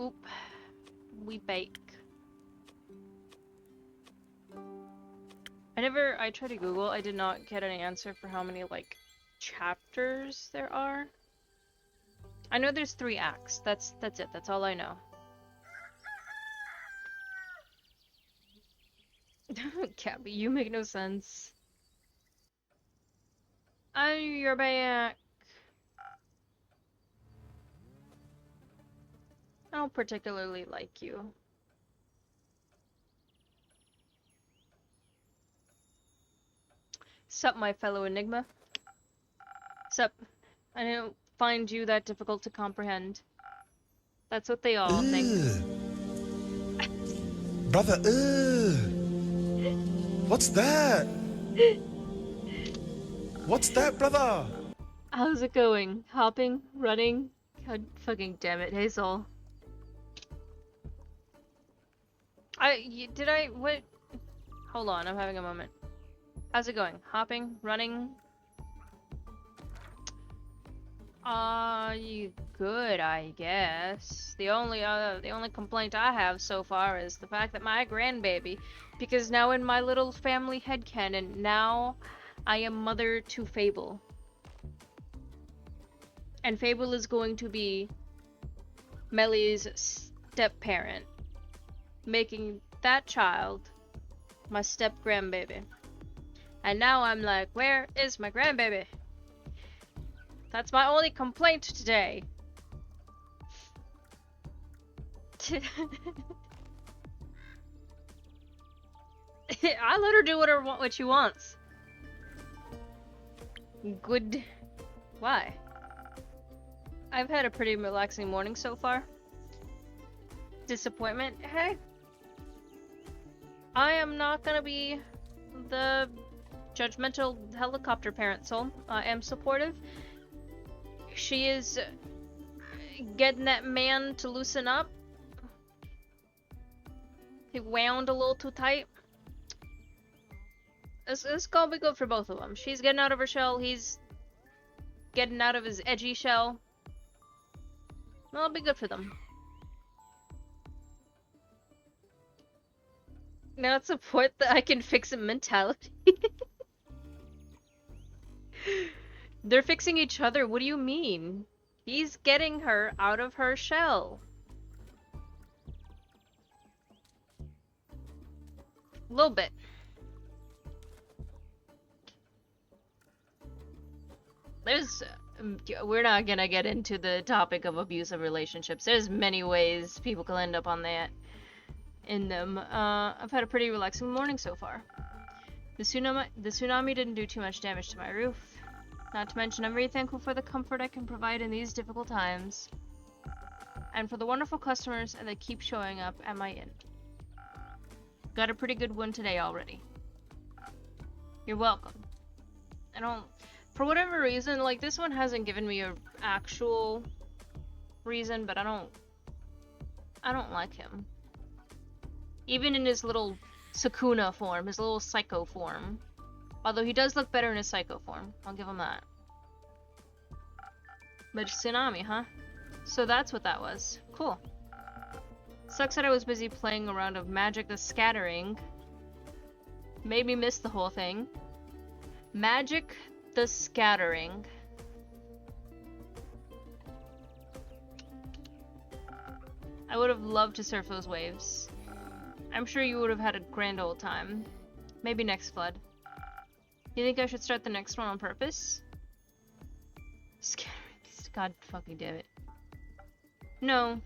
Oop. We bake. I tried to Google, I did not get any answer for how many, like, chapters there are. I know there's 3 acts. That's it. That's all I know. Cabby, you make no sense. Oh, you're back. I don't particularly like you. Sup, my fellow Enigma? Sup. I don't find you that difficult to comprehend. That's what they all think. Brother, what's that? What's that, brother? How's it going? Hopping? Running? God fucking damn it, Hazel. What? Hold on, I'm having a moment. How's it going? Hopping? Running? Good, I guess. The only complaint I have so far is the fact that my grandbaby, because now in my little family headcanon, now I am mother to Fable. And Fable is going to be Melly's step-parent, making that child my step-grandbaby. And now I'm like, where is my grandbaby? That's my only complaint today. I let her do what she wants. Good. Why? I've had a pretty relaxing morning so far. Disappointment? Hey. I am not gonna be the judgmental helicopter parent soul. I am supportive. She is getting that man to loosen up. He wound a little too tight. It's gonna be good for both of them. She's getting out of her shell. He's getting out of his edgy shell. Well, it'll be good for them. Now support that I can fix a mentality. They're fixing each other. What do you mean? He's getting her out of her shell. A little bit. We're not gonna get into the topic of abusive relationships. There's many ways people can end up on that. In them. I've had a pretty relaxing morning so far. The tsunami didn't do too much damage to my roof. Not to mention, I'm very thankful for the comfort I can provide in these difficult times. And for the wonderful customers that keep showing up at my inn. Got a pretty good one today already. You're welcome. For whatever reason, like, this one hasn't given me an actual reason, but I don't like him. Even in his little Sakuna form, his little psycho form. Although he does look better in his psycho form. I'll give him that. But tsunami, huh? So that's what that was. Cool. Sucks that I was busy playing a round of Magic the Scattering. Made me miss the whole thing. Magic the Scattering. I would have loved to surf those waves. I'm sure you would have had a grand old time. Maybe next flood. You think I should start the next one on purpose? Scattering. God fucking damn it. No.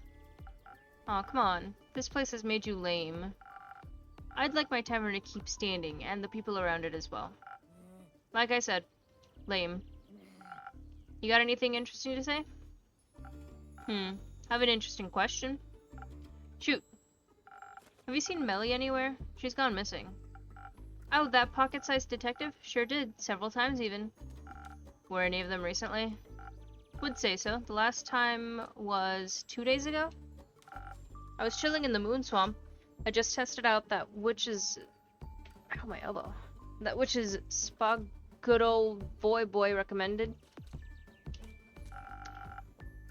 Aw, come on. This place has made you lame. I'd like my tavern to keep standing, and the people around it as well. Like I said, lame. You got anything interesting to say? I have an interesting question. Shoot. Have you seen Melly anywhere? She's gone missing. Oh, that pocket-sized detective? Sure did, several times even. Were any of them recently? Would say so. The last time was 2 days ago? I was chilling in the moon swamp. I just tested out that witch's... Ow, my elbow. That witch's Spog good old boy recommended.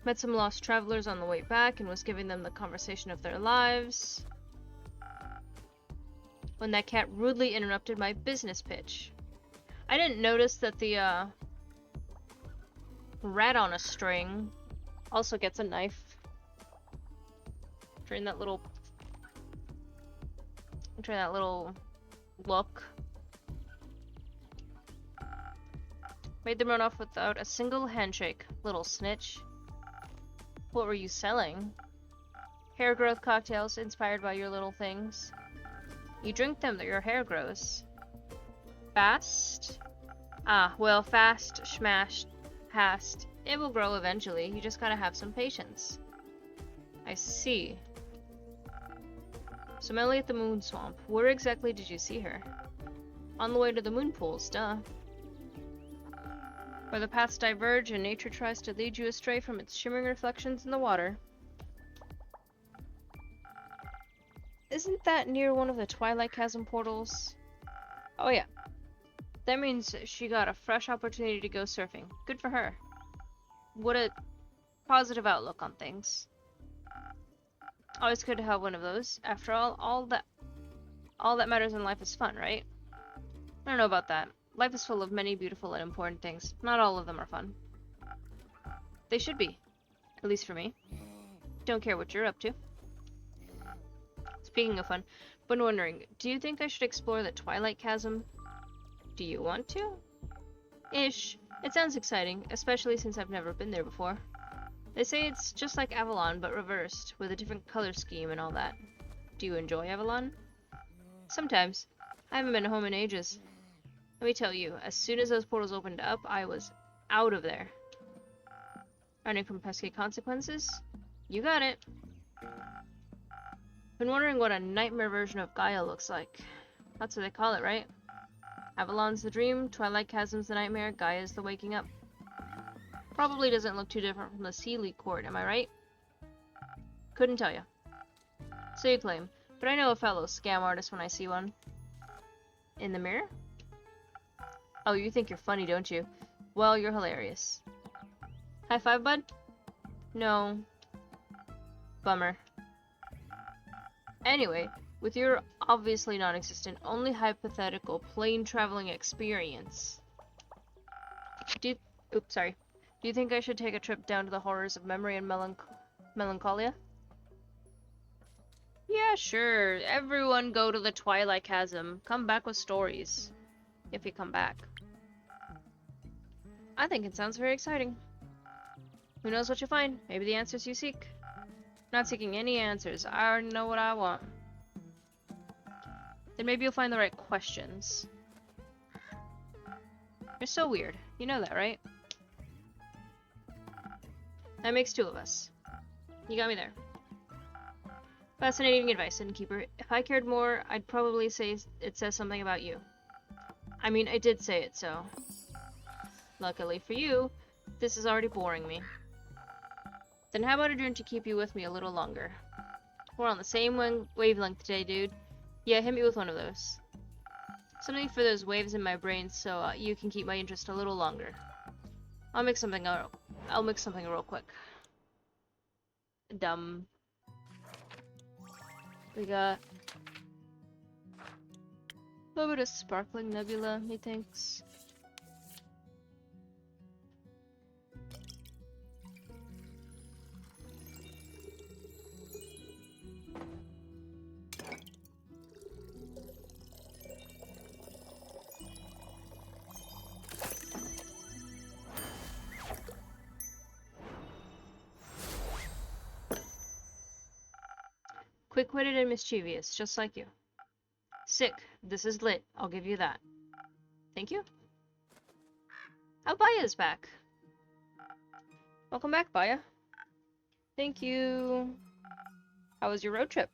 Met some lost travelers on the way back and was giving them the conversation of their lives when that cat rudely interrupted my business pitch. I didn't notice that the rat on a string also gets a knife during that little look. Made them run off without a single handshake, little snitch. What were you selling? Hair growth cocktails inspired by your little things. You drink them that your hair grows. Fast? Ah, well, fast, smashed, past. It will grow eventually. You just gotta have some patience. I see. So Melly at the Moon Swamp. Where exactly did you see her? On the way to the moon pools, duh. Where the paths diverge and nature tries to lead you astray from its shimmering reflections in the water. Isn't that near one of the Twilight Chasm portals? Oh yeah. That means she got a fresh opportunity to go surfing. Good for her. What a positive outlook on things. Always good to have one of those. After all that matters in life is fun, right? I don't know about that. Life is full of many beautiful and important things. Not all of them are fun. They should be. At least for me. Don't care what you're up to. Speaking of fun, been wondering, do you think I should explore the Twilight Chasm? Do you want to? Ish. It sounds exciting, especially since I've never been there before. They say it's just like Avalon, but reversed, with a different color scheme and all that. Do you enjoy Avalon? Sometimes. I haven't been home in ages. Let me tell you, as soon as those portals opened up, I was out of there. Running from pesky consequences? You got it. Been wondering what a nightmare version of Gaia looks like. That's what they call it, right? Avalon's the dream, Twilight Chasm's the nightmare, Gaia's the waking up. Probably doesn't look too different from the Sealy Court, am I right? Couldn't tell you. So you claim, but I know a fellow scam artist when I see one. In the mirror? Oh, you think you're funny, don't you? Well, you're hilarious. High five, bud? No. Bummer. Anyway, with your obviously non-existent, only hypothetical plane traveling experience, do you think I should take a trip down to the horrors of memory and melancholia? Yeah, sure. Everyone go to the Twilight Chasm. Come back with stories. If you come back. I think it sounds very exciting. Who knows what you'll find? Maybe the answers you seek. Not seeking any answers. I already know what I want. Then maybe you'll find the right questions. You're so weird. You know that, right? That makes two of us. You got me there. Fascinating advice, Innkeeper. If I cared more, I'd probably say it says something about you. I mean, I did say it, so... Luckily for you, this is already boring me. Then how about a drink to keep you with me a little longer? We're on the same wavelength today, dude. Yeah, hit me with one of those. Something for those waves in my brain so you can keep my interest a little longer. I'll mix something real quick. Dumb. We got a little bit of sparkling nebula, methinks. Quick-witted and mischievous, just like you. Sick. This is lit. I'll give you that. Thank you. Oh, Baya's back. Welcome back, Baya. Thank you. How was your road trip?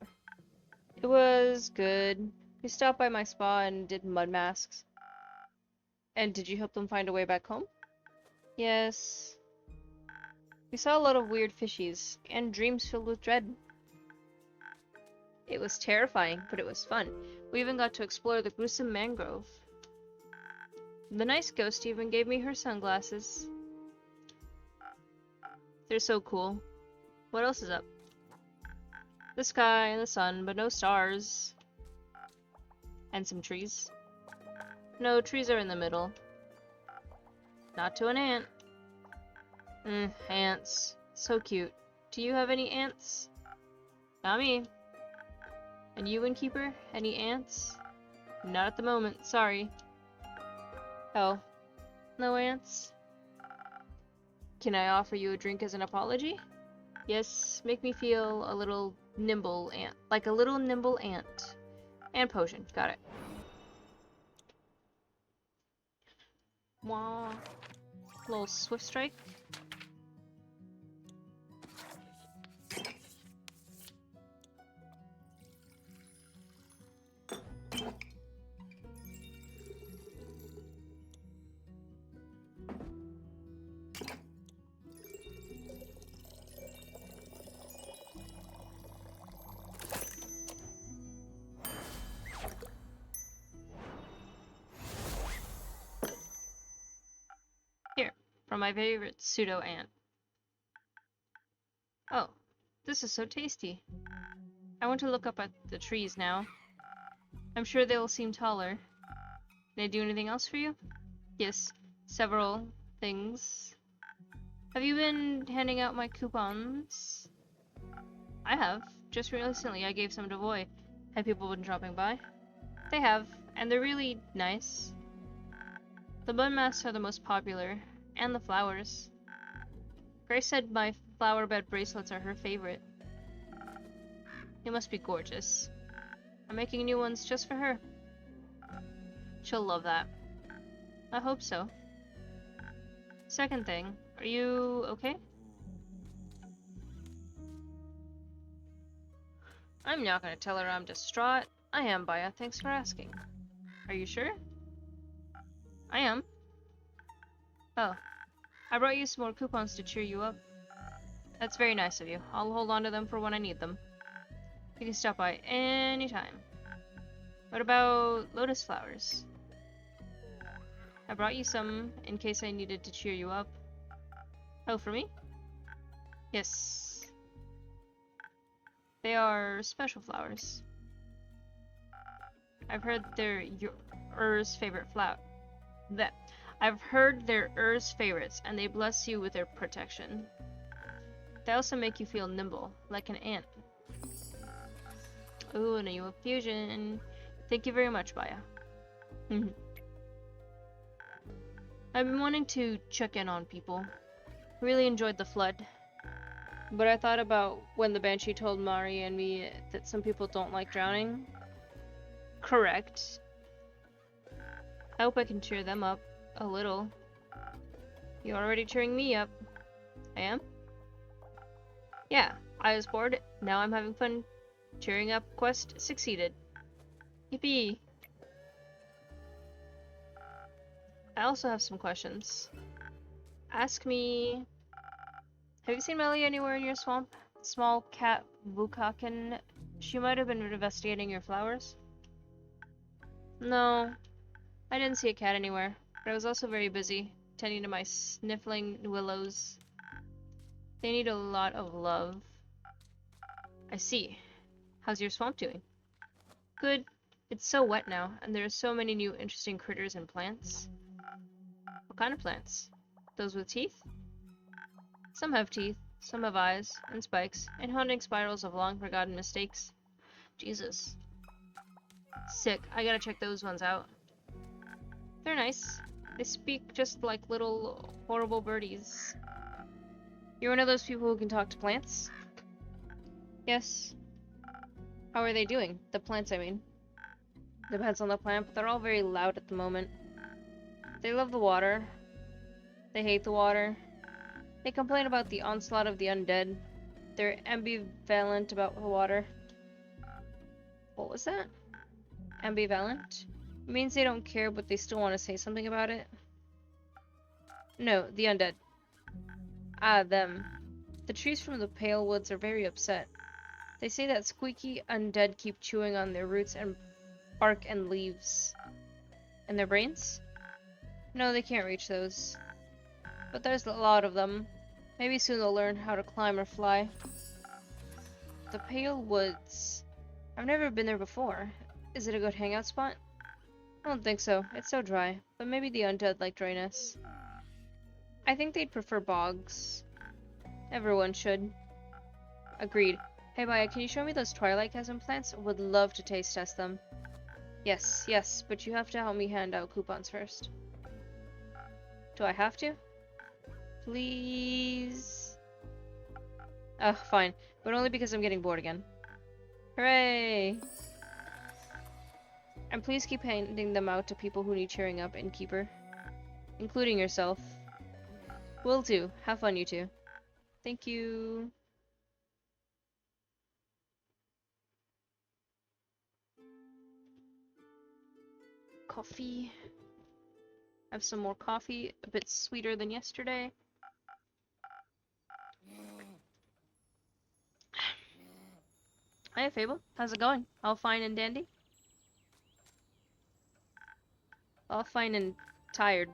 It was good. We stopped by my spa and did mud masks. And did you help them find a way back home? Yes. We saw a lot of weird fishies and dreams filled with dread. It was terrifying, but it was fun. We even got to explore the gruesome mangrove. The nice ghost even gave me her sunglasses. They're so cool. What else is up? The sky and the sun, but no stars. And some trees. No, trees are in the middle. Not to an ant. Ants. So cute. Do you have any ants? Not me. And you, Innkeeper? Any ants? Not at the moment, sorry. Oh. No ants? Can I offer you a drink as an apology? Yes, make me feel a little nimble ant. Like a little nimble ant. And potion, got it. Wah. Little swift strike. Here, from my favorite pseudo ant. Oh, this is so tasty. I want to look up at the trees now. I'm sure they'll seem taller. Can I do anything else for you? Yes, several things. Have you been handing out my coupons? I have. Just recently I gave some to Voy. Have people been dropping by? They have, and they're really nice. The bun masks are the most popular, and the flowers. Grace said my flower bed bracelets are her favorite. They must be gorgeous. I'm making new ones just for her. She'll love that. I hope so. Second thing, are you okay? I'm not gonna tell her I'm distraught. I am, Baya. Thanks for asking. Are you sure? I am. Oh. I brought you some more coupons to cheer you up. That's very nice of you. I'll hold on to them for when I need them. You can stop by anytime. What about lotus flowers? I brought you some in case I needed to cheer you up. Oh, for me? Yes. They are special flowers. I've heard they're Ur's favorite flower. I've heard they're Ur's favorites, and they bless you with their protection. They also make you feel nimble, like an ant. Ooh, a new fusion. Thank you very much, Baya. I've been wanting to check in on people. Really enjoyed the flood. But I thought about when the Banshee told Mari and me that some people don't like drowning. Correct. I hope I can cheer them up. A little. You're already cheering me up. I am? Yeah, I was bored. Now I'm having fun. Cheering up quest succeeded. Yippee! I also have some questions. Ask me... Have you seen Melly anywhere in your swamp? Small cat Vukakin. She might have been investigating your flowers. No, I didn't see a cat anywhere, but I was also very busy, tending to my sniffling willows. They need a lot of love. I see. How's your swamp doing? Good. It's so wet now, and there are so many new interesting critters and plants. What kind of plants? Those with teeth? Some have teeth, some have eyes, and spikes, and haunting spirals of long-forgotten mistakes. Jesus. Sick. I gotta check those ones out. They're nice. They speak just like little horrible birdies. You're one of those people who can talk to plants? Yes. How are they doing? The plants, I mean. Depends on the plant, but they're all very loud at the moment. They love the water. They hate the water. They complain about the onslaught of the undead. They're ambivalent about the water. What was that? Ambivalent? It means they don't care, but they still want to say something about it. No, the undead. Ah, them. The trees from the Pale Woods are very upset. They say that squeaky undead keep chewing on their roots and bark and leaves. And their brains? No, they can't reach those. But there's a lot of them. Maybe soon they'll learn how to climb or fly. The Pale Woods. I've never been there before. Is it a good hangout spot? I don't think so. It's so dry. But maybe the undead like dryness. I think they'd prefer bogs. Everyone should. Agreed. Hey Maya, can you show me those Twilight Chasm plants? Would love to taste test them. Yes, yes, but you have to help me hand out coupons first. Do I have to? Please? Ugh, fine. But only because I'm getting bored again. Hooray! And please keep handing them out to people who need cheering up, innkeeper. Including yourself. Will do. Have fun, you two. Thank you. Coffee. Have some more coffee. A bit sweeter than yesterday. Hey, Fable. How's it going? All fine and dandy? All fine and tired.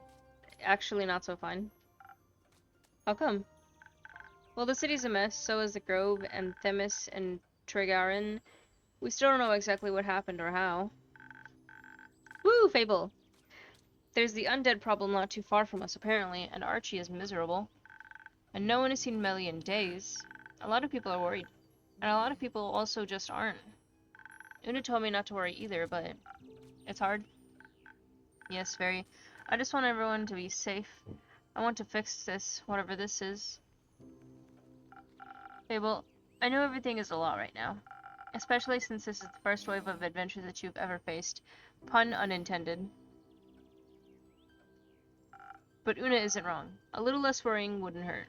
Actually, not so fine. How come? Well, the city's a mess, so is the Grove and Themis and Trigarin. We still don't know exactly what happened or how. Woo, Fable! There's the undead problem not too far from us, apparently, and Archie is miserable. And no one has seen Melly in days. A lot of people are worried. And a lot of people also just aren't. Una told me not to worry either, but it's hard. Yes, very. I just want everyone to be safe. I want to fix this, whatever this is. Fable, I know everything is a lot right now. Especially since this is the first wave of adventure that you've ever faced. Pun unintended. But Una isn't wrong. A little less worrying wouldn't hurt.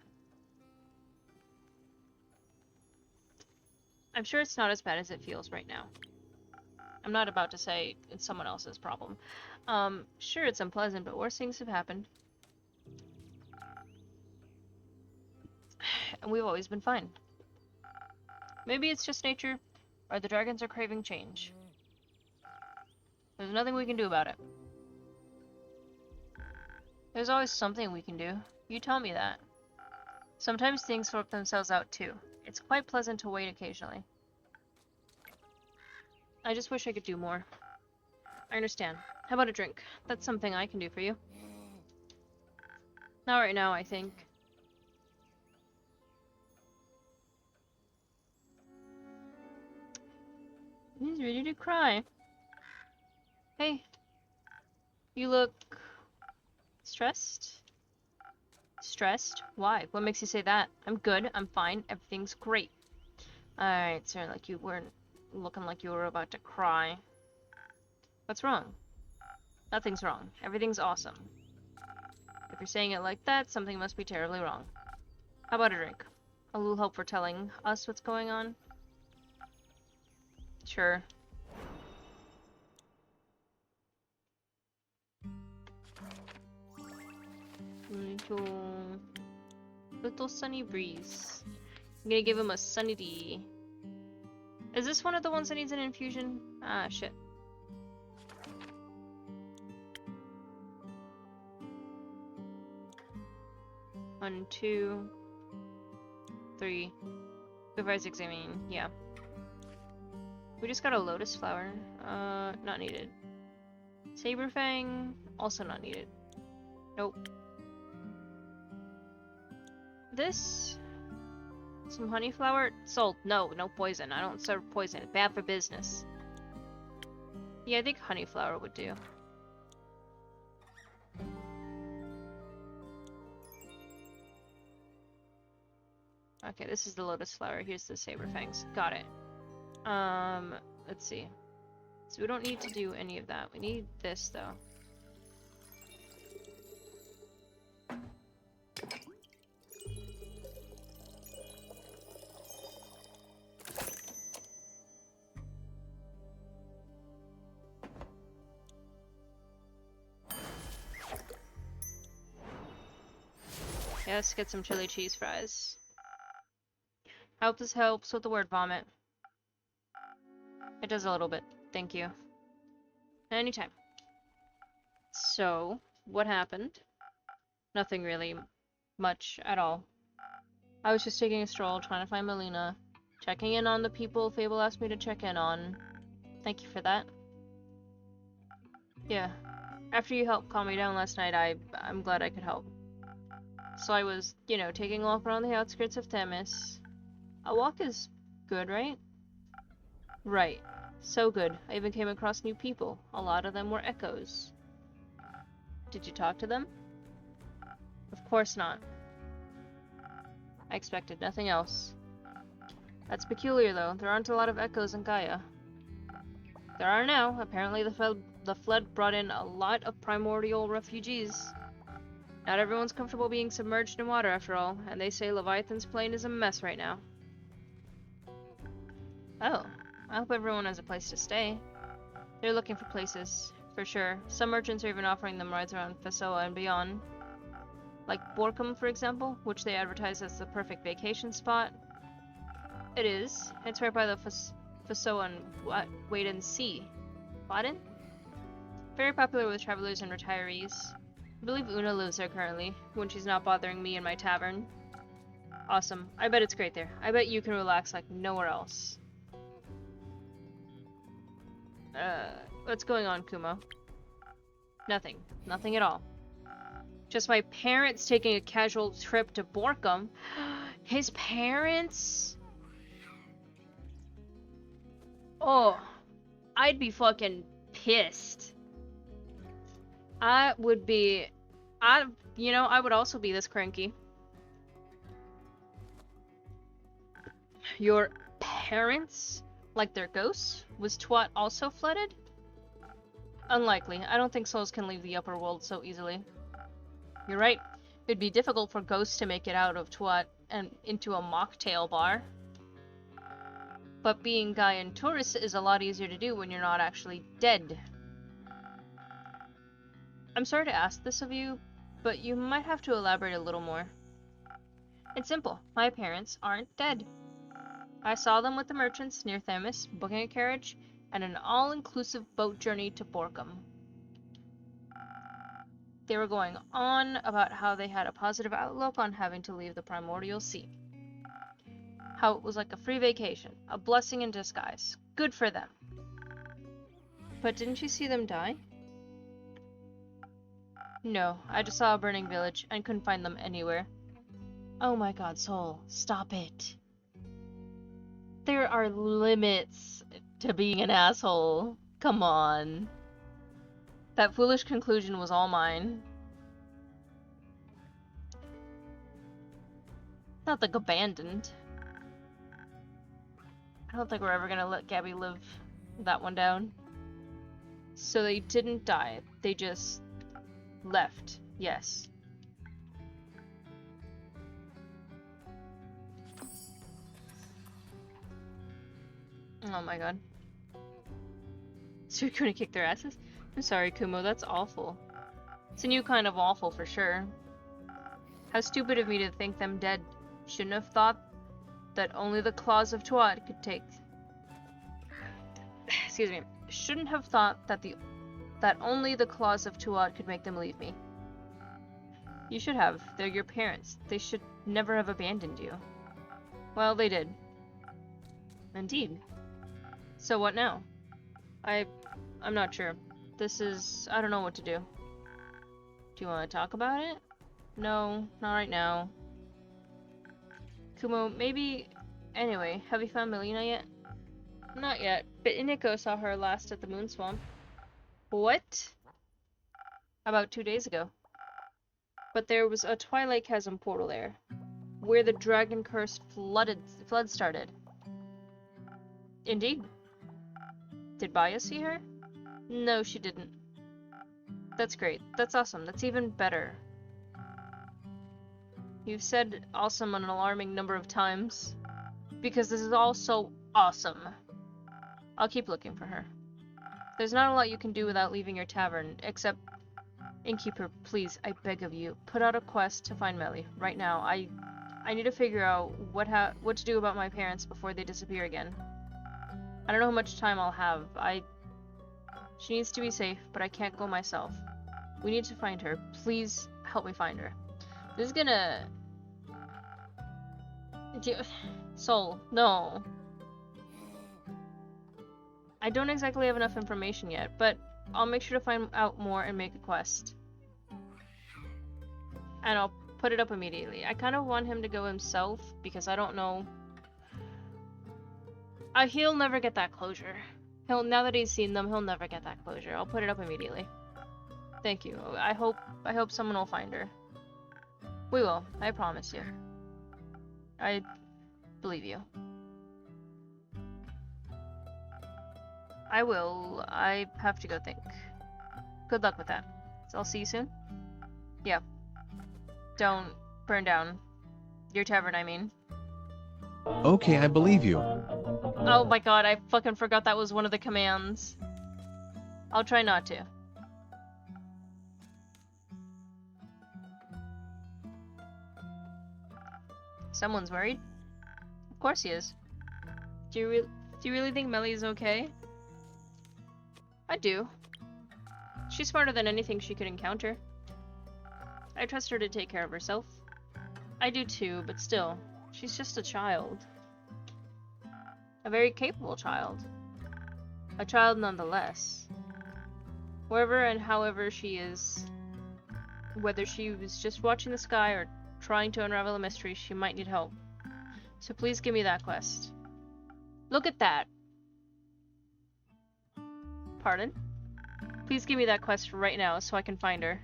I'm sure it's not as bad as it feels right now. I'm not about to say it's someone else's problem. Sure it's unpleasant, but worse things have happened. And we've always been fine. Maybe it's just nature, or the dragons are craving change. There's nothing we can do about it. There's always something we can do. You tell me that. Sometimes things sort themselves out too. It's quite pleasant to wait occasionally. I just wish I could do more. I understand. How about a drink? That's something I can do for you. Not right now, I think. He's ready to cry. Hey. You look... stressed? Stressed? Why? What makes you say that? I'm good. I'm fine. Everything's great. Alright, sir. Like you weren't looking like you were about to cry. What's wrong? Nothing's wrong. Everything's awesome. If you're saying it like that, something must be terribly wrong. How about a drink? A little help for telling us what's going on? Sure. Little sunny breeze. I'm gonna give him a sunny D. Is this one of the ones that needs an infusion? Ah, shit. One, two, three. Before I examine, yeah. We just got a lotus flower. Not needed. Saberfang, also not needed. Nope. This? Some honey flower? Salt. No, no poison. I don't serve poison. Bad for business. Yeah, I think honey flower would do. Okay, this is the lotus flower. Here's the saberfangs. Got it. Let's see. So we don't need to do any of that. We need this, though. Yeah, let's get some chili cheese fries. Hope this helps with the word vomit. It does a little bit. Thank you. Anytime. So, what happened? Nothing really much at all. I was just taking a stroll, trying to find Melina. Checking in on the people Fable asked me to check in on. Thank you for that. Yeah. After you helped calm me down last night, I'm glad I could help. So I was, taking a walk around the outskirts of Themis. A walk is good, right? Right. So good. I even came across new people. A lot of them were echoes. Did you talk to them? Of course not. I expected nothing else. That's peculiar, though. There aren't a lot of echoes in Gaia. There are now. Apparently the flood brought in a lot of primordial refugees. Not everyone's comfortable being submerged in water, after all, and they say Leviathan's plane is a mess right now. Oh, I hope everyone has a place to stay. They're looking for places, for sure. Some merchants are even offering them rides around Fasoa and beyond. Like Borkum, for example, which they advertise as the perfect vacation spot. It is. It's right by the Fasoa and Wait and See. Baden? Very popular with travelers and retirees. I believe Una lives there currently, when she's not bothering me in my tavern. Awesome. I bet it's great there. I bet you can relax like nowhere else. What's going on, Kumo? Nothing. Nothing at all. Just my parents taking a casual trip to Borkum. His parents? Oh, I'd be fucking pissed. I would also be this cranky. Your parents? Like their ghosts? Was Twat also flooded? Unlikely. I don't think souls can leave the upper world so easily. You're right. It'd be difficult for ghosts to make it out of Twat and into a mocktail bar. But being Gaian tourists is a lot easier to do when you're not actually dead. I'm sorry to ask this of you, but you might have to elaborate a little more. It's simple. My parents aren't dead. I saw them with the merchants near Themis, booking a carriage, and an all-inclusive boat journey to Borkum. They were going on about how they had a positive outlook on having to leave the primordial sea. How it was like a free vacation, a blessing in disguise. Good for them. But didn't you see them die? No, I just saw a burning village and couldn't find them anywhere. Oh my god, Soul, stop it. There are limits to being an asshole. Come on. That foolish conclusion was all mine. Not like abandoned. I don't think we're ever gonna let Gabby live that one down. So they didn't die. They just left. Yes. Oh my god. So you're gonna kick their asses? I'm sorry, Kumo, that's awful. It's a new kind of awful for sure. How stupid of me to think them dead. Shouldn't have thought that only the claws of Tuat could take... Excuse me. Shouldn't have thought that only the claws of Tuat could make them leave me. You should have. They're your parents. They should never have abandoned you. Well, they did. Indeed. So what now? I'm not sure. I don't know what to do. Do you want to talk about it? No, not right now. Kumo, maybe... Anyway, have you found Melina yet? Not yet, but Iniko saw her last at the Moon Swamp. What? About 2 days ago. But there was a Twilight Chasm portal there, where the Dragon Curse flood started. Indeed. Did Baya see her? No, she didn't. That's great. That's awesome. That's even better. You've said awesome an alarming number of times. Because this is all so awesome. I'll keep looking for her. There's not a lot you can do without leaving your tavern, except... Innkeeper, please, I beg of you, put out a quest to find Melly, right now. I need to figure out what to do about my parents before they disappear again. I don't know how much time I'll have. She needs to be safe, but I can't go myself. We need to find her. Please help me find her. This is gonna... Soul, no. I don't exactly have enough information yet, but I'll make sure to find out more and make a quest. And I'll put it up immediately. I kind of want him to go himself because I don't know. He'll never get that closure. Now that he's seen them, he'll never get that closure. I'll put it up immediately. Thank you. I hope someone will find her. We will. I promise you. I believe you. I will. I have to go think. Good luck with that. So I'll see you soon. Yeah. Don't burn down your tavern, I mean. Okay, I believe you. Oh my god, I fucking forgot that was one of the commands. I'll try not to. Someone's worried? Of course he is. Do you really think Melly is okay? I do. She's smarter than anything she could encounter. I trust her to take care of herself. I do too, but still, she's just a child. A very capable child. A child nonetheless. Wherever and however she is, whether she was just watching the sky or trying to unravel a mystery, she might need help. So please give me that quest. Look at that. Pardon? Please give me that quest right now so I can find her.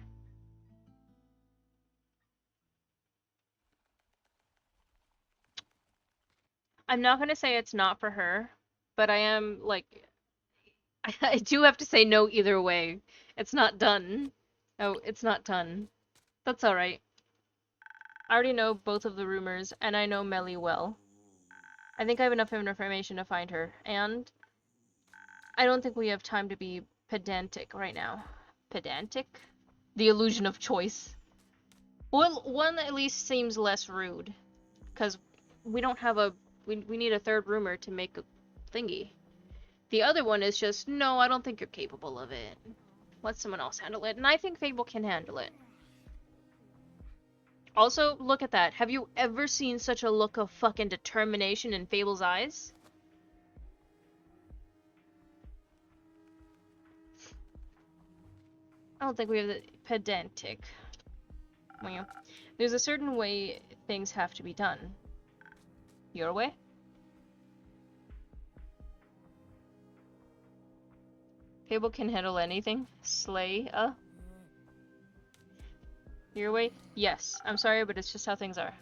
I'm not gonna say it's not for her, but I am, like, I do have to say no either way. It's not done. Oh, it's not done. That's alright. I already know both of the rumors, and I know Melly well. I think I have enough information to find her, and I don't think we have time to be pedantic right now. Pedantic? The illusion of choice. Well, one at least seems less rude, because we don't have a... We need a third rumor to make a thingy. The other one is just, no, I don't think you're capable of it. Let someone else handle it, and I think Fable can handle it. Also, look at that. Have you ever seen such a look of fucking determination in Fable's eyes? I don't think we have the pedantic. Well, there's a certain way things have to be done. Your way? Fable can handle anything. Slay, Your way? Yes. I'm sorry, but it's just how things are.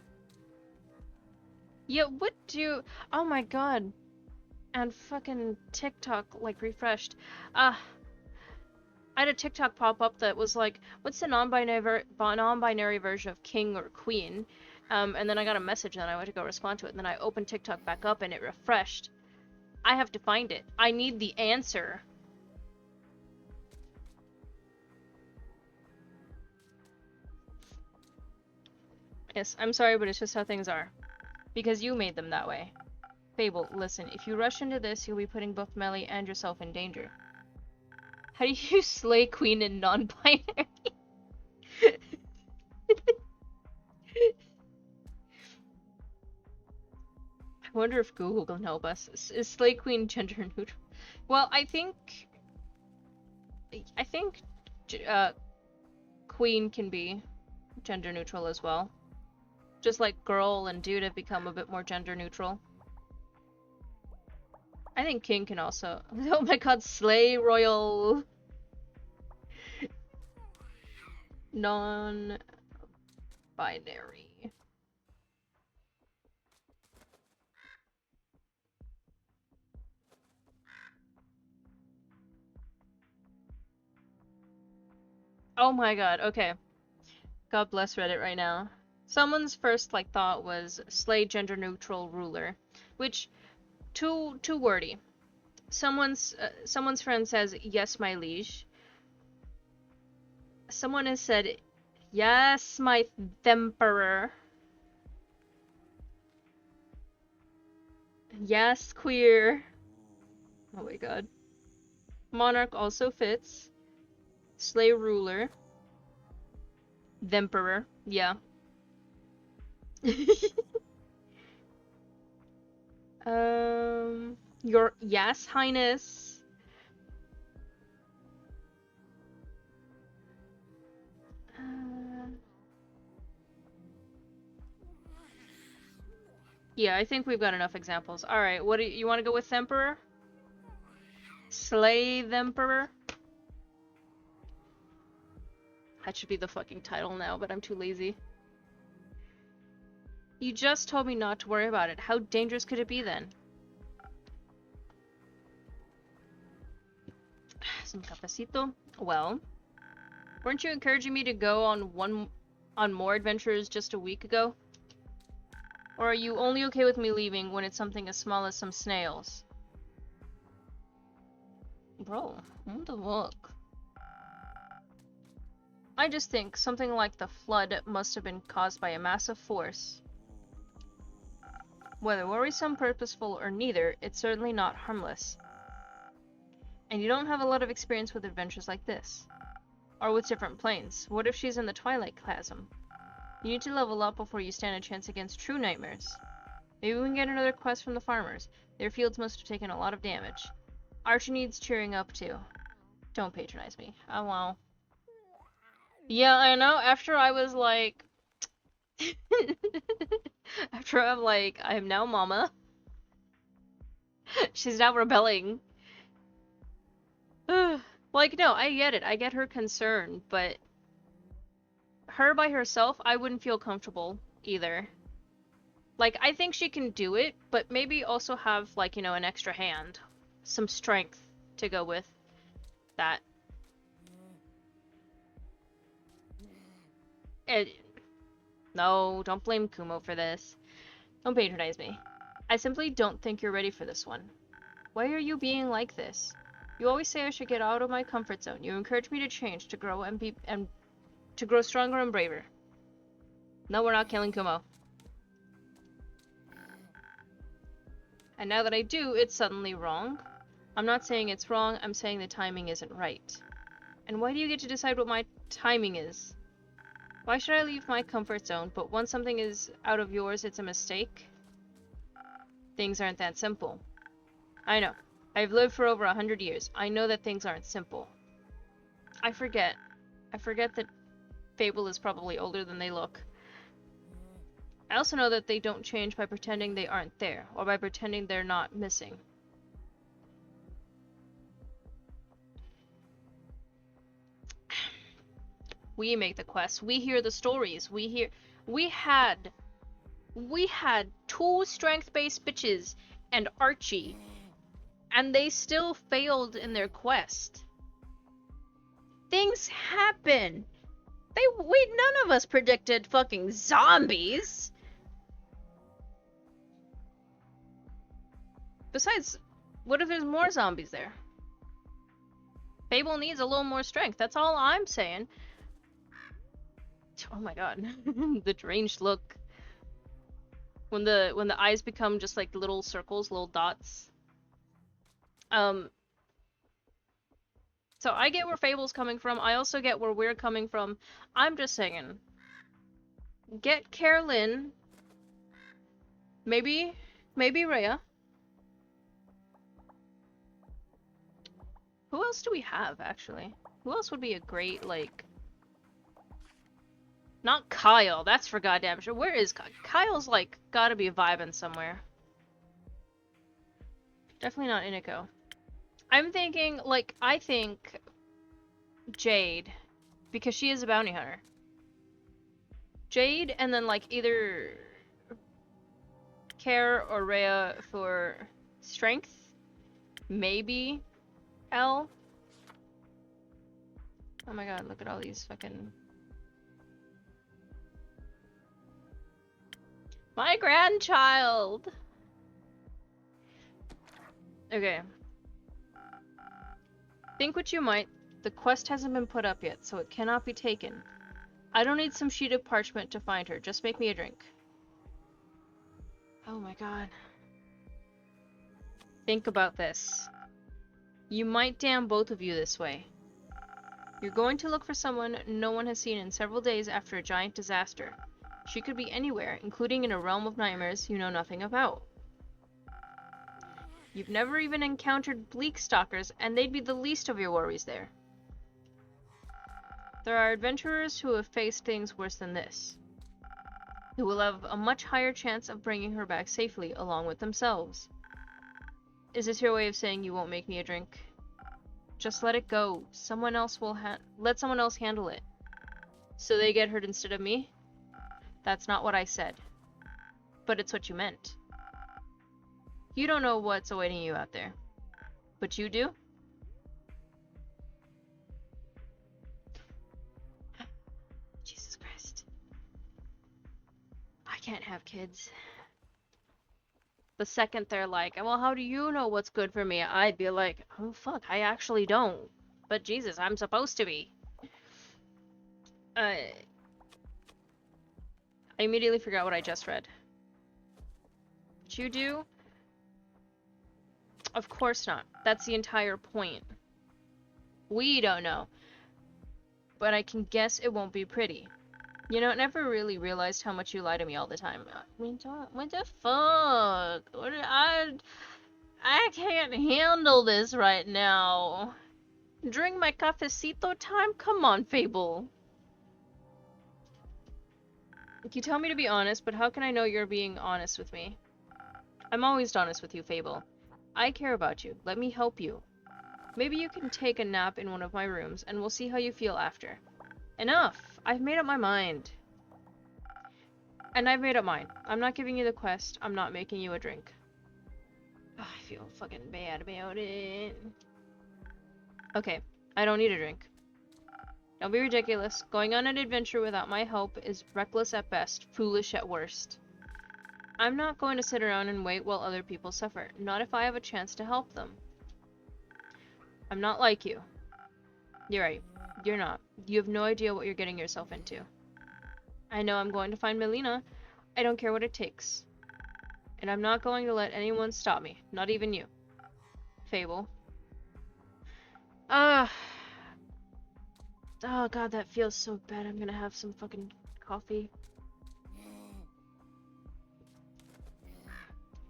Yeah, what do... Oh my god. And fucking TikTok, like, refreshed. I had a TikTok pop up that was like, what's the non-binary version of king or queen? And then I got a message and then I went to go respond to it. And then I opened TikTok back up and it refreshed. I have to find it. I need the answer. Yes, I'm sorry, but it's just how things are. Because you made them that way. Fable, listen, if you rush into this, you'll be putting both Melly and yourself in danger. How do you slay queen in non-binary? I wonder if Google can help us. Is slay queen gender neutral? Well, I think queen can be gender neutral as well. Just like girl and dude have become a bit more gender neutral. I think king can also... Oh my god, slay royal... Non-binary. Oh my god, okay. God bless Reddit right now. Someone's first thought was slay gender neutral ruler, which too wordy. Someone's friend says yes, my liege. Someone has said yes, my emperor. Yes, queer. Oh my god. Monarch also fits. Slay ruler. Emperor. Yeah. Your yes, Highness. Yeah, I think we've got enough examples. All right, what do you want to go with, Emperor? Slave Emperor? That should be the fucking title now, but I'm too lazy. You just told me not to worry about it. How dangerous could it be then? Some cafecito. Well, weren't you encouraging me to go on more adventures just a week ago? Or are you only okay with me leaving when it's something as small as some snails? Bro, what the fuck? I just think something like the flood must have been caused by a massive force. Whether worrisome, purposeful, or neither, it's certainly not harmless. And you don't have a lot of experience with adventures like this. Or with different planes. What if she's in the Twilight Chasm? You need to level up before you stand a chance against true nightmares. Maybe we can get another quest from the farmers. Their fields must have taken a lot of damage. Archie needs cheering up too. Don't patronize me. Oh wow. Yeah, I know. After I was like... After I'm like, I am now mama. She's now rebelling. Like, no, I get it. I get her concern, but... her by herself, I wouldn't feel comfortable either. Like, I think she can do it, but maybe also have, like, you know, an extra hand. Some strength to go with that. No, don't blame Kumo for this. Don't patronize me. I simply don't think you're ready for this one. Why are you being like this? You always say I should get out of my comfort zone. You encourage me to change, to grow and to grow stronger and braver. No, we're not killing Kumo. And now that I do, it's suddenly wrong. I'm not saying it's wrong, I'm saying the timing isn't right. And why do you get to decide what my timing is? Why should I leave my comfort zone, but once something is out of yours, it's a mistake? Things aren't that simple. I know. I've lived for over 100 years. I know that things aren't simple. I forget. I forget that Fable is probably older than they look. I also know that they don't change by pretending they aren't there, or by pretending they're not missing. We make the quests. We hear the stories. We had 2 strength-based bitches and Archie, and they still failed in their quest. Things happen. None of us predicted fucking zombies. Besides, what if there's more zombies there? Fable needs a little more strength. That's all I'm saying. Oh my god. The deranged look. When the eyes become just like little circles, little dots. So I get where Fable's coming from. I also get where we're coming from. I'm just saying. Get Carolyn. Maybe Rhea. Who else do we have, actually? Who else would be a great, like... Not Kyle, that's for goddamn sure. Where is Kyle? Kyle's, like, gotta be vibing somewhere. Definitely not Iniko. I'm thinking, like, I think Jade, because she is a bounty hunter. Jade, and then, like, either Care or Rhea for strength. Maybe L. Oh my god, look at all these fucking... My grandchild! Okay. Think what you might, the quest hasn't been put up yet, so it cannot be taken. I don't need some sheet of parchment to find her, just make me a drink. Oh my god. Think about this. You might damn both of you this way. You're going to look for someone no one has seen in several days after a giant disaster. She could be anywhere, including in a realm of nightmares you know nothing about. You've never even encountered bleak stalkers, and they'd be the least of your worries there. There are adventurers who have faced things worse than this, who will have a much higher chance of bringing her back safely along with themselves. Is this your way of saying you won't make me a drink? Just let it go. Someone else will let someone else handle it. So they get hurt instead of me? That's not what I said. But it's what you meant. You don't know what's awaiting you out there. But you do? Jesus Christ. I can't have kids. The second they're like, well, how do you know what's good for me? I'd be like, oh fuck, I actually don't. But Jesus, I'm supposed to be. I immediately forgot what I just read. But you do? Of course not. That's the entire point. We don't know. But I can guess it won't be pretty. You know, I never really realized how much you lie to me all the time. What the fuck? I can't handle this right now. During my cafecito time? Come on, Fable. You tell me to be honest, but how can I know you're being honest with me? I'm always honest with you, Fable. I care about you. Let me help you. Maybe you can take a nap in one of my rooms, and we'll see how you feel after. Enough! I've made up my mind. And I've made up mine. I'm not giving you the quest. I'm not making you a drink. Oh, I feel fucking bad about it. Okay, I don't need a drink. Don't be ridiculous. Going on an adventure without my help is reckless at best, foolish at worst. I'm not going to sit around and wait while other people suffer. Not if I have a chance to help them. I'm not like you. You're right. You're not. You have no idea what you're getting yourself into. I know I'm going to find Melina. I don't care what it takes. And I'm not going to let anyone stop me. Not even you. Fable. Oh god, that feels so bad. I'm gonna have some fucking coffee.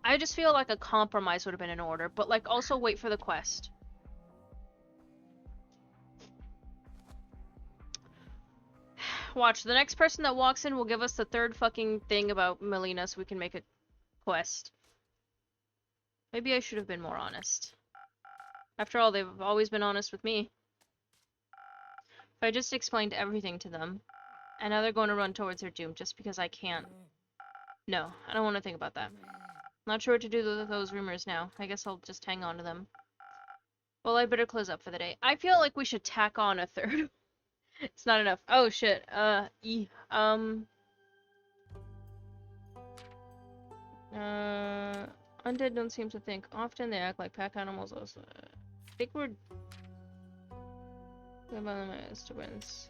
I just feel like a compromise would have been in order, but like also wait for the quest. Watch, the next person that walks in will give us the third fucking thing about Melina so we can make a quest. Maybe I should have been more honest. After all, they've always been honest with me. If I just explained everything to them, and now they're going to run towards their doom just because I can't. No, I don't want to think about that. Not sure what to do with those rumors now. I guess I'll just hang on to them. Well, I better close up for the day. I feel like we should tack on a third. It's not enough. Oh shit. Undead don't seem to think. Often they act like pack animals also. I think we're about my disturbance.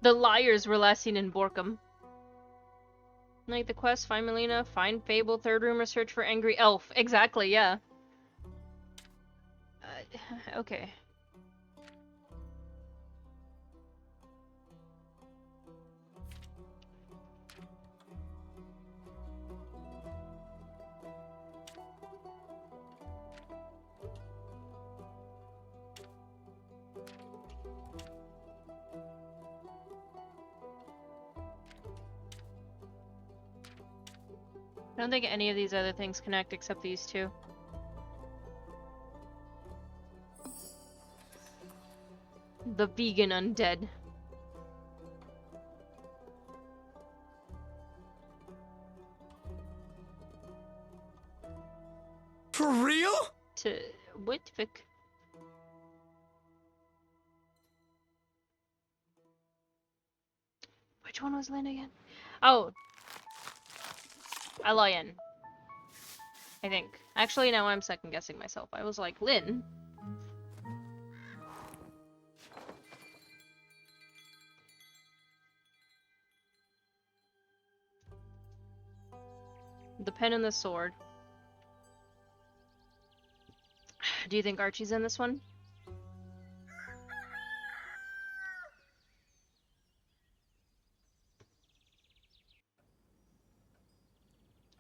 The liars were last seen in Borkum. Like the quest, find Melina, find Fable, third room, search for angry elf. Exactly, yeah. Okay. I don't think any of these other things connect except these two. The vegan undead. For real? To Whitvick. Which one was Lynn again? Oh. Alayan. I think. Actually, now I'm second guessing myself. I was like, Lynn? The pen and the sword. Do you think Archie's in this one?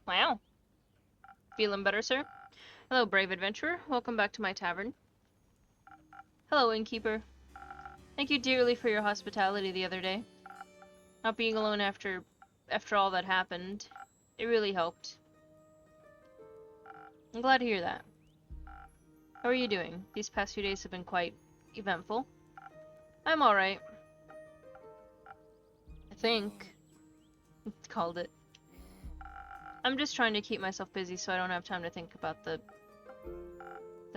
Wow. Feeling better, sir? Hello, brave adventurer. Welcome back to my tavern. Hello, innkeeper. Thank you dearly for your hospitality the other day. Not being alone after all that happened. It really helped. I'm glad to hear that. How are you doing? These past few days have been quite eventful. I'm alright. I think. Called it. I'm just trying to keep myself busy so I don't have time to think about the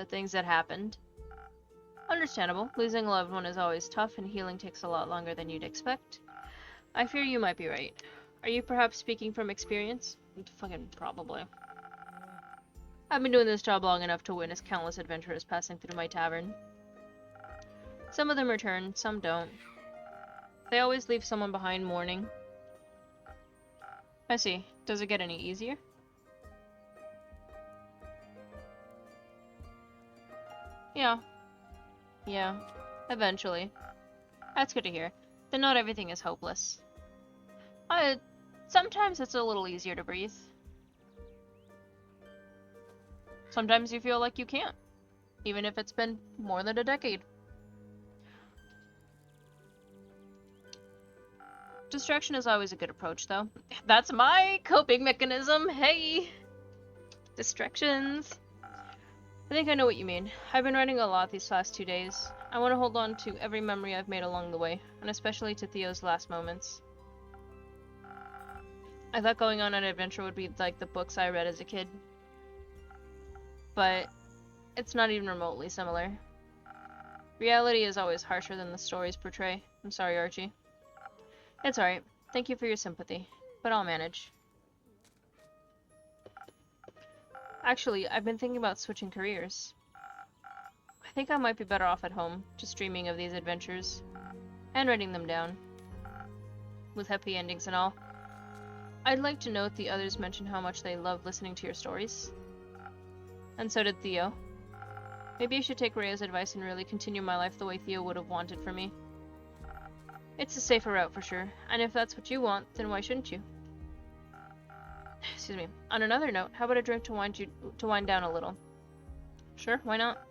things that happened. Understandable. Losing a loved one is always tough and healing takes a lot longer than you'd expect. I fear you might be right. Are you perhaps speaking from experience? Fucking probably. I've been doing this job long enough to witness countless adventurers passing through my tavern. Some of them return, some don't. They always leave someone behind mourning. I see. Does it get any easier? Yeah. Yeah. Eventually. That's good to hear. Then not everything is hopeless. Sometimes it's a little easier to breathe. Sometimes you feel like you can't, even if it's been more than a decade. Distraction is always a good approach, though. That's my coping mechanism, hey! Distractions. I think I know what you mean. I've been writing a lot these last 2 days. I want to hold on to every memory I've made along the way, and especially to Theo's last moments. I thought going on an adventure would be like the books I read as a kid. But it's not even remotely similar. Reality is always harsher than the stories portray. I'm sorry, Archie. It's alright. Thank you for your sympathy. But I'll manage. Actually, I've been thinking about switching careers. I think I might be better off at home, just dreaming of these adventures. And writing them down. With happy endings and all. I'd like to note the others mentioned how much they loved listening to your stories. And so did Theo. Maybe I should take Rhea's advice and really continue my life the way Theo would have wanted for me. It's a safer route for sure, and if that's what you want, then why shouldn't you? Excuse me. On another note, how about a drink to wind down a little? Sure, why not?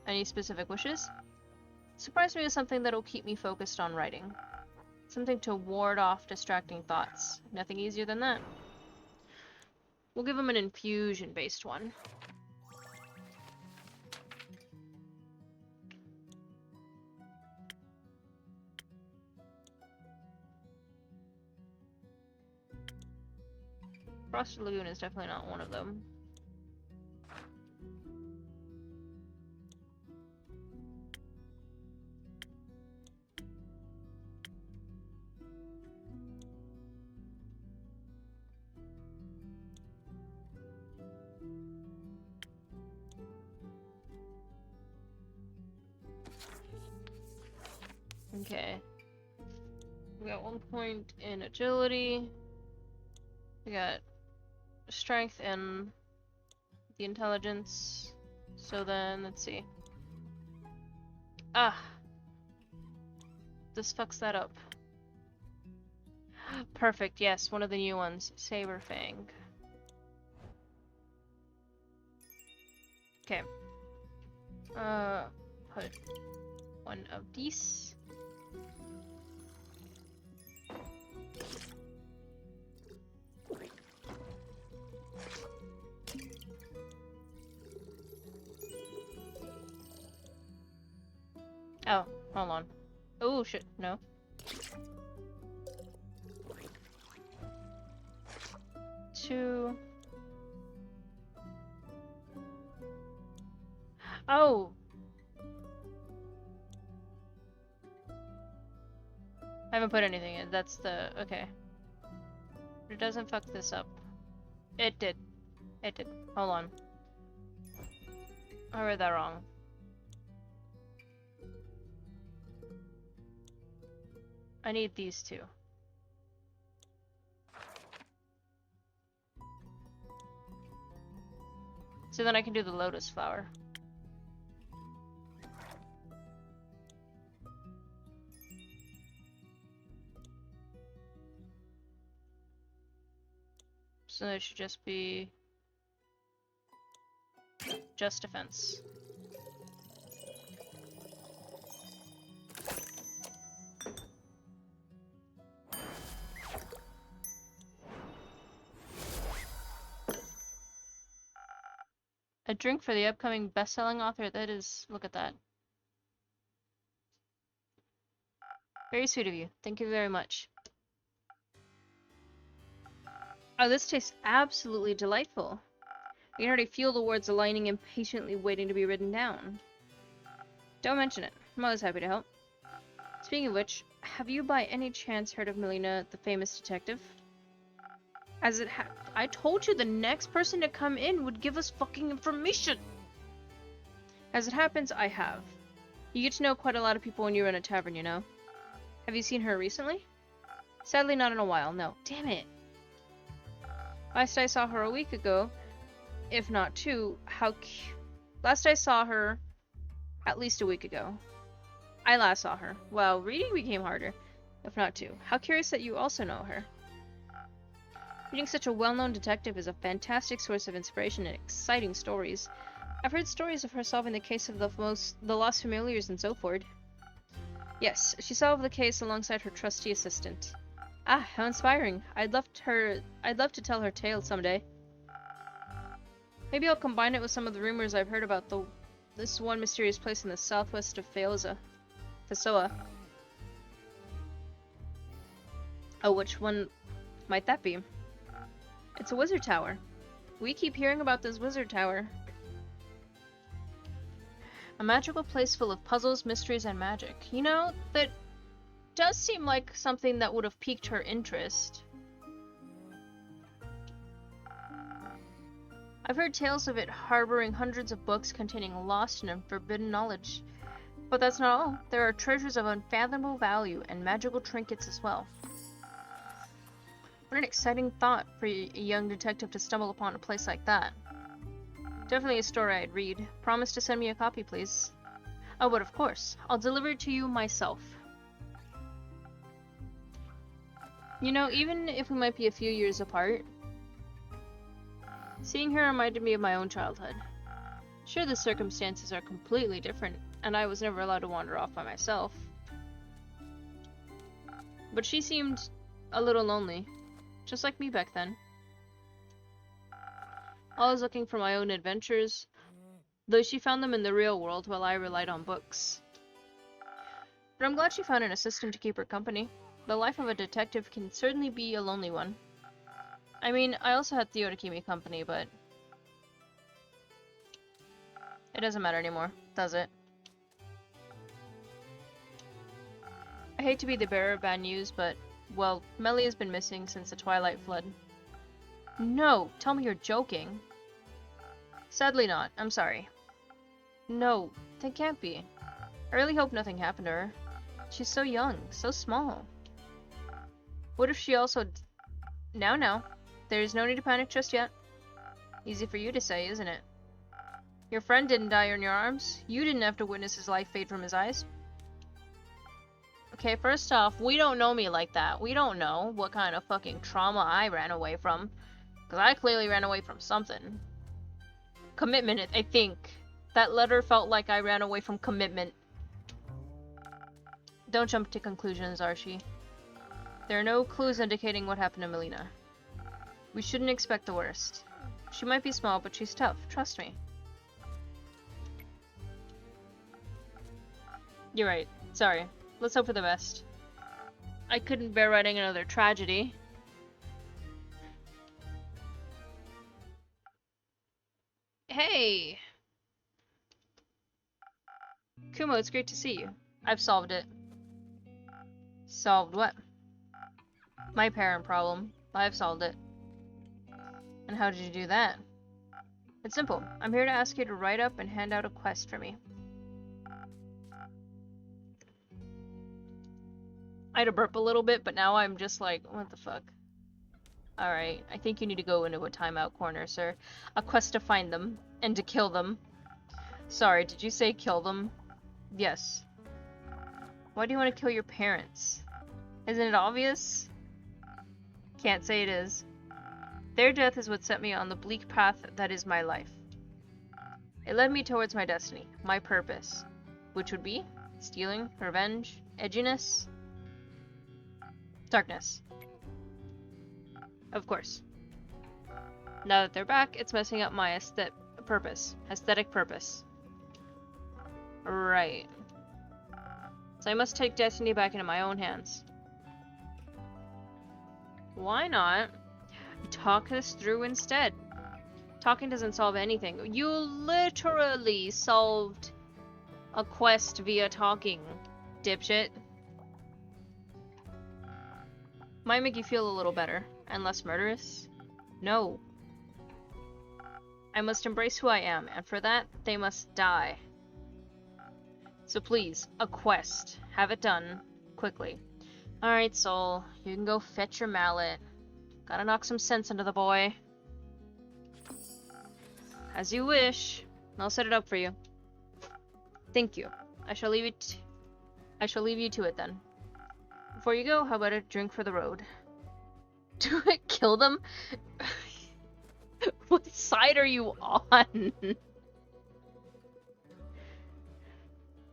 Any specific wishes? Surprise me with something that'll keep me focused on writing. Something to ward off distracting thoughts. Nothing easier than that. We'll give him an infusion-based one. Frosted Lagoon is definitely not one of them. Okay. We got 1 point in agility. We got strength and the intelligence. So then, let's see. Ah! This fucks that up. Perfect, yes, one of the new ones. Saber Fang. Okay. Put one of these. Oh, hold on. Oh shit, no. Two. Oh! I haven't put anything in. That's the... okay. But it doesn't fuck this up. It did. It did. Hold on. I read that wrong. I need these two. So then I can do the lotus flower. So it should just be just defense. A drink for the upcoming best-selling author. That is, look at that. Very sweet of you. Thank you very much. Oh, this tastes absolutely delightful. I can already feel the words aligning, impatiently waiting to be written down. Don't mention it. I'm always happy to help. Speaking of which, have you by any chance heard of Melina, the famous detective? I told you the next person to come in would give us fucking information! As it happens, I have. You get to know quite a lot of people when you run a tavern, you know? Have you seen her recently? Sadly, not in a while, no. Damn it! Last I saw her a week ago, if not two, last I saw her at least a week ago. I last saw her. Well, reading became harder, if not two. How curious that you also know her. Reading such a well-known detective is a fantastic source of inspiration and exciting stories. I've heard stories of her solving the case of the lost familiars and so forth. Yes, she solved the case alongside her trusty assistant. Ah, how inspiring. I'd love to tell her tale someday. Maybe I'll combine it with some of the rumors I've heard about this one mysterious place in the southwest of Fesoa. Oh, which one might that be? It's a wizard tower. We keep hearing about this wizard tower. A magical place full of puzzles, mysteries, and magic. You know, that does seem like something that would have piqued her interest. I've heard tales of it harboring hundreds of books containing lost and forbidden knowledge. But that's not all. There are treasures of unfathomable value and magical trinkets as well. What an exciting thought for a young detective to stumble upon a place like that. Definitely a story I'd read. Promise to send me a copy, please. Oh, but of course, I'll deliver it to you myself. You know, even if we might be a few years apart, seeing her reminded me of my own childhood. Sure, the circumstances are completely different, and I was never allowed to wander off by myself. But she seemed a little lonely, just like me back then. Always looking for my own adventures, though she found them in the real world while I relied on books. But I'm glad she found an assistant to keep her company. The life of a detective can certainly be a lonely one. I mean, I also had Theo to keep me company, but it doesn't matter anymore, does it? I hate to be the bearer of bad news, but, well, Melly has been missing since the Twilight Flood. No, tell me you're joking. Sadly not, I'm sorry. No, that can't be. I really hope nothing happened to her. She's so young, so small. What if she also... Now. There's no need to panic just yet. Easy for you to say, isn't it? Your friend didn't die in your arms. You didn't have to witness his life fade from his eyes. Okay, first off, we don't know me like that. We don't know what kind of fucking trauma I ran away from. Because I clearly ran away from something. Commitment, I think. That letter felt like I ran away from commitment. Don't jump to conclusions, Archie. There are no clues indicating what happened to Melina. We shouldn't expect the worst. She might be small, but she's tough. Trust me. You're right. Sorry. Let's hope for the best. I couldn't bear writing another tragedy. Hey! Kumo, it's great to see you. I've solved it. Solved what? My parent problem. I've solved it. And how did you do that? It's simple. I'm here to ask you to write up and hand out a quest for me. I had to burp a little bit, but now I'm just like, what the fuck? Alright, I think you need to go into a timeout corner, sir. A quest to find them, and to kill them. Sorry, did you say kill them? Yes. Why do you want to kill your parents? Isn't it obvious? Can't say it is. Their death is what set me on the bleak path that is my life. It led me towards my destiny, my purpose, which would be stealing, revenge, edginess, darkness. Of course. Now that they're back, it's messing up my aesthetic purpose. Right. So I must take destiny back into my own hands. Why not talk this through instead? Talking doesn't solve anything. You literally solved a quest via talking, dipshit. Might make you feel a little better and less murderous. No. I must embrace who I am, and for that, they must die. So please, a quest. Have it done. Quickly. Alright, Soul. You can go fetch your mallet. Gotta knock some sense into the boy. As you wish. I'll set it up for you. Thank you. I shall leave you to it then. Before you go, how about a drink for the road? Do it kill them? What side are you on?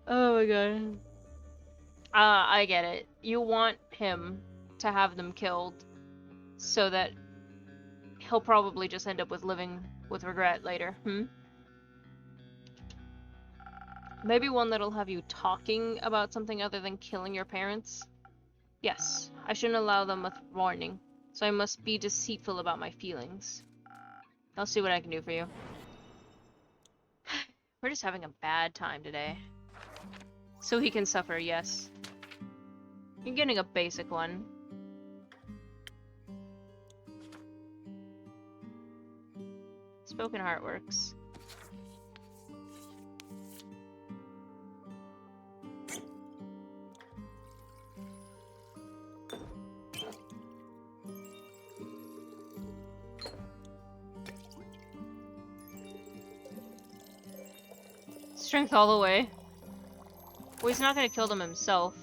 Oh my god. I get it. You want him to have them killed so that he'll probably just end up with living with regret later, Maybe one that'll have you talking about something other than killing your parents? Yes, I shouldn't allow them a warning, so I must be deceitful about my feelings. I'll see what I can do for you. We're just having a bad time today. So he can suffer, yes. You're getting a basic one. Spoken Heart works. Strength all the way. Well, he's not gonna kill them himself.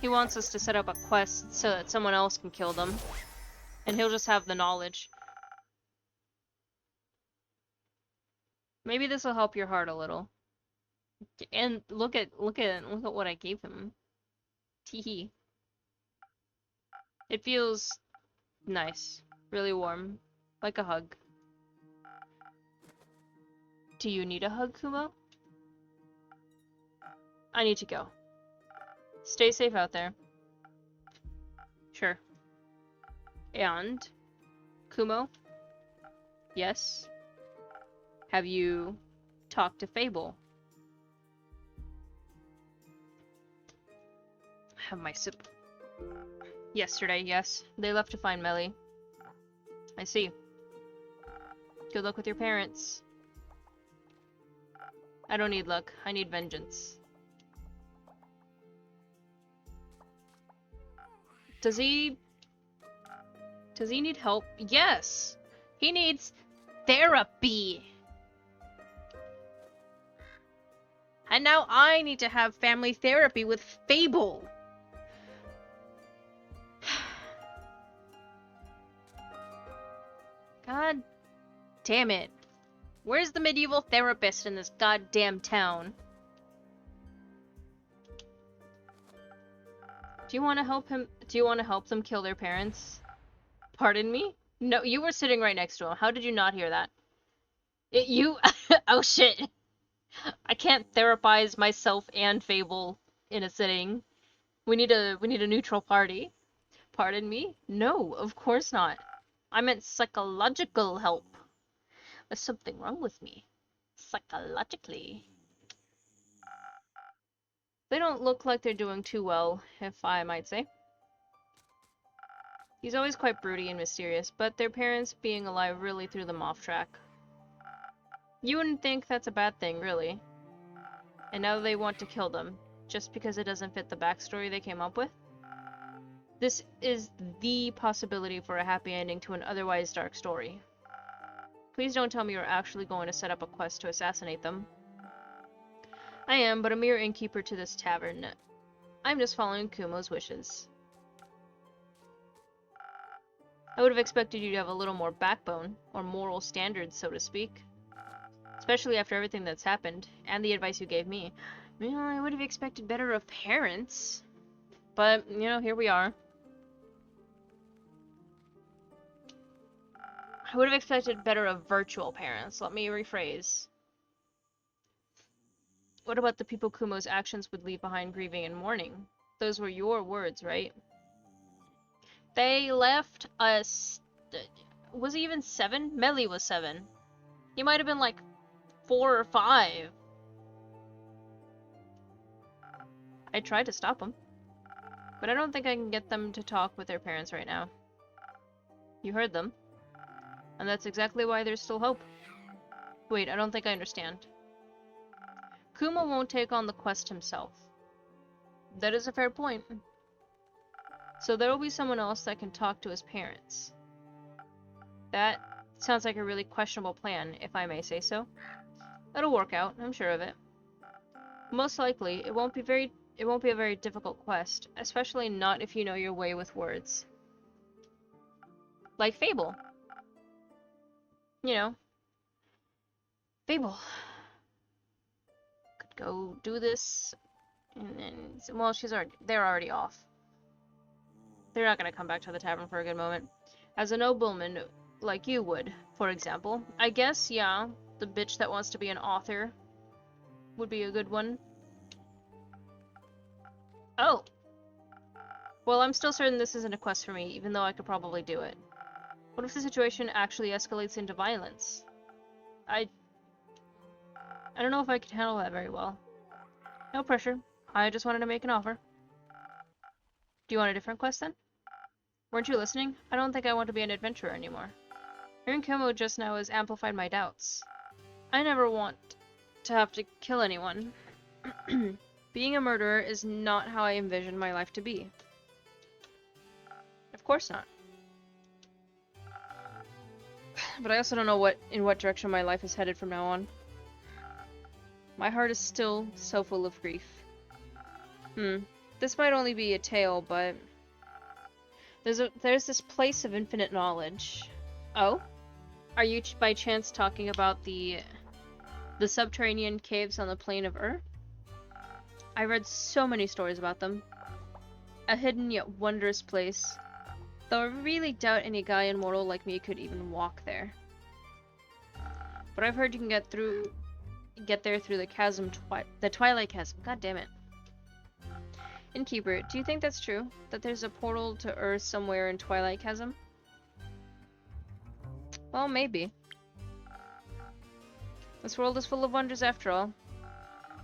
He wants us to set up a quest so that someone else can kill them. And he'll just have the knowledge. Maybe this will help your heart a little. And look at what I gave him. Teehee. It feels nice. Really warm. Like a hug. Do you need a hug, Kumo? I need to go. Stay safe out there. Sure. And, Kumo? Yes? Have you talked to Fable? Have my sip. Yesterday, yes. They left to find Melly. I see. Good luck with your parents. I don't need luck. I need vengeance. Does he need help? Yes! He needs therapy! And now I need to have family therapy with Fable! God damn it. Where's the medieval therapist in this goddamn town? Do you want to help him? Do you want to help them kill their parents? Pardon me? No, you were sitting right next to him. How did you not hear that? You... Oh shit. I can't therapize myself and Fable in a sitting. We need a neutral party. Pardon me? No, of course not. I meant psychological help. There's something wrong with me. Psychologically. They don't look like they're doing too well, if I might say. He's always quite broody and mysterious, but their parents being alive really threw them off track. You wouldn't think that's a bad thing, really. And now they want to kill them, just because it doesn't fit the backstory they came up with? This is the possibility for a happy ending to an otherwise dark story. Please don't tell me you're actually going to set up a quest to assassinate them. I am but a mere innkeeper to this tavern. I'm just following Kumo's wishes. I would have expected you to have a little more backbone, or moral standards, so to speak. Especially after everything that's happened, and the advice you gave me. Well, I would have expected better of parents. But, you know, here we are. I would have expected better of virtual parents. Let me rephrase. What about the people Kumo's actions would leave behind grieving and mourning? Those were your words, right? They left us... Was he even 7? Melly was 7. He might have been like 4 or 5. I tried to stop him. But I don't think I can get them to talk with their parents right now. You heard them. And that's exactly why there's still hope. Wait, I don't think I understand. Kuma won't take on the quest himself. That is a fair point. So there will be someone else that can talk to his parents. That sounds like a really questionable plan, if I may say so. It'll work out, I'm sure of it. Most likely, it won't be a very difficult quest, especially not if you know your way with words. Like Fable. You know, Fable. Could go do this, and then, well, they're already off. They're not gonna come back to the tavern for a good moment. As a nobleman, like you would, for example. I guess, yeah, the bitch that wants to be an author would be a good one. Oh. Well, I'm still certain this isn't a quest for me, even though I could probably do it. What if the situation actually escalates into violence? I don't know if I can handle that very well. No pressure. I just wanted to make an offer. Do you want a different quest then? Weren't you listening? I don't think I want to be an adventurer anymore. Hearing Kumo just now has amplified my doubts. I never want to have to kill anyone. Being a murderer is not how I envision my life to be. Of course not. But I also don't know in what direction my life is headed from now on. My heart is still so full of grief. This might only be a tale, but there's this place of infinite knowledge. Oh? Are you by chance talking about the subterranean caves on the plane of Ur? I read so many stories about them. A hidden yet wondrous place. Though I really doubt any Gaian mortal like me could even walk there. But I've heard you can get there through the chasm, the Twilight Chasm. God damn it. Innkeeper, do you think that's true? That there's a portal to Earth somewhere in Twilight Chasm? Well, maybe. This world is full of wonders after all.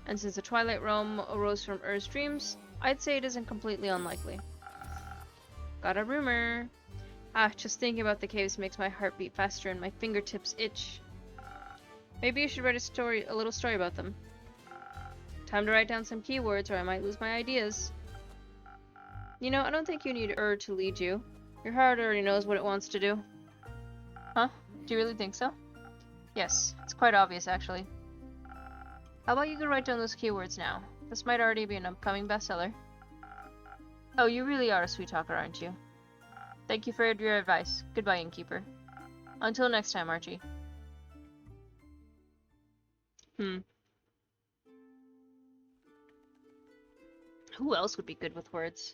And since the Twilight Realm arose from Earth's dreams, I'd say it isn't completely unlikely. Got a rumor. Just thinking about the caves makes my heart beat faster and my fingertips itch. Maybe you should write a little story about them. Time to write down some keywords or I might lose my ideas. You know, I don't think you need Ur to lead you. Your heart already knows what it wants to do. Huh? Do you really think so? Yes, it's quite obvious actually. How about you go write down those keywords now? This might already be an upcoming bestseller. Oh, you really are a sweet talker, aren't you? Thank you for your advice. Goodbye, Innkeeper. Until next time, Archie. Who else would be good with words?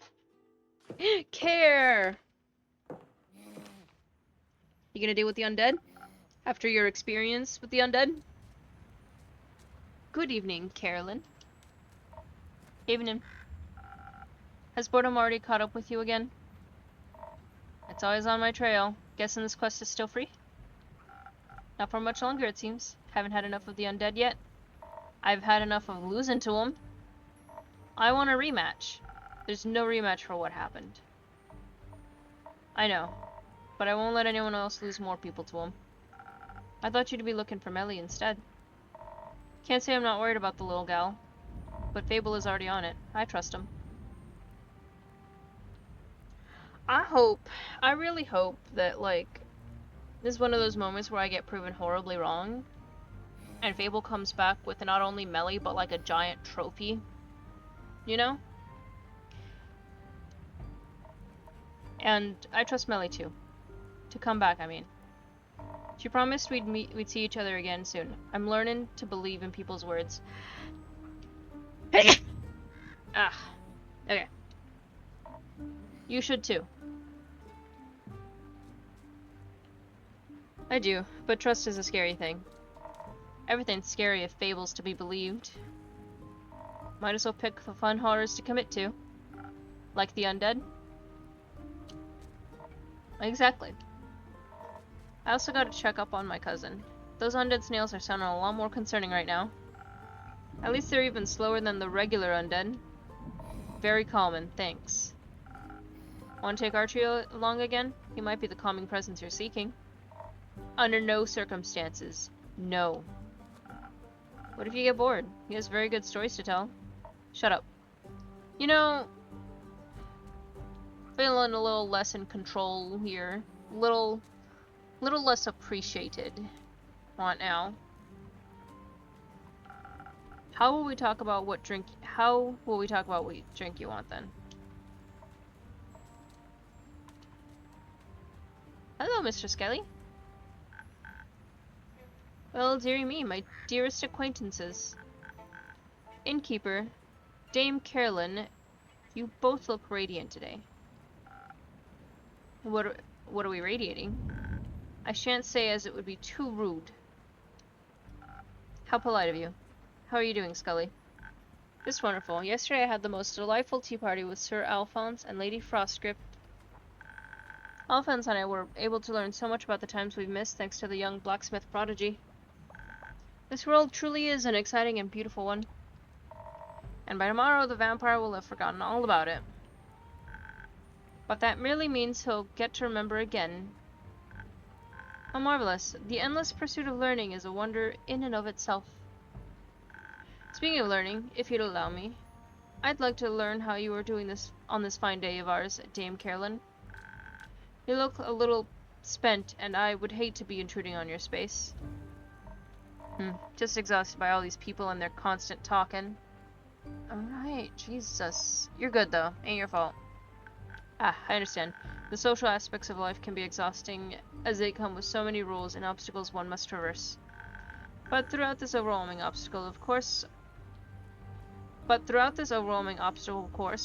Care! You gonna deal with the undead? After your experience with the undead? Good evening, Carolyn. Evening. Has boredom already caught up with you again? It's always on my trail. Guessing this quest is still free? Not for much longer, it seems. Haven't had enough of the undead yet. I've had enough of losing to them. I want a rematch. There's no rematch for what happened. I know, but I won't let anyone else lose more people to him. I thought you'd be looking for Melly instead. Can't say I'm not worried about the little gal, but Fable is already on it. I trust him. I really hope that, like, this is one of those moments where I get proven horribly wrong, and Fable comes back with not only Melly, but like a giant trophy. You know? And I trust Melly too. To come back, I mean. She promised we'd see each other again soon. I'm learning to believe in people's words. Ah. Okay. You should too. I do, but trust is a scary thing. Everything's scary if fable's to be believed. Might as well pick the fun horrors to commit to. Like the undead? Exactly. I also gotta check up on my cousin. Those undead snails are sounding a lot more concerning right now. At least they're even slower than the regular undead. Very common, thanks. Want to take Archie along again? He might be the calming presence you're seeking. Under no circumstances. No. What if you get bored? He has very good stories to tell. Shut up. You know, feeling a little less in control here. Little less appreciated. Want now? How will we talk about what drink you want then? Hello, Mr. Skelly. Well, dearie me, my dearest acquaintances. Innkeeper, Dame Carolyn, you both look radiant today. What are we radiating? I shan't say, as it would be too rude. How polite of you. How are you doing, Scully? Just wonderful. Yesterday I had the most delightful tea party with Sir Alphonse and Lady Frostgrip. Alphonse and I were able to learn so much about the times we've missed thanks to the young blacksmith prodigy. This world truly is an exciting and beautiful one. And by tomorrow the vampire will have forgotten all about it. But that merely means he'll get to remember again. How marvelous. The endless pursuit of learning is a wonder in and of itself. Speaking of learning, if you'd allow me, I'd like to learn how you are doing this on this fine day of ours, Dame Carolyn. You look a little spent, and I would hate to be intruding on your space. Just exhausted by all these people and their constant talking. Alright, Jesus. You're good, though. Ain't your fault. Ah, I understand. The social aspects of life can be exhausting, as they come with so many rules and obstacles one must traverse. But throughout this overwhelming obstacle course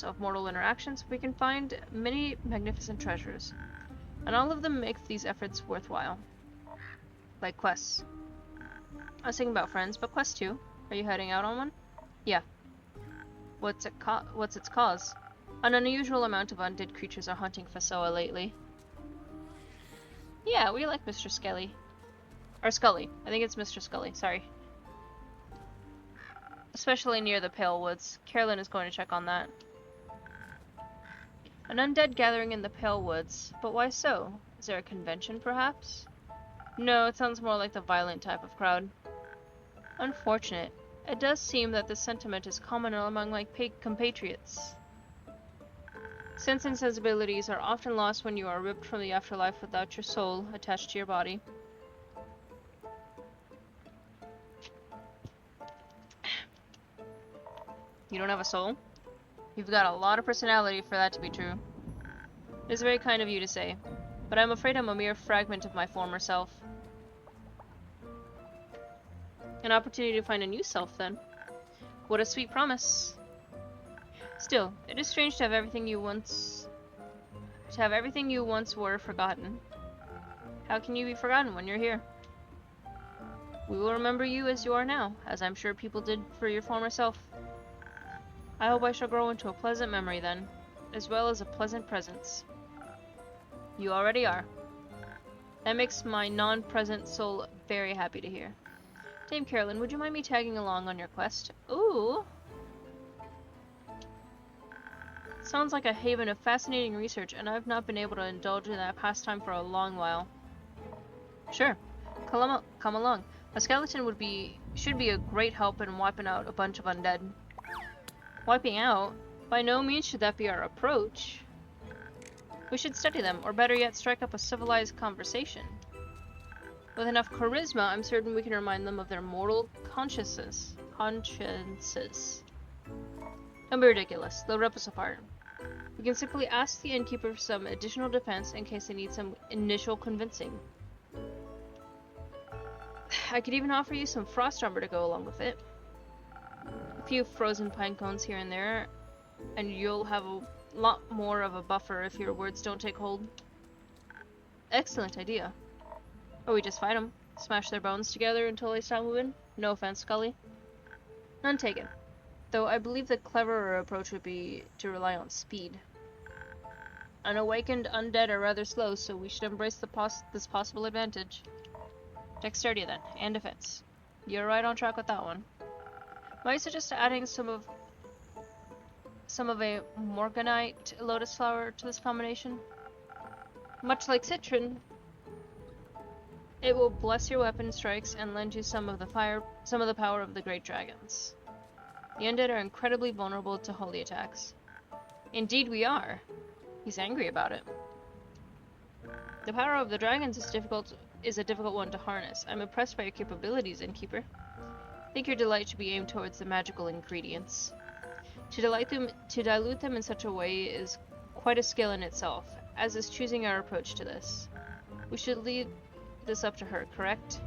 of mortal interactions, we can find many magnificent treasures, and all of them make these efforts worthwhile. Like quests. I was thinking about friends, but quests too. Are you heading out on one? Yeah. What's its cause? An unusual amount of undead creatures are hunting Fasoa lately. Yeah, we like Mr. Skelly. Or Scully. I think it's Mr. Scully, sorry. Especially near the Pale Woods. Carolyn is going to check on that. An undead gathering in the Pale Woods. But why so? Is there a convention, perhaps? No, it sounds more like the violent type of crowd. Unfortunate. It does seem that this sentiment is common among my compatriots. Sense and sensibilities are often lost when you are ripped from the afterlife without your soul attached to your body. You don't have a soul? You've got a lot of personality for that to be true. It is very kind of you to say, but I'm afraid I'm a mere fragment of my former self. An opportunity to find a new self, then. What a sweet promise. Still, it is strange to have everything you once were forgotten. How can you be forgotten when you're here? We will remember you as you are now, as I'm sure people did for your former self. I hope I shall grow into a pleasant memory then, as well as a pleasant presence. You already are. That makes my non-present soul very happy to hear. Dame Carolyn, would you mind me tagging along on your quest? Ooh! Sounds like a haven of fascinating research, and I've not been able to indulge in that pastime for a long while. Sure. Come along. A skeleton should be a great help in wiping out a bunch of undead. Wiping out? By no means should that be our approach. We should study them, or better yet, strike up a civilized conversation. With enough charisma, I'm certain we can remind them of their mortal consciences. Don't be ridiculous. They'll rip us apart. You can simply ask the innkeeper for some additional defense in case they need some initial convincing. I could even offer you some frost armor to go along with it. A few frozen pine cones here and there, and you'll have a lot more of a buffer if your words don't take hold. Excellent idea. Or we just fight them, smash their bones together until they stop moving. No offense, Scully. None taken. Though I believe the cleverer approach would be to rely on speed. Unawakened undead are rather slow, so we should embrace this possible advantage. Dexterity then, and defense. You're right on track with that one. Might suggest adding some of a Morganite lotus flower to this combination. Much like Citron, it will bless your weapon strikes and lend you some of the power of the great dragons. The undead are incredibly vulnerable to holy attacks. Indeed we are. He's angry about it. The power of the dragons is a difficult one to harness. I'm impressed by your capabilities, innkeeper. I think your delight should be aimed towards the magical ingredients. To dilute them in such a way is quite a skill in itself, as is choosing our approach to this. We should leave this up to her, correct?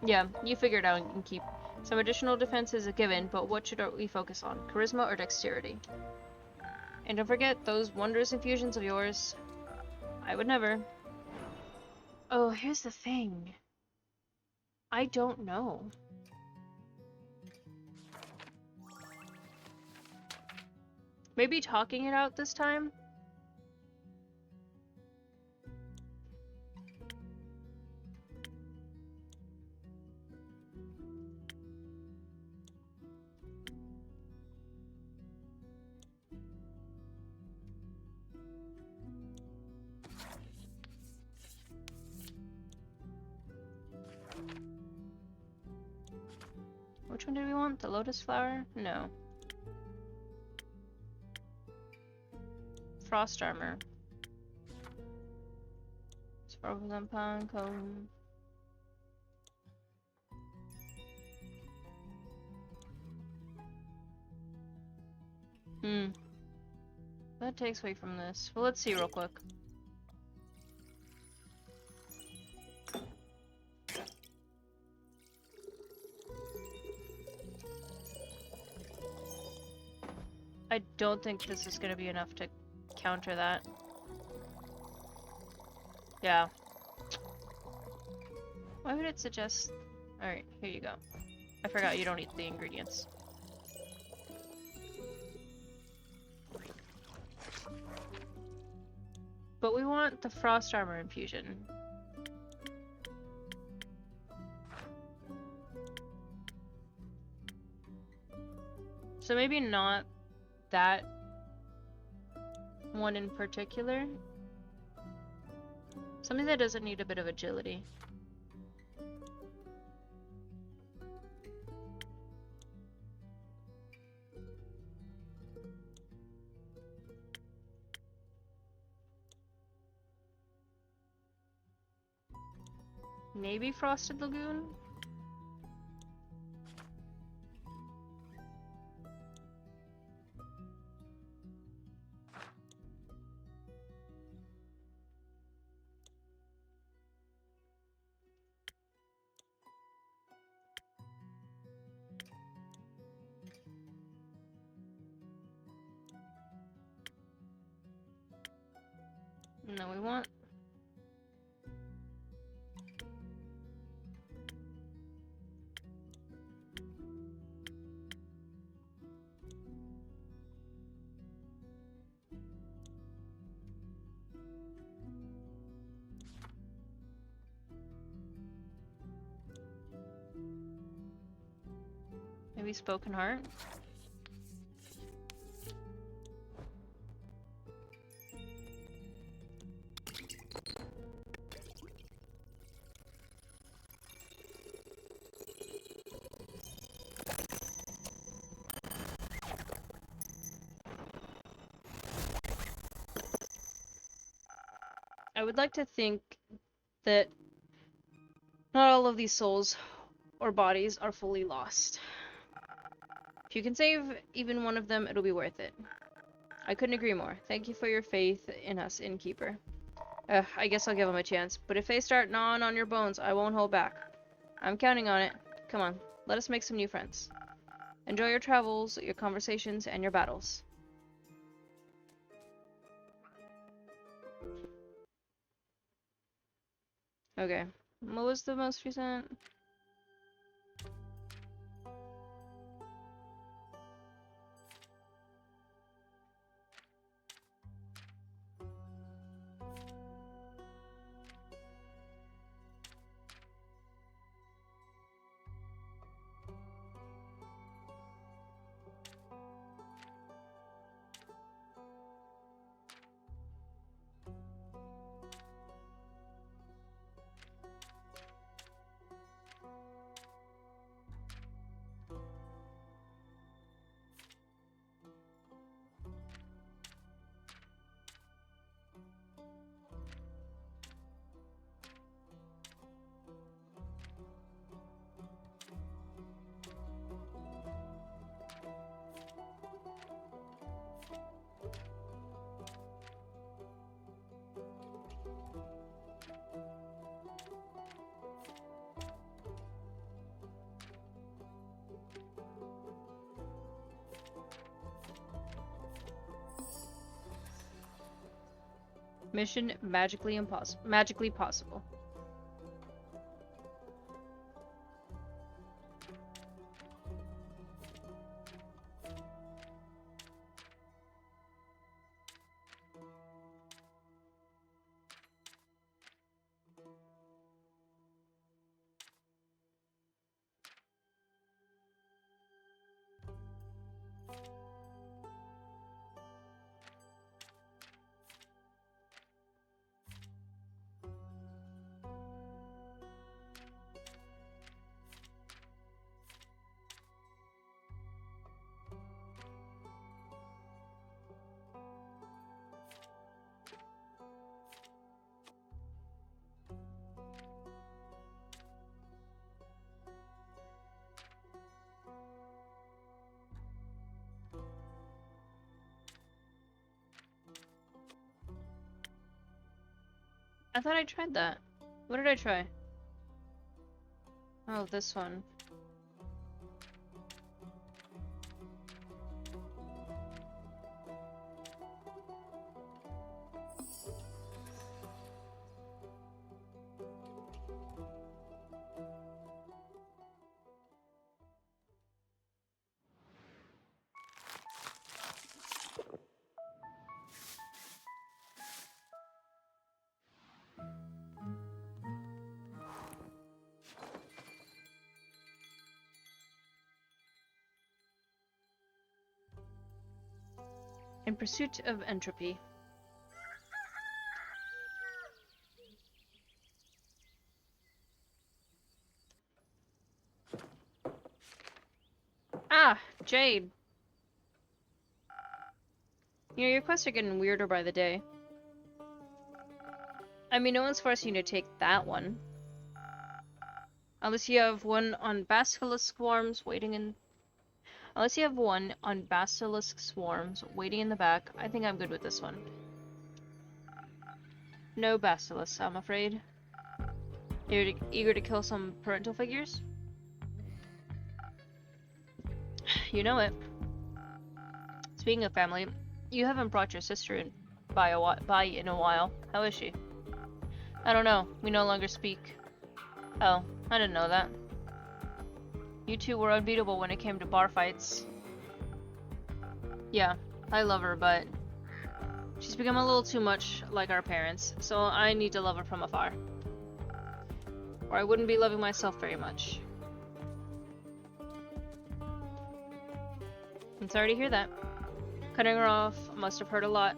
Yeah, you figured out and keep. Some additional defense is a given, but what should we focus on? Charisma or dexterity? And don't forget those wondrous infusions of yours. I would never. Oh, here's the thing. I don't know. Maybe talking it out this time? Which one did we want? The lotus flower? No. Frost armor. Frozen pine cone. That takes away from this. Well, let's see real quick. I don't think this is gonna be enough to counter that. Yeah. Why would it suggest... Alright, here you go. I forgot you don't eat the ingredients. But we want the frost armor infusion. So maybe not that one in particular. Something that doesn't need a bit of agility. Maybe Frosted Lagoon? No, we want... Maybe Spoken Heart? I would like to think that not all of these souls or bodies are fully lost. If you can save even one of them, it'll be worth it. I couldn't agree more. Thank you for your faith in us, innkeeper. I guess I'll give him a chance. But if they start gnawing on your bones, I won't hold back. I'm counting on it. Come on, let us make some new friends. Enjoy your travels, your conversations, and your battles. Okay. What was the most recent? Mission magically possible. I thought I tried that. What did I try? Oh, this one. In pursuit of entropy. Ah, Jade. You know, your quests are getting weirder by the day. I mean, no one's forcing you to take that one. Unless you have one on basilisk swarms waiting in... Unless you have one on basilisk swarms waiting in the back, I think I'm good with this one. No basilisks, I'm afraid. You're eager to kill some parental figures? You know it. Speaking of family, you haven't brought your sister in in a while. How is she? I don't know. We no longer speak. Oh, I didn't know that. You two were unbeatable when it came to bar fights. Yeah, I love her, but she's become a little too much like our parents, so I need to love her from afar. Or I wouldn't be loving myself very much. I'm sorry to hear that. Cutting her off must have hurt a lot.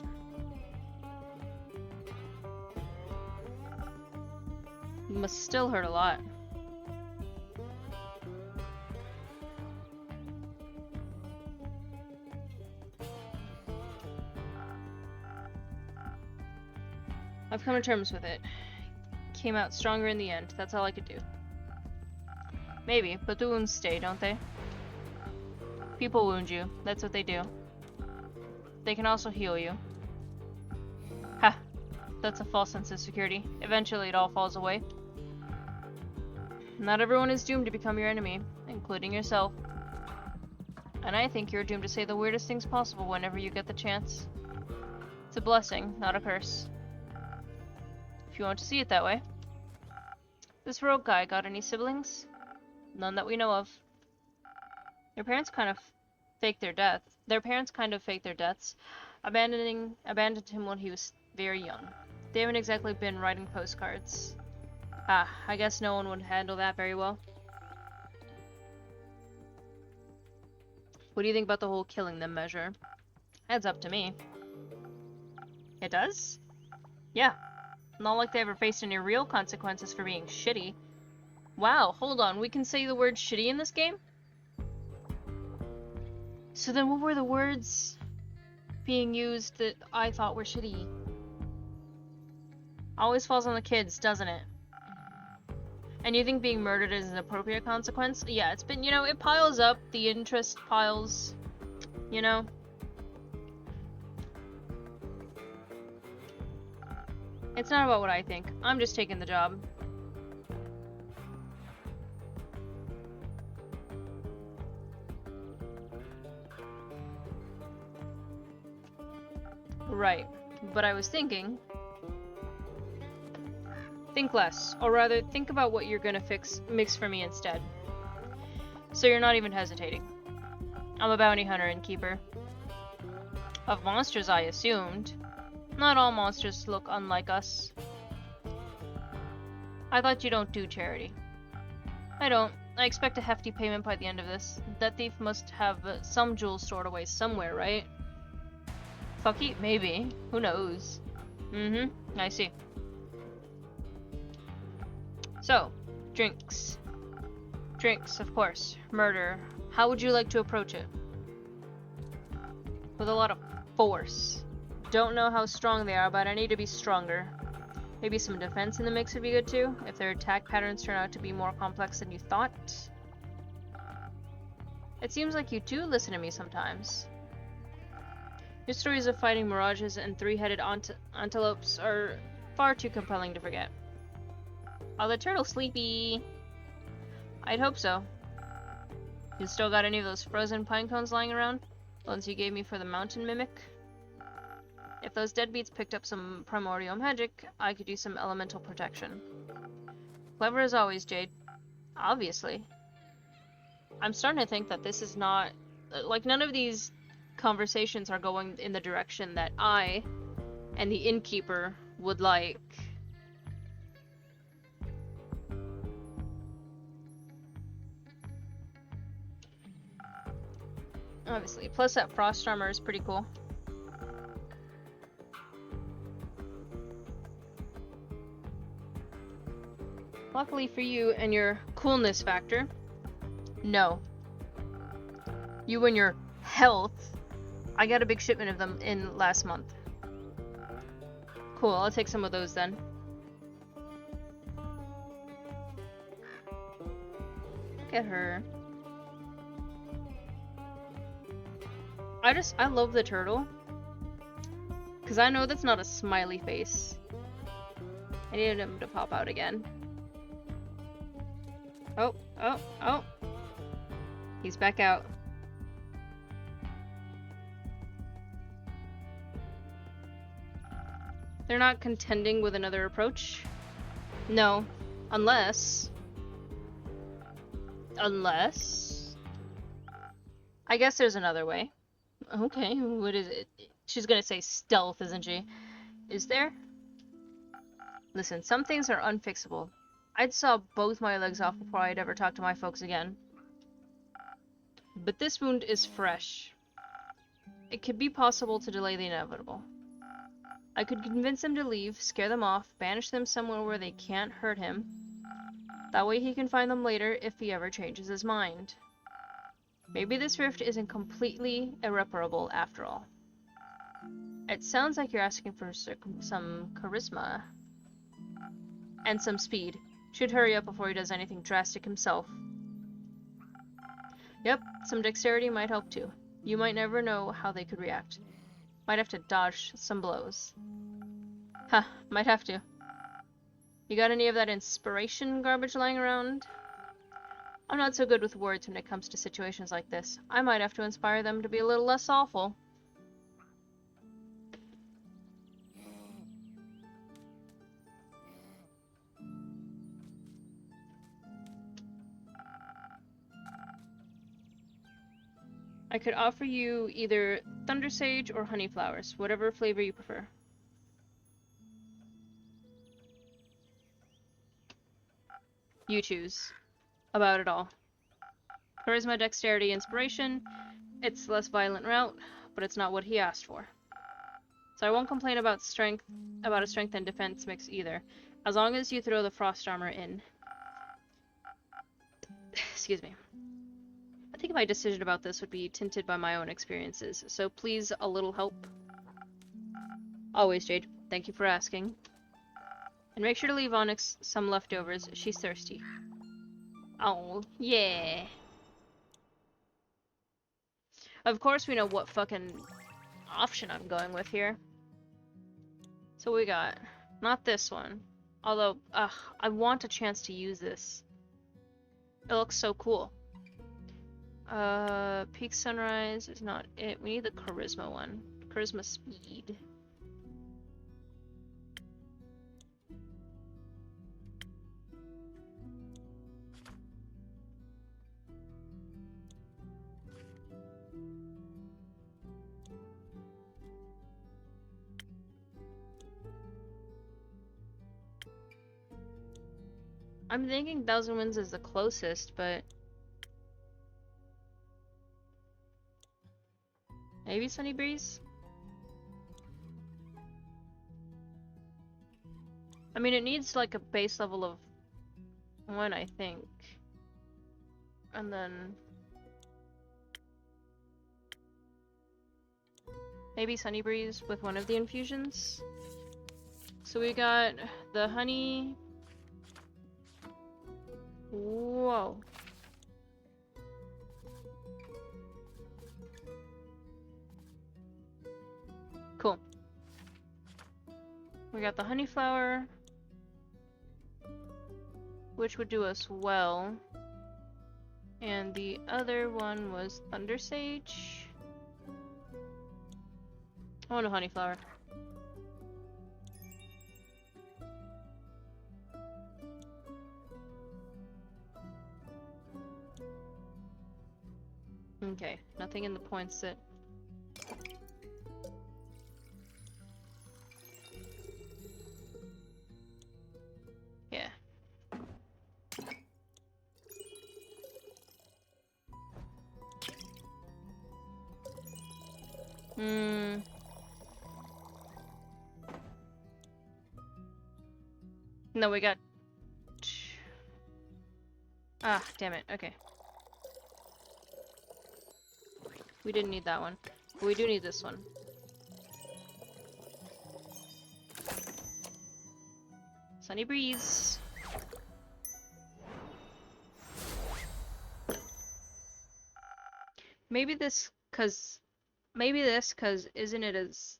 Must still hurt a lot. I've come to terms with it. Came out stronger in the end. That's all I could do. Maybe, but the wounds stay, don't they? People wound you. That's what they do. They can also heal you. Ha! That's a false sense of security. Eventually it all falls away. Not everyone is doomed to become your enemy, including yourself. And I think you're doomed to say the weirdest things possible whenever you get the chance. It's a blessing, not a curse. If you want to see it that way. This rogue guy got any siblings? None that we know of. Their parents kind of faked their deaths, abandoned him when he was very young. They haven't exactly been writing postcards. Ah, I guess no one would handle that very well. What do you think about the whole killing them measure? Adds up to me. It does? Yeah. Not like they ever faced any real consequences for being shitty. Wow, hold on, we can say the word shitty in this game? So then what were the words being used that I thought were shitty? Always falls on the kids, doesn't it? And you think being murdered is an appropriate consequence? Yeah, it's been, it piles up, the interest piles, It's not about what I think. I'm just taking the job. Right, but I was thinking... Think less, or rather, think about what you're gonna mix for me instead. So you're not even hesitating. I'm a bounty hunter and keeper. Of monsters, I assumed. Not all monsters look unlike us. I thought you don't do charity. I don't. I expect a hefty payment by the end of this. That thief must have some jewels stored away somewhere, right? Fucky? Maybe. Who knows? I see. So, drinks. Drinks, of course. Murder. How would you like to approach it? With a lot of force. Don't know how strong they are, but I need to be stronger. Maybe some defense in the mix would be good too, if their attack patterns turn out to be more complex than you thought. It seems like you do listen to me sometimes. Your stories of fighting mirages and three-headed antelopes are far too compelling to forget. Are the turtles sleepy? I'd hope so. You still got any of those frozen pine cones lying around? Ones you gave me for the mountain mimic? If those deadbeats picked up some primordial magic, I could use some elemental protection. Clever as always, Jade. Obviously. I'm starting to think that this is not... Like, none of these conversations are going in the direction that I and the innkeeper would like. Obviously. Plus that frost armor is pretty cool. Luckily for you and your coolness factor, no. You and your health, I got a big shipment of them in last month. Cool, I'll take some of those then. Look at her. I love the turtle. Because I know that's not a smiley face. I needed him to pop out again. Oh. He's back out. They're not contending with another approach? No. Unless... I guess there's another way. Okay, what is it? She's gonna say stealth, isn't she? Is there? Listen, some things are unfixable. I'd saw both my legs off before I'd ever talk to my folks again. But this wound is fresh. It could be possible to delay the inevitable. I could convince them to leave, scare them off, banish them somewhere where they can't hurt him. That way he can find them later if he ever changes his mind. Maybe this rift isn't completely irreparable after all. It sounds like you're asking for some charisma. And some speed. Should hurry up before he does anything drastic himself. Yep, some dexterity might help too. You might never know how they could react. Might have to dodge some blows. Huh, might have to. You got any of that inspiration garbage lying around? I'm not so good with words when it comes to situations like this. I might have to inspire them to be a little less awful. I could offer you either thunder sage or honey flowers, whatever flavor you prefer. You choose. About it all. Charisma, dexterity, inspiration. It's less violent route, but it's not what he asked for. So I won't complain about a strength and defense mix either, as long as you throw the frost armor in. Excuse me. I think my decision about this would be tinted by my own experiences, so please, a little help. Always, Jade. Thank you for asking. And make sure to leave Onyx some leftovers. She's thirsty. Oh, yeah. Of course we know what fucking option I'm going with here. So we got... not this one. Although, I want a chance to use this. It looks so cool. Peak Sunrise is not it. We need the Charisma one. Charisma Speed. I'm thinking Thousand Winds is the closest, but... maybe Sunny Breeze? I mean, it needs like a base level of 1, I think. And then... maybe Sunny Breeze with one of the infusions? So we got the honey... whoa. Cool. We got the honey flower, which would do us well. And the other one was thunder sage. I want a honey flower. Okay, nothing in the points that... yeah. No, we got... ah, damn it. Okay. We didn't need that one. But we do need this one. Sunny Breeze. Maybe this, cause isn't it as...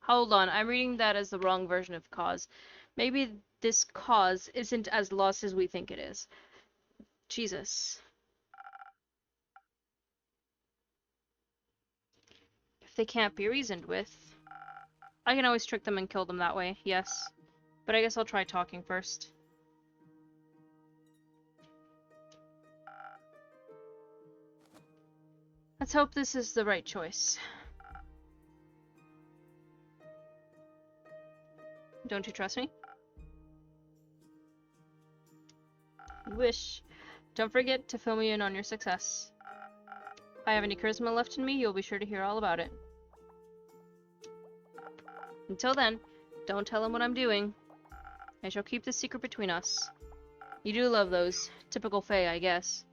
hold on, I'm reading that as the wrong version of cause. Maybe this cause isn't as lost as we think it is. Jesus. If they can't be reasoned with, I can always trick them and kill them that way, yes. But I guess I'll try talking first. Let's hope this is the right choice. Don't you trust me? You wish. Don't forget to fill me in on your success. If I have any charisma left in me, you'll be sure to hear all about it. Until then, don't tell him what I'm doing. I shall keep this secret between us. You do love those. Typical Fae, I guess.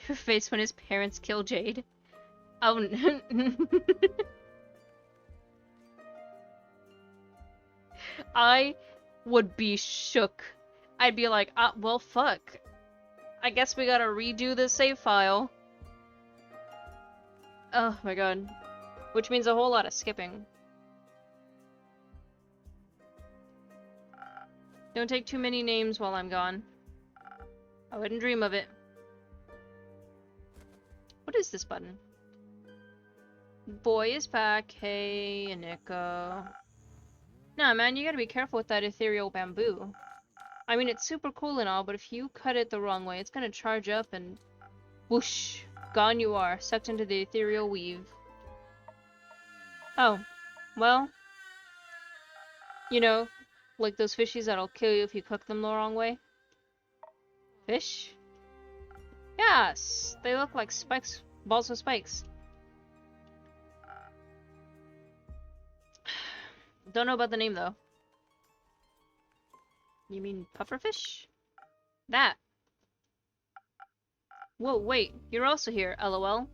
Your face when his parents kill Jade. Oh no. I would be shook. I'd be like, well, fuck. I guess we gotta redo the save file. Oh my god. Which means a whole lot of skipping. Don't take too many names while I'm gone. I wouldn't dream of it. What is this button? Boy is back. Hey, Nico. Nah, man, you gotta be careful with that ethereal bamboo. I mean, it's super cool and all, but if you cut it the wrong way, it's gonna charge up and whoosh, gone you are, sucked into the ethereal weave. Oh, well, you know, like those fishies that'll kill you if you cook them the wrong way. Fish? Yes, they look like spikes, balls with spikes. Don't know about the name though. You mean pufferfish? That. Whoa, wait, you're also here, lol.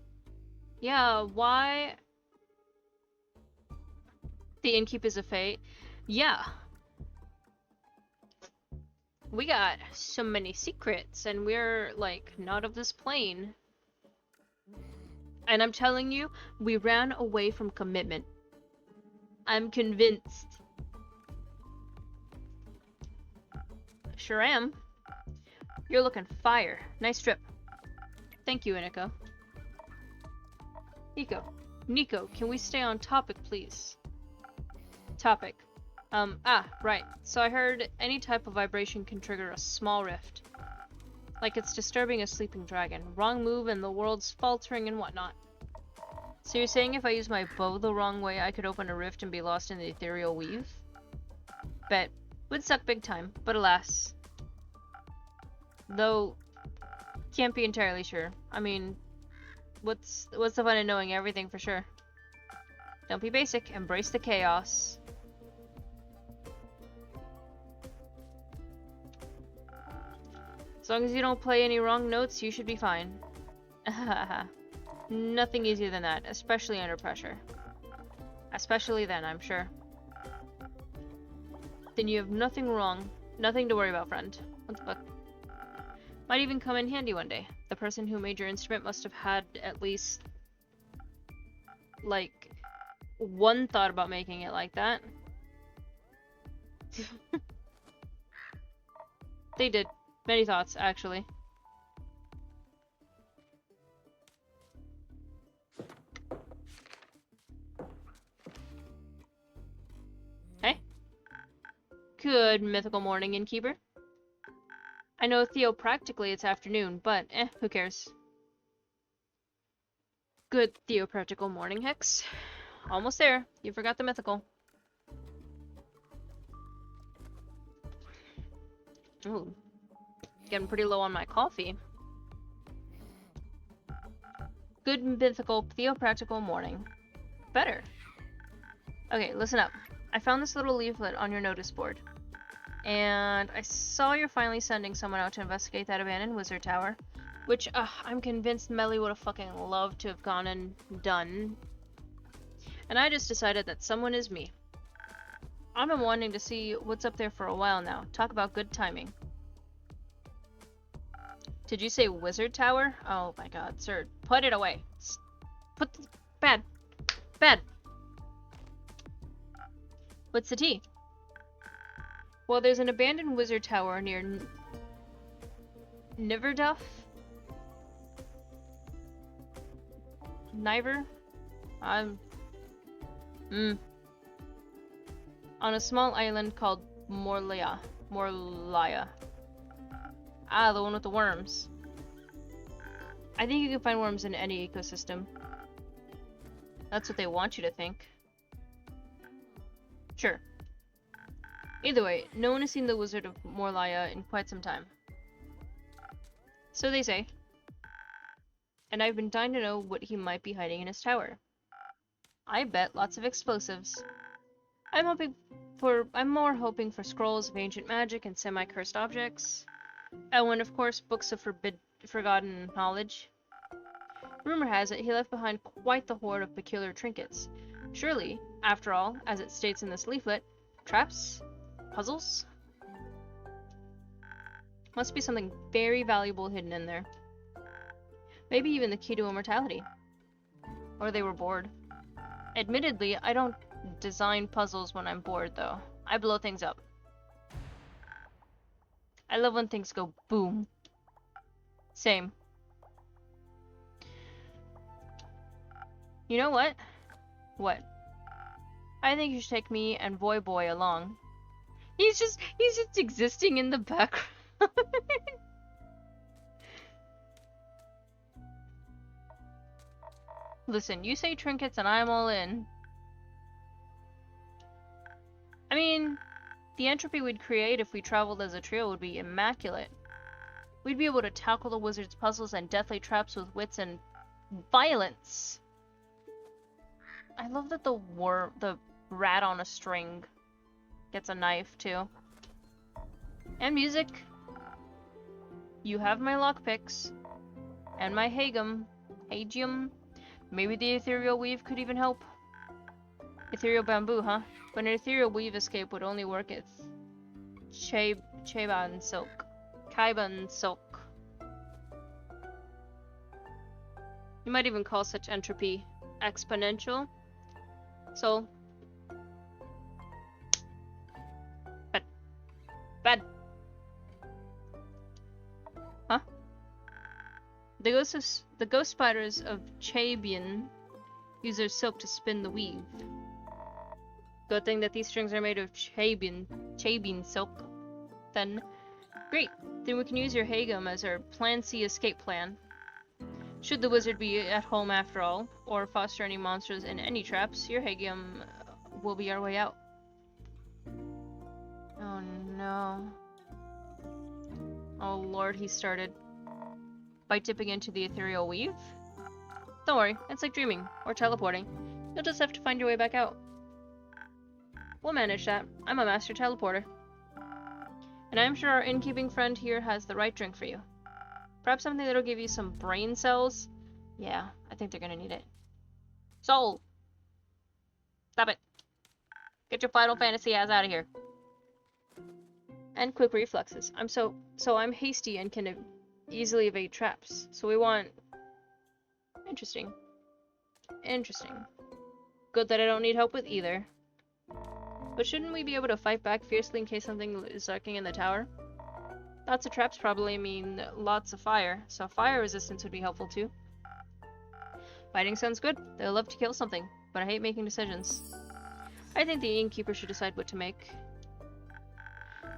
Yeah, why? The innkeep is a fate. Yeah. We got so many secrets, and we're, like, not of this plane. And I'm telling you, we ran away from commitment. I'm convinced. Sure am. You're looking fire. Nice trip. Thank you, Nico. Nico, can we stay on topic, please? Topic. Right. So I heard any type of vibration can trigger a small rift. Like it's disturbing a sleeping dragon. Wrong move and the world's faltering and whatnot. So you're saying if I use my bow the wrong way, I could open a rift and be lost in the ethereal weave? Bet. Would suck big time, but alas. Though, can't be entirely sure. I mean, what's the fun in knowing everything for sure? Don't be basic, embrace the chaos. As long as you don't play any wrong notes, you should be fine. Nothing easier than that, especially under pressure. Especially then, I'm sure. Then you have nothing wrong. Nothing to worry about, friend. What the fuck? Might even come in handy one day. The person who made your instrument must have had at least, like, one thought about making it like that. They did. Many thoughts, actually. Hey? Good mythical morning, innkeeper. I know theopractically it's afternoon, but who cares? Good theopractical morning, Hex. Almost there. You forgot the mythical. Ooh. Getting pretty low on my coffee. Good mythical theopractical morning. Better. Okay, listen up. I found this little leaflet on your notice board. And I saw you're finally sending someone out to investigate that abandoned wizard tower. Which, I'm convinced Melly would have fucking loved to have gone and done. And I just decided that someone is me. I've been wanting to see what's up there for a while now. Talk about good timing. Did you say wizard tower? Oh my god, sir. Put it away. Put the... Bad. Bad. What's the tea? Well, there's an abandoned wizard tower near Niverduff? Niver? On a small island called Morlaya. Ah, the one with the worms. I think you can find worms in any ecosystem. That's what they want you to think. Sure. Either way, no one has seen the Wizard of Morlaya in quite some time. So they say. And I've been dying to know what he might be hiding in his tower. I bet lots of explosives. I'm more hoping for scrolls of ancient magic and semi-cursed objects. Oh, and of course, books of forgotten knowledge. Rumor has it he left behind quite the hoard of peculiar trinkets. Surely, after all, as it states in this leaflet, traps? Puzzles? Must be something very valuable hidden in there. Maybe even the key to immortality. Or they were bored. Admittedly, I don't design puzzles when I'm bored, though. I blow things up. I love when things go boom. Same. You know what? What? I think you should take me and Boy Boy along. He's just existing in the background. Listen, you say trinkets and I'm all in. I mean, the entropy we'd create if we traveled as a trio would be immaculate. We'd be able to tackle the wizard's puzzles and deathly traps with wits and violence. I love that the rat on a string gets a knife too. And music. You have my lockpicks. And my hagium. Maybe the ethereal weave could even help. Ethereal bamboo, huh? But an ethereal weave escape would only work if Kaiban silk. You might even call such entropy exponential. So, bad. Huh? The ghost spiders of Chabian use their silk to spin the weave. Good thing that these strings are made of Chabian silk. Then, great. Then we can use your Hagum as our Plan C escape plan. Should the wizard be at home after all, or foster any monsters in any traps, your Hagum will be our way out. Oh no. Oh lord, he started. By dipping into the ethereal weave? Don't worry, it's like dreaming, or teleporting. You'll just have to find your way back out. We'll manage that. I'm a master teleporter. And I'm sure our innkeeping friend here has the right drink for you. Perhaps something that'll give you some brain cells? Yeah, I think they're gonna need it. Soul! Stop it. Get your Final Fantasy ass out of here. And quick reflexes. I'm hasty and can easily evade traps. So we want... Interesting. Good that I don't need help with either. But shouldn't we be able to fight back fiercely in case something is lurking in the tower? Lots of traps probably mean lots of fire, so fire resistance would be helpful too. Fighting sounds good. They'll love to kill something, but I hate making decisions. I think the innkeeper should decide what to make.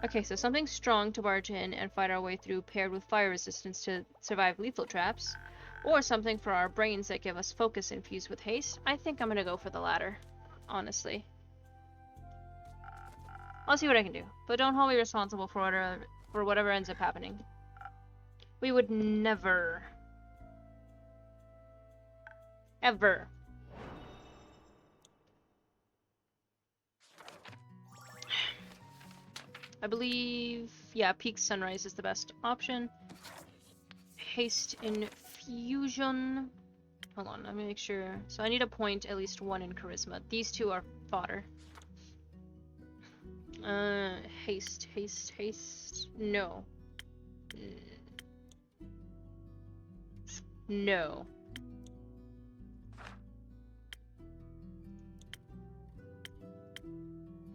Okay, so something strong to barge in and fight our way through, paired with fire resistance to survive lethal traps. Or something for our brains that give us focus infused with haste. I think I'm gonna go for the latter, honestly. I'll see what I can do, but don't hold me responsible for whatever ends up happening. We would never, ever. I believe, yeah, peak sunrise is the best option. Haste infusion. Hold on, let me make sure. So I need a point, at least one in charisma. These two are fodder. Haste. No. No.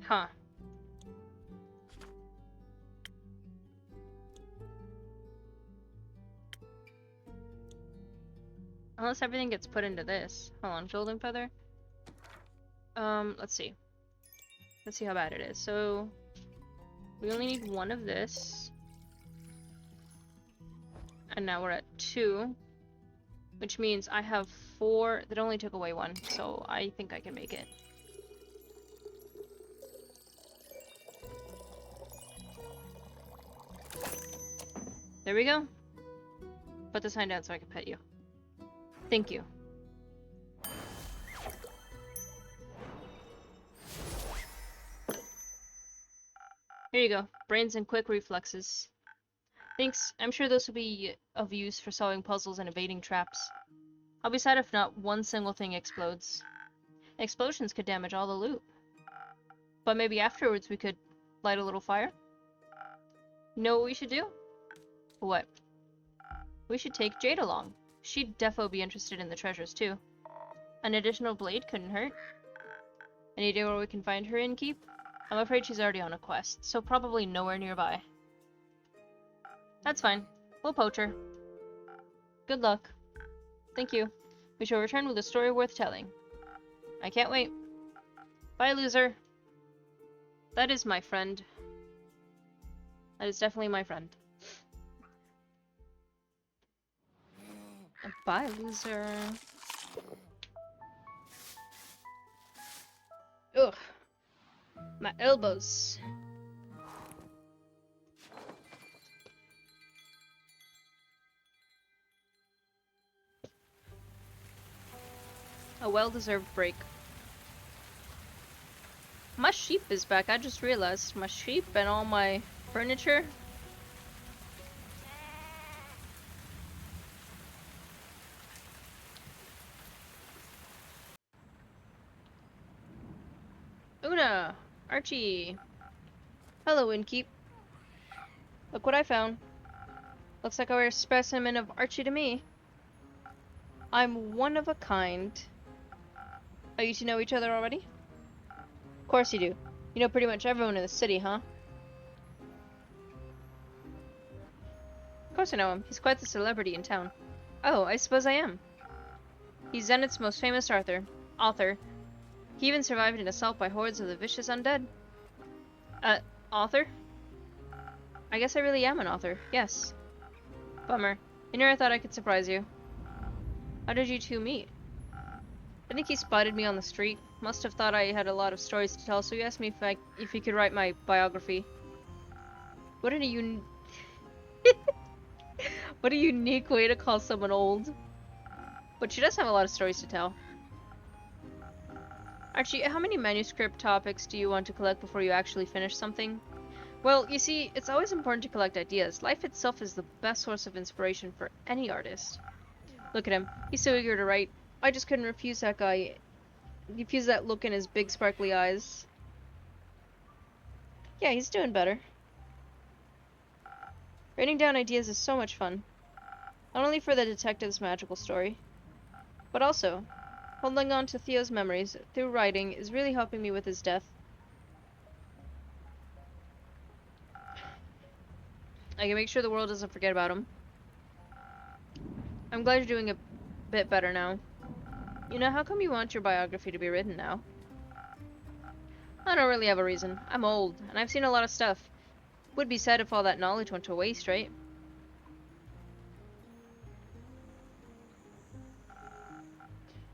Huh. Unless everything gets put into this. Hold on, golden feather. Let's see. Let's see how bad it is. So, we only need one of this. And now we're at 2. Which means I have 4. That only took away 1, so I think I can make it. There we go. Put the sign down so I can pet you. Thank you. Here you go. Brains and quick reflexes. Thanks. I'm sure those will be of use for solving puzzles and evading traps. I'll be sad if not one single thing explodes. Explosions could damage all the loot. But maybe afterwards we could light a little fire? You know what we should do? What? We should take Jade along. She'd defo be interested in the treasures too. An additional blade couldn't hurt. Any idea where we can find her in Keep? I'm afraid she's already on a quest, so probably nowhere nearby. That's fine. We'll poach her. Good luck. Thank you. We shall return with a story worth telling. I can't wait. Bye, loser. That is my friend. That is definitely my friend. Bye, loser. Ugh. My elbows. A well-deserved break. My sheep is back. I just realized my sheep and all my furniture. Una! Archie! Hello, Innkeep. Look what I found. Looks like a rare specimen of Archie to me. I'm one of a kind. Oh, you two know each other already? Of course you do. You know pretty much everyone in the city, huh? Of course I know him. He's quite the celebrity in town. Oh, I suppose I am. He's Zenith's most famous author. He even survived an assault by hordes of the vicious undead. Author? I guess I really am an author, yes. Bummer. I never thought I could surprise you. How did you two meet? I think he spotted me on the street. Must have thought I had a lot of stories to tell, so he asked me if he could write my biography. What a what a unique way to call someone old. But she does have a lot of stories to tell. Archie, how many manuscript topics do you want to collect before you actually finish something? Well, you see, it's always important to collect ideas. Life itself is the best source of inspiration for any artist. Look at him. He's so eager to write. I just couldn't refuse that guy. Refuse that look in his big sparkly eyes. Yeah, he's doing better. Writing down ideas is so much fun. Not only for the detective's magical story, but also, holding on to Theo's memories through writing is really helping me with his death. I can make sure the world doesn't forget about him. I'm glad you're doing a bit better now. You know, how come you want your biography to be written now? I don't really have a reason. I'm old, and I've seen a lot of stuff. Would be sad if all that knowledge went to waste, right?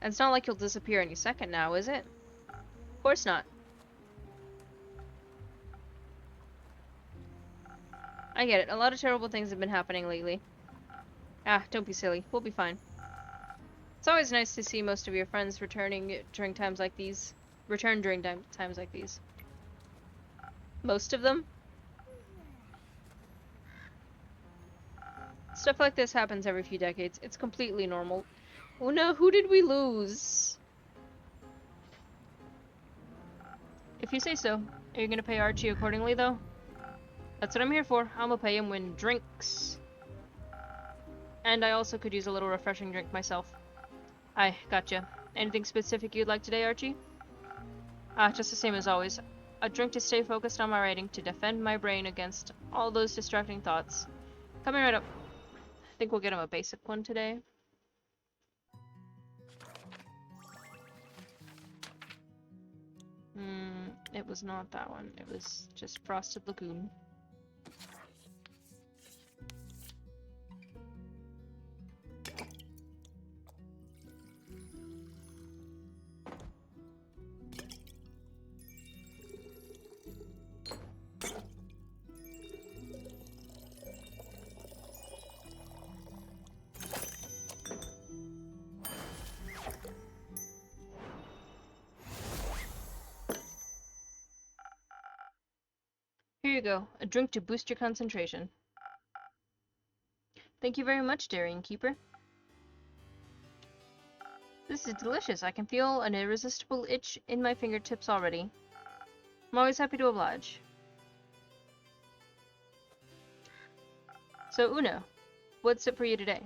And it's not like you'll disappear any second now, is it? Of course not. I get it. A lot of terrible things have been happening lately. Ah, don't be silly. We'll be fine. It's always nice to see most of your friends returning during times like these. Return during times like these. Most of them? Stuff like this happens every few decades. It's completely normal. Oh no, who did we lose? If you say so. Are you gonna pay Archie accordingly, though? That's what I'm here for. I'm gonna pay him when drinks. And I also could use a little refreshing drink myself. Aye, gotcha. Anything specific you'd like today, Archie? Ah, just the same as always. A drink to stay focused on my writing, to defend my brain against all those distracting thoughts. Coming right up. I think we'll get him a basic one today. It was not that one. It was just Frosted Lagoon. Here you go, a drink to boost your concentration. Thank you very much, Darien Keeper. This is delicious. I can feel an irresistible itch in my fingertips already. I'm always happy to oblige. So, Una, what's it for you today?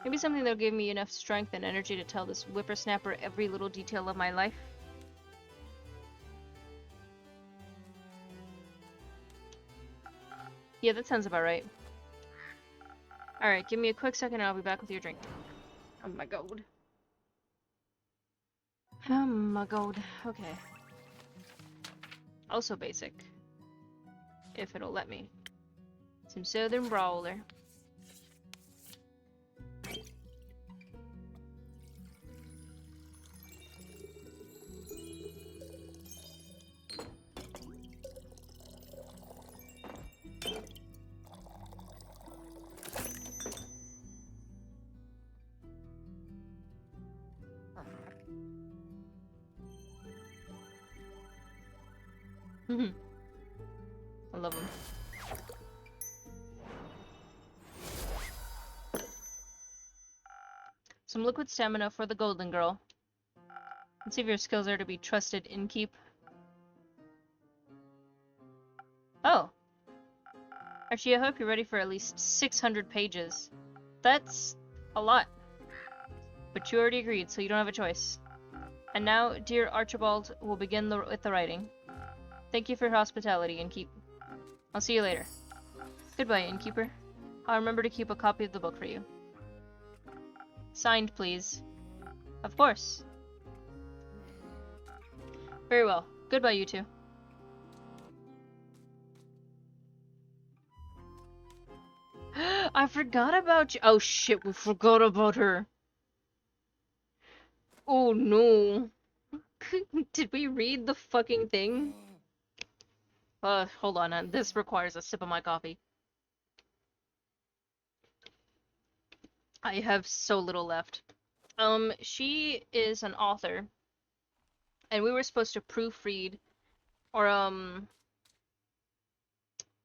Maybe something that'll give me enough strength and energy to tell this whippersnapper every little detail of my life. Yeah, that sounds about right. Alright, give me a quick second and I'll be back with your drink. Oh my god. Oh my god. Okay. Also basic. If it'll let me. Some Southern Brawler. I love them. Some liquid stamina for the golden girl. Let's see if your skills are to be trusted in keep. Oh. Actually, I hope you're ready for at least 600 pages. That's a lot. But you already agreed, so you don't have a choice. And now, dear Archibald, we'll begin with the writing. Thank you for your hospitality, Innkeep. I'll see you later. Goodbye, Innkeeper. I'll remember to keep a copy of the book for you. Signed, please. Of course. Very well. Goodbye, you two. I forgot about you. Oh shit, we forgot about her. Oh no. Did we read the fucking thing? Hold on. This requires a sip of my coffee. I have so little left. She is an author. And we were supposed to proofread, or,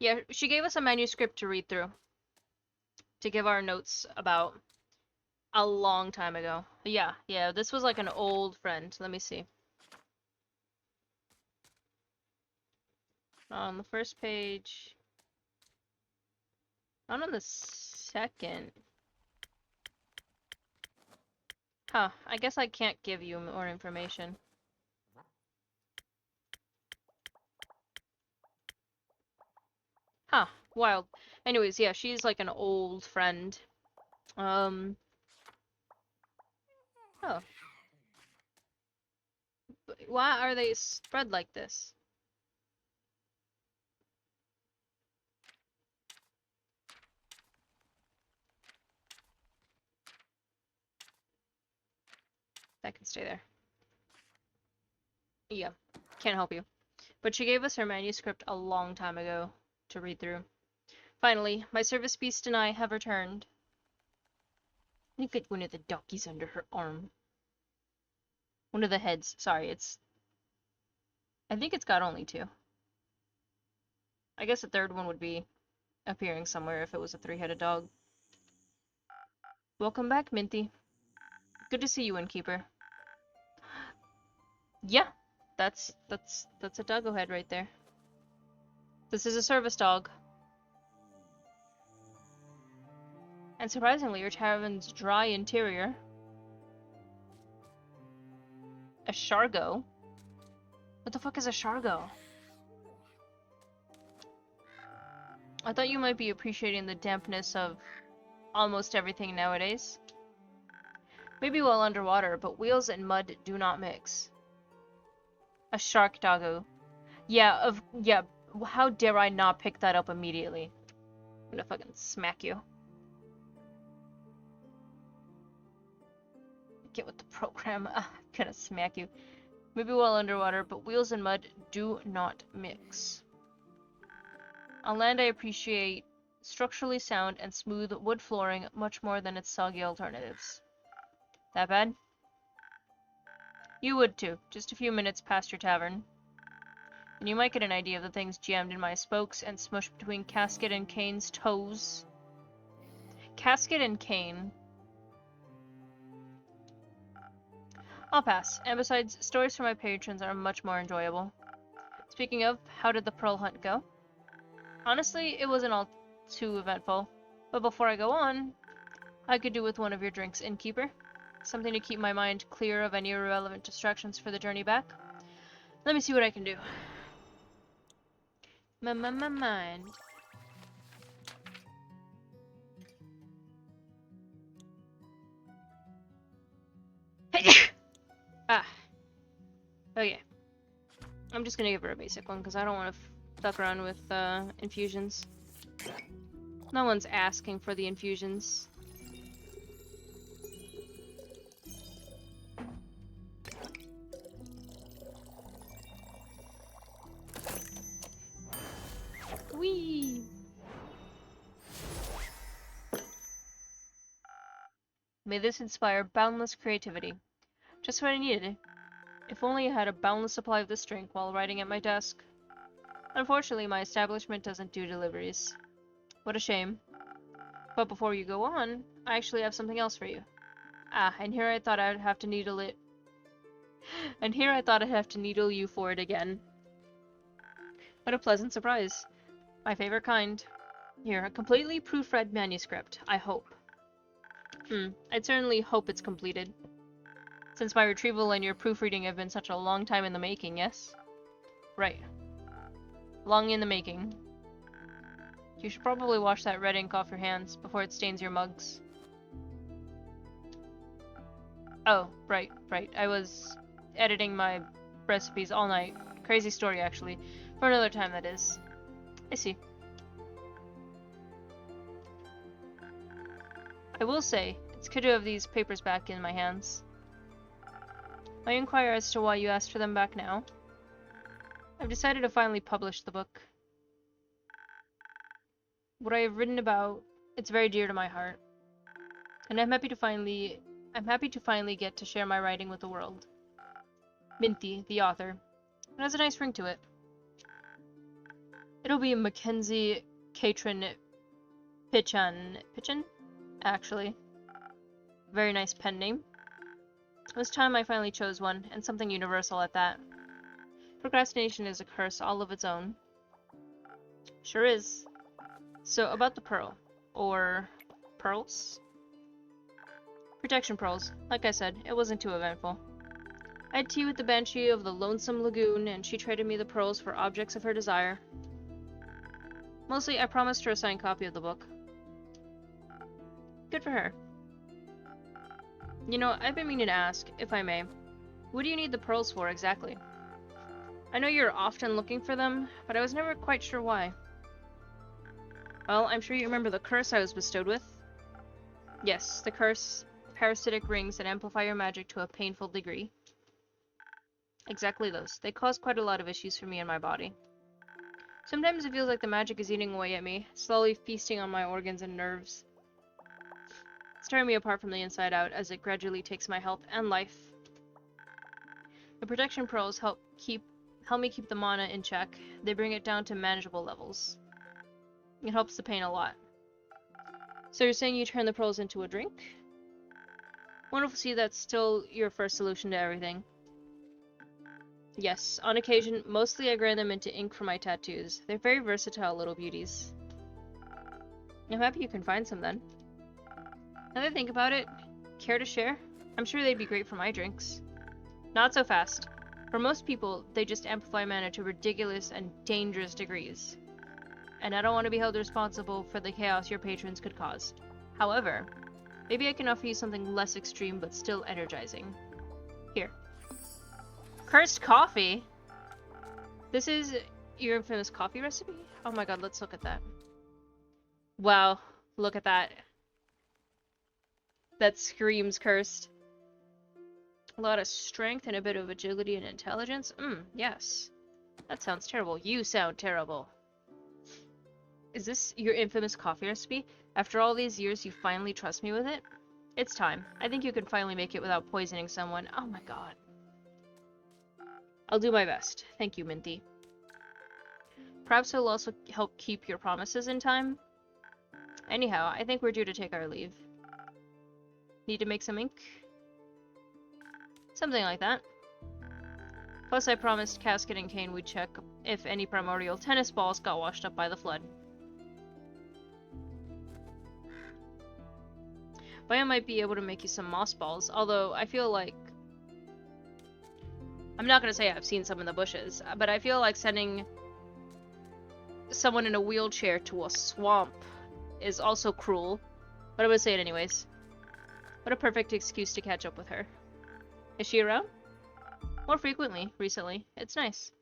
yeah, she gave us a manuscript to read through. To give our notes about a long time ago. Yeah, this was like an old friend. Let me see. On the first page. Not on the second. Huh, I guess I can't give you more information. Huh, wild. Anyways, yeah, she's like an old friend. Oh. Why are they spread like this? That can stay there. Yeah, can't help you. But she gave us her manuscript a long time ago to read through. Finally, my service beast and I have returned. Look at one of the doggies under her arm. One of the heads. Sorry, I think it's got only two. I guess a third one would be appearing somewhere if it was a three-headed dog. Welcome back, Minty. Good to see you, Innkeeper. Yeah, that's a doggo head right there. This is a service dog. And surprisingly, your tavern's dry interior. A Shargo? What the fuck is a Shargo? I thought you might be appreciating the dampness of almost everything nowadays. Maybe while underwater, but wheels and mud do not mix. A shark doggo. Yeah, how dare I not pick that up immediately? I'm gonna fucking smack you. Get with the program. I'm gonna smack you. Maybe while underwater, but wheels and mud do not mix. On land, I appreciate structurally sound and smooth wood flooring much more than its soggy alternatives. That bad? You would too, just a few minutes past your tavern. And you might get an idea of the things jammed in my spokes and smushed between Casket and Kane's toes. Casket and Kane. I'll pass, and besides, stories from my patrons are much more enjoyable. Speaking of, how did the pearl hunt go? Honestly, it wasn't all too eventful. But before I go on, I could do with one of your drinks, innkeeper. Something to keep my mind clear of any irrelevant distractions for the journey back. Let me see what I can do. My mind. Ah. Okay. I'm just gonna give her a basic one because I don't want to fuck around with infusions. No one's asking for the infusions. Whee! May this inspire boundless creativity. Just what I needed. If only I had a boundless supply of this drink while writing at my desk. Unfortunately, my establishment doesn't do deliveries. What a shame. But before you go on, I actually have something else for you. Ah, and here I thought I'd have to needle it. And here I thought I'd have to needle you for it again. What a pleasant surprise. My favorite kind. Here, a completely proofread manuscript, I hope. I'd certainly hope it's completed. Since my retrieval and your proofreading have been such a long time in the making, yes? Right. Long in the making. You should probably wash that red ink off your hands before it stains your mugs. Oh, right. I was editing my recipes all night. Crazy story, actually. For another time, that is. I see. I will say, it's good to have these papers back in my hands. May I inquire as to why you asked for them back now? I've decided to finally publish the book. What I have written about, it's very dear to my heart. And I'm happy to finally get to share my writing with the world. Minty, the author. It has a nice ring to it. It'll be Mackenzie Catron Pichan, actually. Very nice pen name. It was time I finally chose one, and something universal at that. Procrastination is a curse all of its own. Sure is. So, about the pearl. Or pearls? Protection pearls. Like I said, it wasn't too eventful. I had tea with the Banshee of the Lonesome Lagoon, and she traded me the pearls for objects of her desire. Mostly, I promised her a signed copy of the book. Good for her. You know, I've been meaning to ask, if I may, what do you need the pearls for exactly? I know you're often looking for them, but I was never quite sure why. Well, I'm sure you remember the curse I was bestowed with. Yes, the curse. Parasitic rings that amplify your magic to a painful degree. Exactly those. They cause quite a lot of issues for me and my body. Sometimes it feels like the magic is eating away at me, slowly feasting on my organs and nerves. It's tearing me apart from the inside out as it gradually takes my health and life. The protection pearls help me keep the mana in check. They bring it down to manageable levels. It helps the pain a lot. So you're saying you turn the pearls into a drink? Wonderful to see that's still your first solution to everything. Yes, on occasion, mostly I grind them into ink for my tattoos. They're very versatile little beauties. I'm happy you can find some then. Now that I think about it, care to share? I'm sure they'd be great for my drinks. Not so fast. For most people, they just amplify mana to ridiculous and dangerous degrees. And I don't want to be held responsible for the chaos your patrons could cause. However, maybe I can offer you something less extreme but still energizing. Here. Cursed coffee? This is your infamous coffee recipe? Oh my god, let's look at that. Wow, look at that. That screams cursed. A lot of strength and a bit of agility and intelligence? Yes. That sounds terrible. You sound terrible. Is this your infamous coffee recipe? After all these years, you finally trust me with it? It's time. I think you can finally make it without poisoning someone. Oh my god. I'll do my best. Thank you, Minty. Perhaps it'll also help keep your promises in time? Anyhow, I think we're due to take our leave. Need to make some ink? Something like that. Plus, I promised Casket and Kane we'd check if any primordial tennis balls got washed up by the flood. But I might be able to make you some moss balls, although I feel like... I'm not gonna say I've seen some in the bushes, but I feel like sending someone in a wheelchair to a swamp is also cruel. But I'm gonna say it anyways. What a perfect excuse to catch up with her. Is she around? More frequently, recently. It's nice.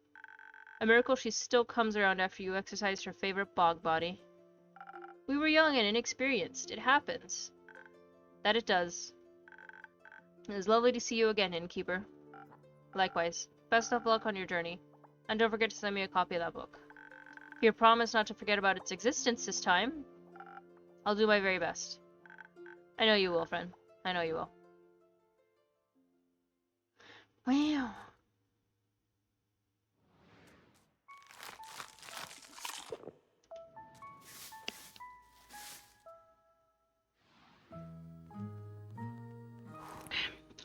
A miracle she still comes around after you exercised her favorite bog body. We were young and inexperienced. It happens. That it does. It is lovely to see you again, innkeeper. Likewise. Best of luck on your journey. And don't forget to send me a copy of that book. If you promise not to forget about its existence this time, I'll do my very best. I know you will, friend. I know you will. Wow.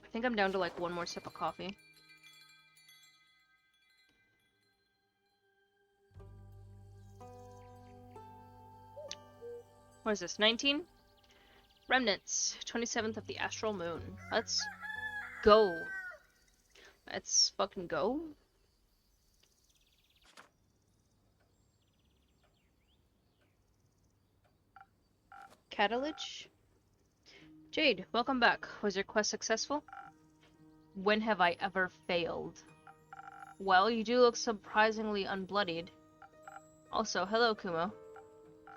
I think I'm down to like one more sip of coffee. What is this, 19? Remnants, 27th of the astral moon. Let's go. Let's fucking go. Catalyst? Jade, welcome back. Was your quest successful? When have I ever failed? Well, you do look surprisingly unbloodied. Also, hello, Kumo.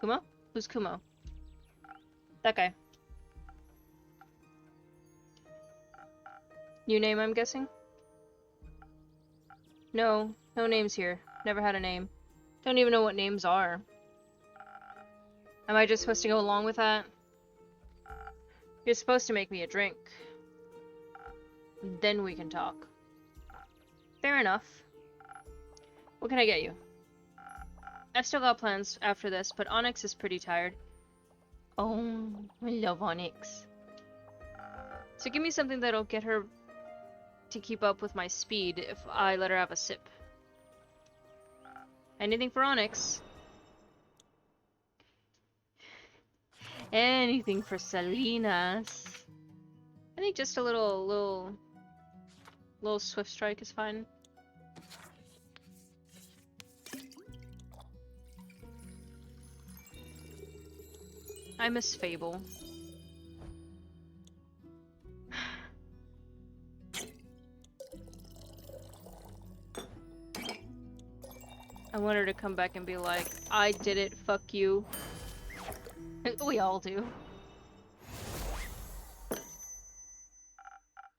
Kumo? Who's Kumo? That guy. New name, I'm guessing? No, no names here. Never had a name. Don't even know what names are. Am I just supposed to go along with that? You're supposed to make me a drink. Then we can talk. Fair enough. What can I get you? I've still got plans after this, but Onyx is pretty tired. Oh, I love Onyx. So give me something that'll get her to keep up with my speed if I let her have a sip. Anything for Onyx. Anything for Salinas. I think just a little swift strike is fine. I miss Fable. I want her to come back and be like, I did it, fuck you. We all do.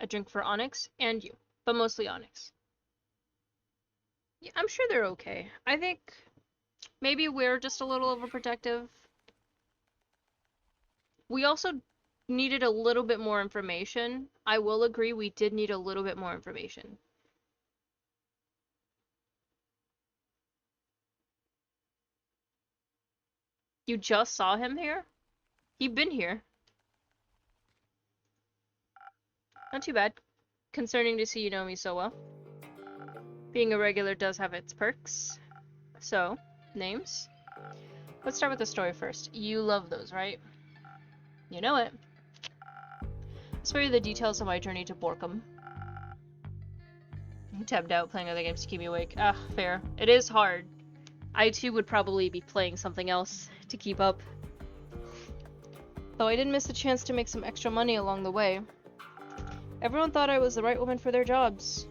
A drink for Onyx and you, but mostly Onyx. Yeah, I'm sure they're okay. I think maybe we're just a little overprotective. We also needed a little bit more information. I will agree we did need a little bit more information. You just saw him here? He'd been here. Not too bad. Concerning to see you know me so well. Being a regular does have its perks. So, names? Let's start with the story first. You love those, right? You know it. I'll spare you the details of my journey to Borkum. I'm tabbed out playing other games to keep me awake. Ah, fair. It is hard. I too would probably be playing something else to keep up. Though I didn't miss the chance to make some extra money along the way. Everyone thought I was the right woman for their jobs.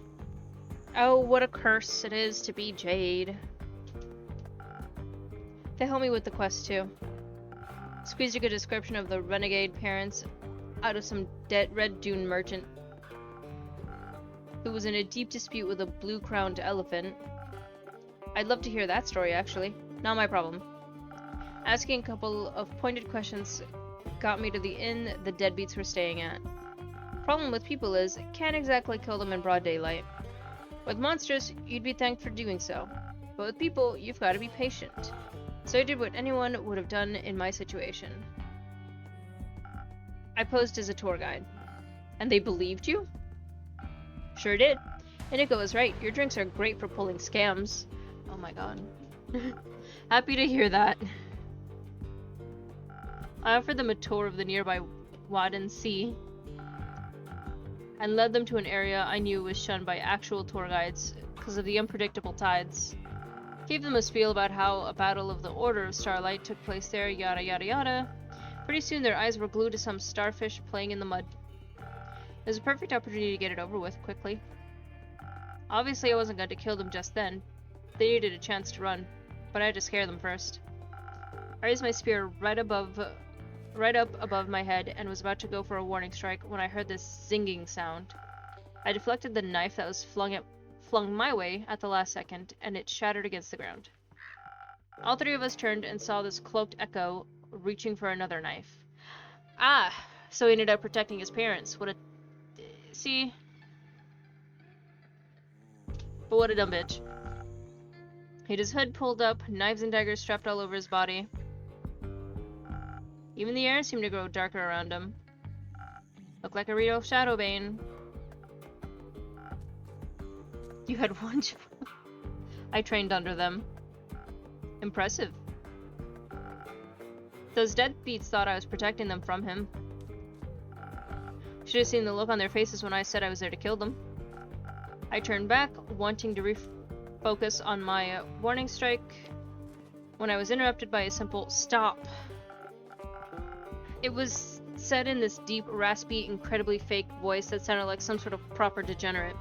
Oh, what a curse it is to be Jade. They helped me with the quest too. Squeezed a good description of the renegade parents out of some dead red dune merchant who was in a deep dispute with a blue-crowned elephant. I'd love to hear that story, actually. Not my problem. Asking a couple of pointed questions got me to the inn the deadbeats were staying at. Problem with people is, can't exactly kill them in broad daylight. With monsters, you'd be thanked for doing so. But with people, you've got to be patient. So I did what anyone would have done in my situation. I posed as a tour guide. And they believed you? Sure did. Iniko was right. Your drinks are great for pulling scams. Oh my god. Happy to hear that. I offered them a tour of the nearby Wadden Sea and led them to an area I knew was shunned by actual tour guides because of the unpredictable tides. Gave them a spiel about how a battle of the Order of Starlight took place there, yada yada yada. Pretty soon their eyes were glued to some starfish playing in the mud. It was a perfect opportunity to get it over with quickly. Obviously I wasn't going to kill them just then. They needed a chance to run, but I had to scare them first. I raised my spear right up above my head and was about to go for a warning strike when I heard this zinging sound. I deflected the knife that was flung my way at the last second, and it shattered against the ground. All three of us turned and saw this cloaked echo reaching for another knife. Ah, so he ended up protecting his parents. What a... See? But what a dumb bitch. He had his hood pulled up, knives and daggers strapped all over his body. Even the air seemed to grow darker around him. Looked like a real Shadowbane. You had one job. I trained under them. Impressive. Those deadbeats thought I was protecting them from him. Should have seen the look on their faces when I said I was there to kill them. I turned back, wanting to refocus on my warning strike, when I was interrupted by a simple stop. It was said in this deep, raspy, incredibly fake voice that sounded like some sort of proper degenerate.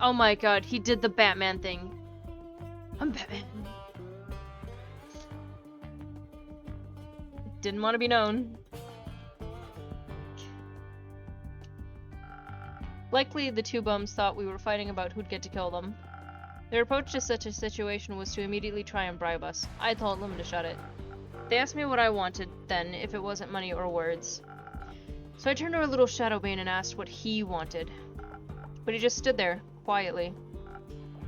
Oh my god, he did the Batman thing. I'm Batman. Didn't want to be known. Likely, the two bums thought we were fighting about who'd get to kill them. Their approach to such a situation was to immediately try and bribe us. I told them to shut it. They asked me what I wanted, then, if it wasn't money or words. So I turned to our little Shadowbane and asked what he wanted. But he just stood there, quietly.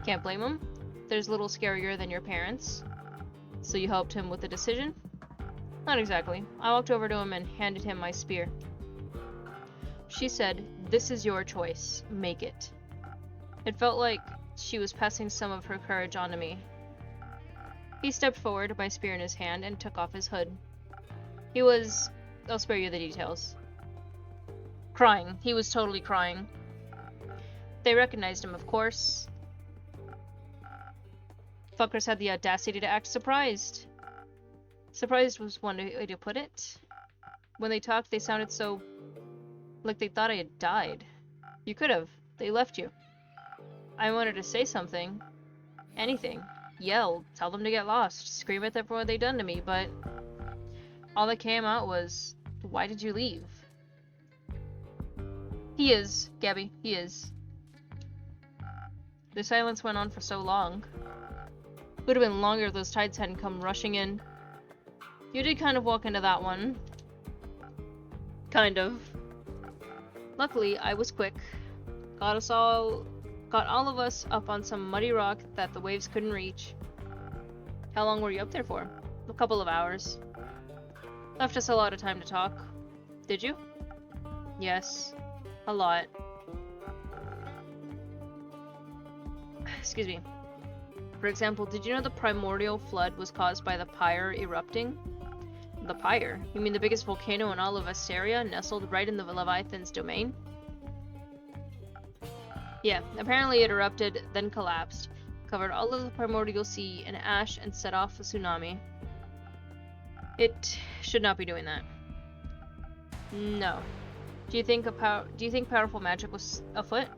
Can't blame him. There's little scarier than your parents. So you helped him with the decision? Not exactly. I walked over to him and handed him my spear. She said, "This is your choice. Make it." It felt like she was passing some of her courage onto me. He stepped forward, my spear in his hand, and took off his hood. He was... I'll spare you the details. Crying. He was totally crying. They recognized him, of course. Fuckers had the audacity to act surprised. Surprised was one way to put it. When they talked, they sounded so... like they thought I had died. You could have. They left you. I wanted to say something. Anything. Yell. Tell them to get lost. Scream at them for what they done to me, but... all that came out was... why did you leave? He is, Gabby. He is. The silence went on for so long. It would have been longer if those tides hadn't come rushing in. You did kind of walk into that one. Kind of. Luckily, I was quick. Got all of us up on some muddy rock that the waves couldn't reach. How long were you up there for? A couple of hours. Left us a lot of time to talk. Did you? Yes. A lot. Excuse me. For example, did you know the primordial flood was caused by the pyre erupting? The pyre? You mean the biggest volcano in all of Asteria, nestled right in the Leviathan's domain? Yeah, apparently it erupted, then collapsed, covered all of the primordial sea in ash, and set off a tsunami. It should not be doing that. No. Do you think powerful magic was afoot?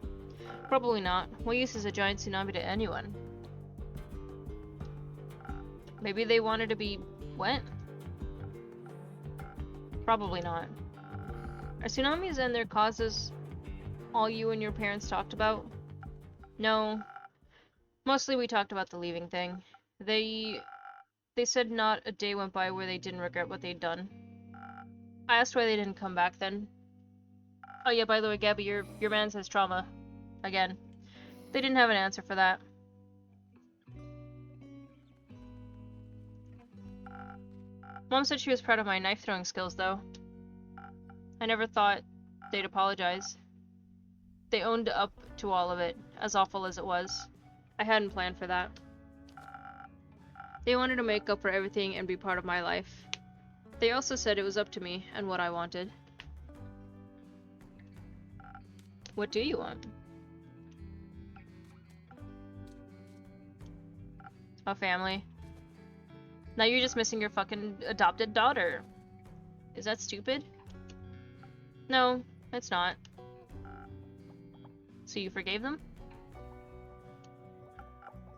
Probably not. What use is a giant tsunami to anyone? Maybe they wanted to be wet? Probably not. Are tsunamis and their causes all you and your parents talked about? No. Mostly we talked about the leaving thing. They said not a day went by where they didn't regret what they'd done. I asked why they didn't come back then. Oh yeah, by the way, Gabby, your man says trauma. Again. They didn't have an answer for that. Mom said she was proud of my knife throwing skills, though. I never thought they'd apologize. They owned up to all of it, as awful as it was. I hadn't planned for that. They wanted to make up for everything and be part of my life. They also said it was up to me and what I wanted. What do you want? A family. Now you're just missing your fucking adopted daughter. Is that stupid? No, it's not. So you forgave them?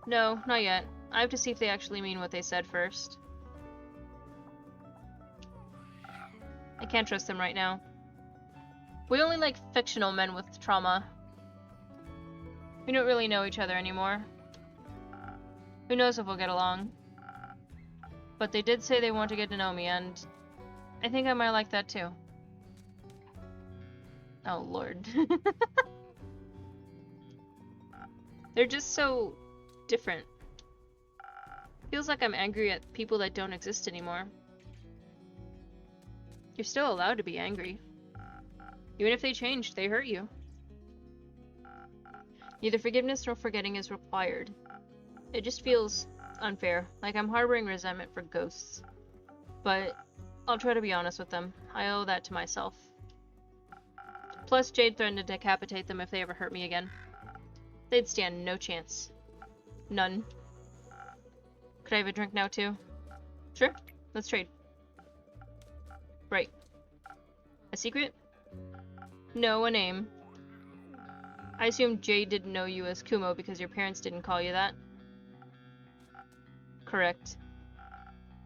No, not yet. I have to see if they actually mean what they said first. I can't trust them right now. We only like fictional men with trauma. We don't really know each other anymore. Who knows if we'll get along. But they did say they want to get to know me, and I think I might like that too. Oh lord. They're just so different. Feels like I'm angry at people that don't exist anymore. You're still allowed to be angry. Even if they changed, they hurt you. Neither forgiveness nor forgetting is required. It just feels unfair, like I'm harboring resentment for ghosts. But I'll try to be honest with them. I owe that to myself. Plus, Jade threatened to decapitate them if they ever hurt me again. They'd stand no chance. None. Could I have a drink now, too? Sure. Let's trade. Right. A secret? No, a name. I assume Jade didn't know you as Kumo because your parents didn't call you that. Correct.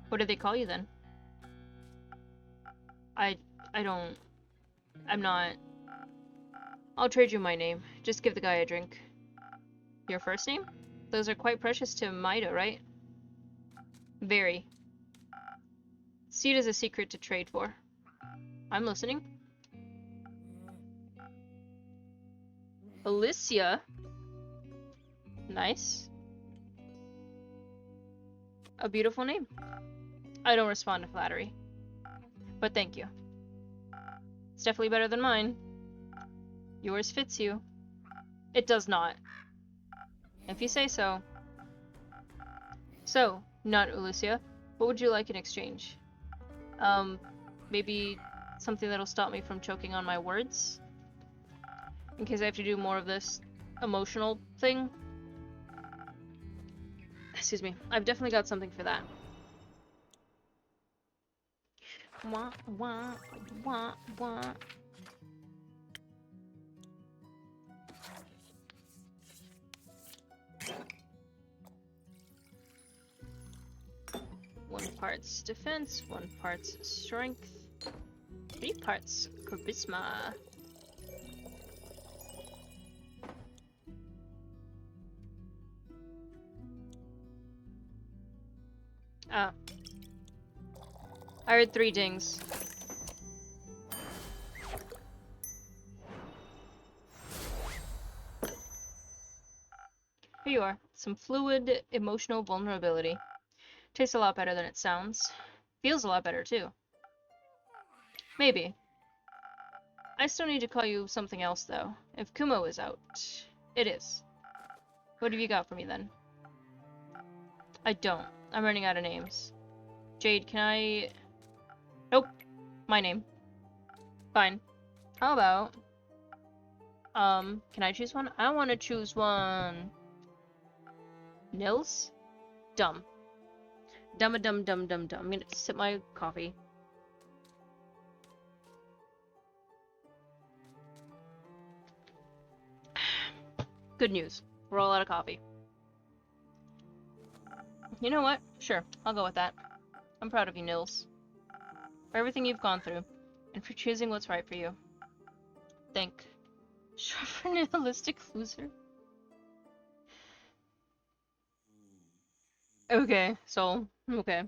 What did they call you then? I'm not... I'll trade you my name. Just give the guy a drink. Your first name? Those are quite precious to Maida, right? Very. See it as a secret to trade for. I'm listening. Alicia? Nice. A beautiful name. I don't respond to flattery. But thank you. It's definitely better than mine. Yours fits you. It does not. If you say so. So, not Alicia, what would you like in exchange? Maybe something that'll stop me from choking on my words? In case I have to do more of this emotional thing? Excuse me. I've definitely got something for that. Wah, wah, wah, wah. One part's defense, one part's strength, 3 parts charisma. Ah. I heard 3 dings. Here you are. Some fluid, emotional vulnerability. Tastes a lot better than it sounds. Feels a lot better, too. Maybe. I still need to call you something else, though. If Kumo is out, it is. What have you got for me, then? I don't. I'm running out of names. Jade, can I... Nope. My name. Fine. How about... can I choose one? I want to choose one. Nils? Dumb. Dumb. I'm gonna sip my coffee. Good news. We're all out of coffee. You know what? Sure, I'll go with that. I'm proud of you, Nils. For everything you've gone through, and for choosing what's right for you. Think. Short for nihilistic loser. Okay, so, okay.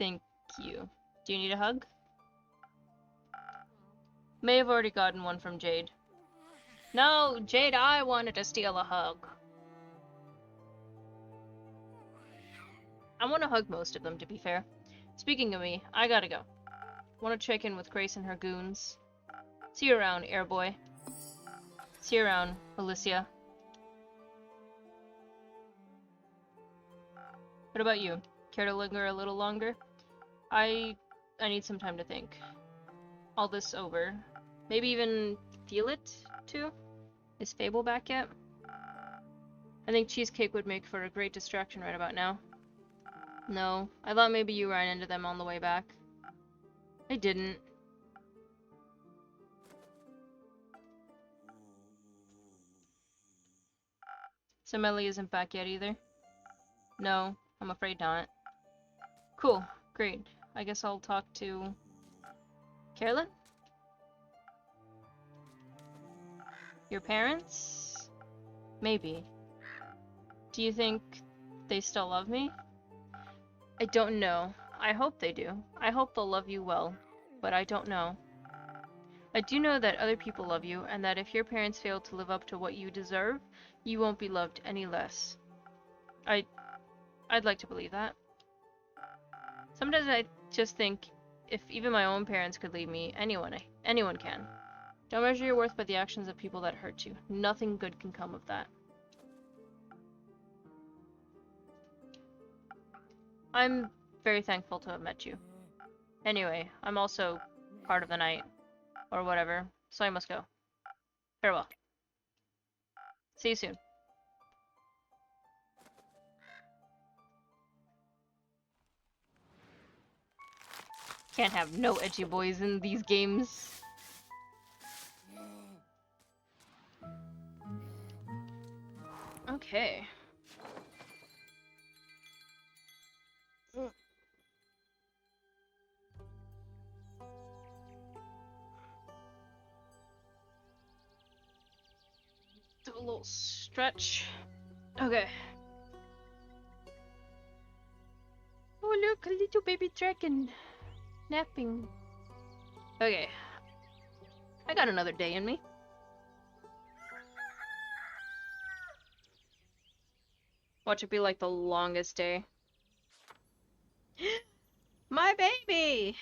Thank you. Do you need a hug? May have already gotten one from Jade. No, Jade, I wanted to steal a hug. I want to hug most of them, to be fair. Speaking of me, I gotta go. Want to check in with Grace and her goons. See you around, Airboy. See you around, Alicia. What about you? Care to linger a little longer? I need some time to think. All this over. Maybe even feel it, too. Is Fable back yet? I think Cheesecake would make for a great distraction right about now. No, I thought maybe you ran into them on the way back. I didn't. So Melly isn't back yet either? No, I'm afraid not. Cool, great. I guess I'll talk to... Carolyn? Your parents? Maybe. Do you think they still love me? I don't know. I hope they do. I hope they'll love you well, but I don't know. I do know that other people love you, and that if your parents fail to live up to what you deserve, you won't be loved any less. I'd like to believe that. Sometimes I just think if even my own parents could leave me, anyone can. Don't measure your worth by the actions of people that hurt you. Nothing good can come of that. I'm very thankful to have met you. Anyway, I'm also part of the night, or whatever, so I must go. Farewell. See you soon. Can't have no edgy boys in these games. Okay. Do a little stretch. Okay. Oh look, a little baby dragon. Napping. Okay. I got another day in me. Watch it be like the longest day. My baby!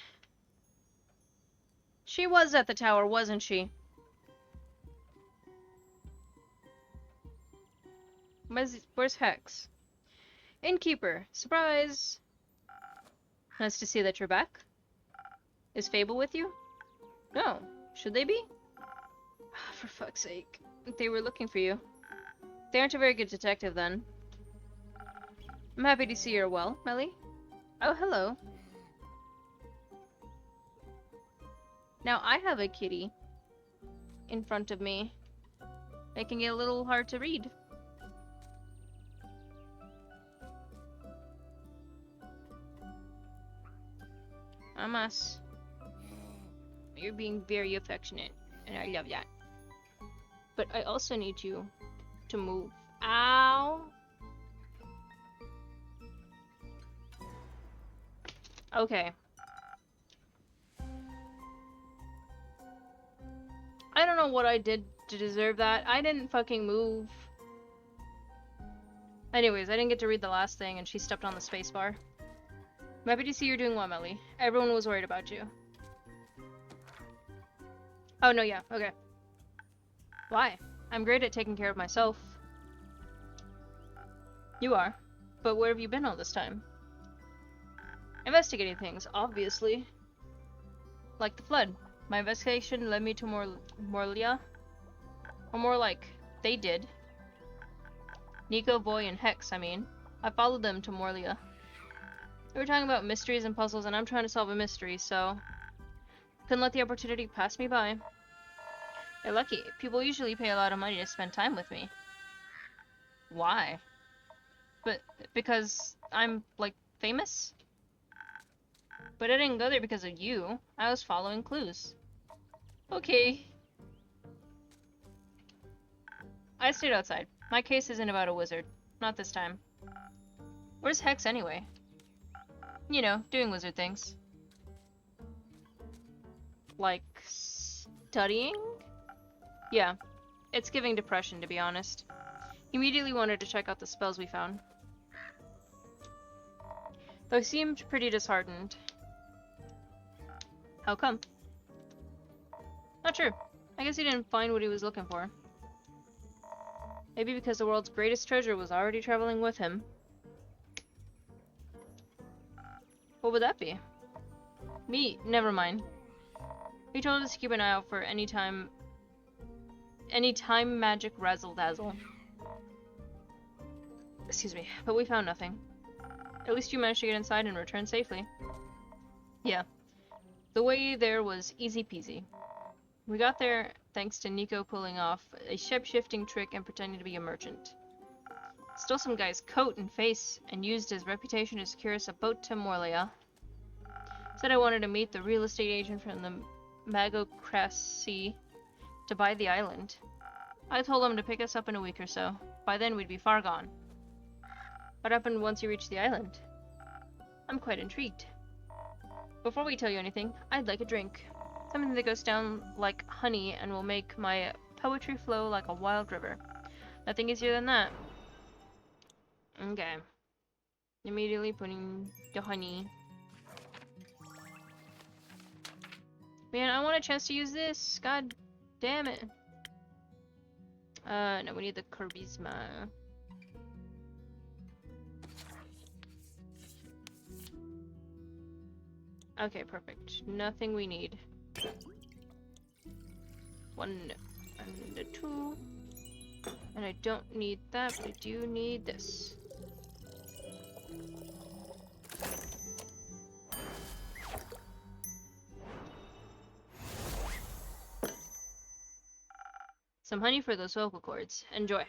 She was at the tower, wasn't she? Where's Hex? Innkeeper, surprise! Nice to see that you're back. Is Fable with you? No. Should they be? For fuck's sake. They were looking for you. They aren't a very good detective, then. I'm happy to see you're well, Melly. Oh, hello. Now I have a kitty in front of me, making it a little hard to read. Amas. You're being very affectionate, and I love that. But I also need you to move. Ow! Okay. I don't know what I did to deserve that. I didn't fucking move. Anyways, I didn't get to read the last thing, and she stepped on the spacebar. I'm happy to see you're doing well, Melly. Everyone was worried about you. Oh, no, yeah, okay. Why? I'm great at taking care of myself. You are. But where have you been all this time? Investigating things, obviously. Like the flood. My investigation led me to Morlia. Or more like, they did. Nico, Boy, and Hex, I mean. I followed them to Morlia. We were talking about mysteries and puzzles, and I'm trying to solve a mystery, so... couldn't let the opportunity pass me by. They're lucky. People usually pay a lot of money to spend time with me. Why? But because I'm, like, famous? But I didn't go there because of you. I was following clues. Okay. I stayed outside. My case isn't about a wizard. Not this time. Where's Hex anyway? You know, doing wizard things. Like, studying? Yeah. It's giving depression, to be honest. He immediately wanted to check out the spells we found. Though he seemed pretty disheartened. How come? Not sure. I guess he didn't find what he was looking for. Maybe because the world's greatest treasure was already traveling with him. What would that be? Me? Never mind. He told us to keep an eye out for any time any time magic razzle dazzle. Excuse me, but we found nothing. At least you managed to get inside and return safely. Yeah. The way there was easy peasy. We got there thanks to Nico pulling off a shape-shifting trick and pretending to be a merchant. Stole some guy's coat and face and used his reputation to secure us a boat to Morlia. Said I wanted to meet the real estate agent from the Magocracy to buy the island. I told him to pick us up in a week or so. By then we'd be far gone. What happened once you reached the island? I'm quite intrigued. Before we tell you anything, I'd like a drink. Something that goes down like honey and will make my poetry flow like a wild river. Nothing easier than that. Okay. Immediately putting the honey. Man, I want a chance to use this. God damn it. No, we need the charisma. Okay, perfect. Nothing we need. 1 and a 2. And I don't need that, but I do need this. Some honey for those vocal cords. Enjoy.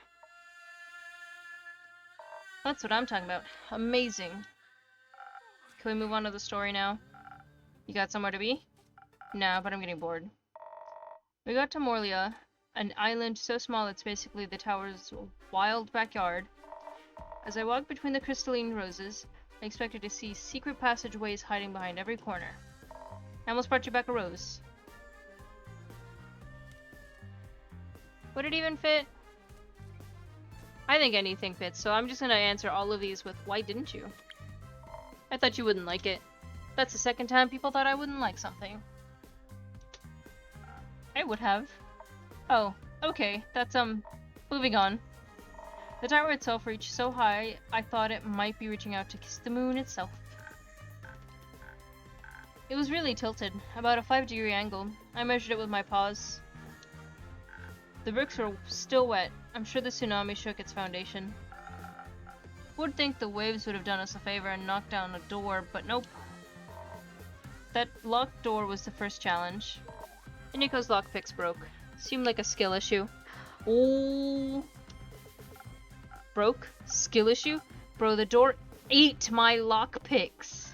That's what I'm talking about. Amazing. Can we move on to the story now? You got somewhere to be? Nah, but I'm getting bored. We got to Morlia, an island so small it's basically the tower's wild backyard. As I walked between the crystalline roses, I expected to see secret passageways hiding behind every corner. I almost brought you back a rose. Would it even fit? I think anything fits, so I'm just gonna answer all of these with why didn't you? I thought you wouldn't like it. That's the second time people thought I wouldn't like something. I would have. Oh, okay, that's moving on. The tower itself reached so high, I thought it might be reaching out to kiss the moon itself. It was really tilted, about a 5-degree angle. I measured it with my paws. The bricks were still wet. I'm sure the tsunami shook its foundation. Would think the waves would have done us a favor and knocked down a door, but nope. That locked door was the first challenge. And Nico's lockpicks broke. Seemed like a skill issue. Ooh. Broke? Skill issue? Bro, the door ate my lockpicks.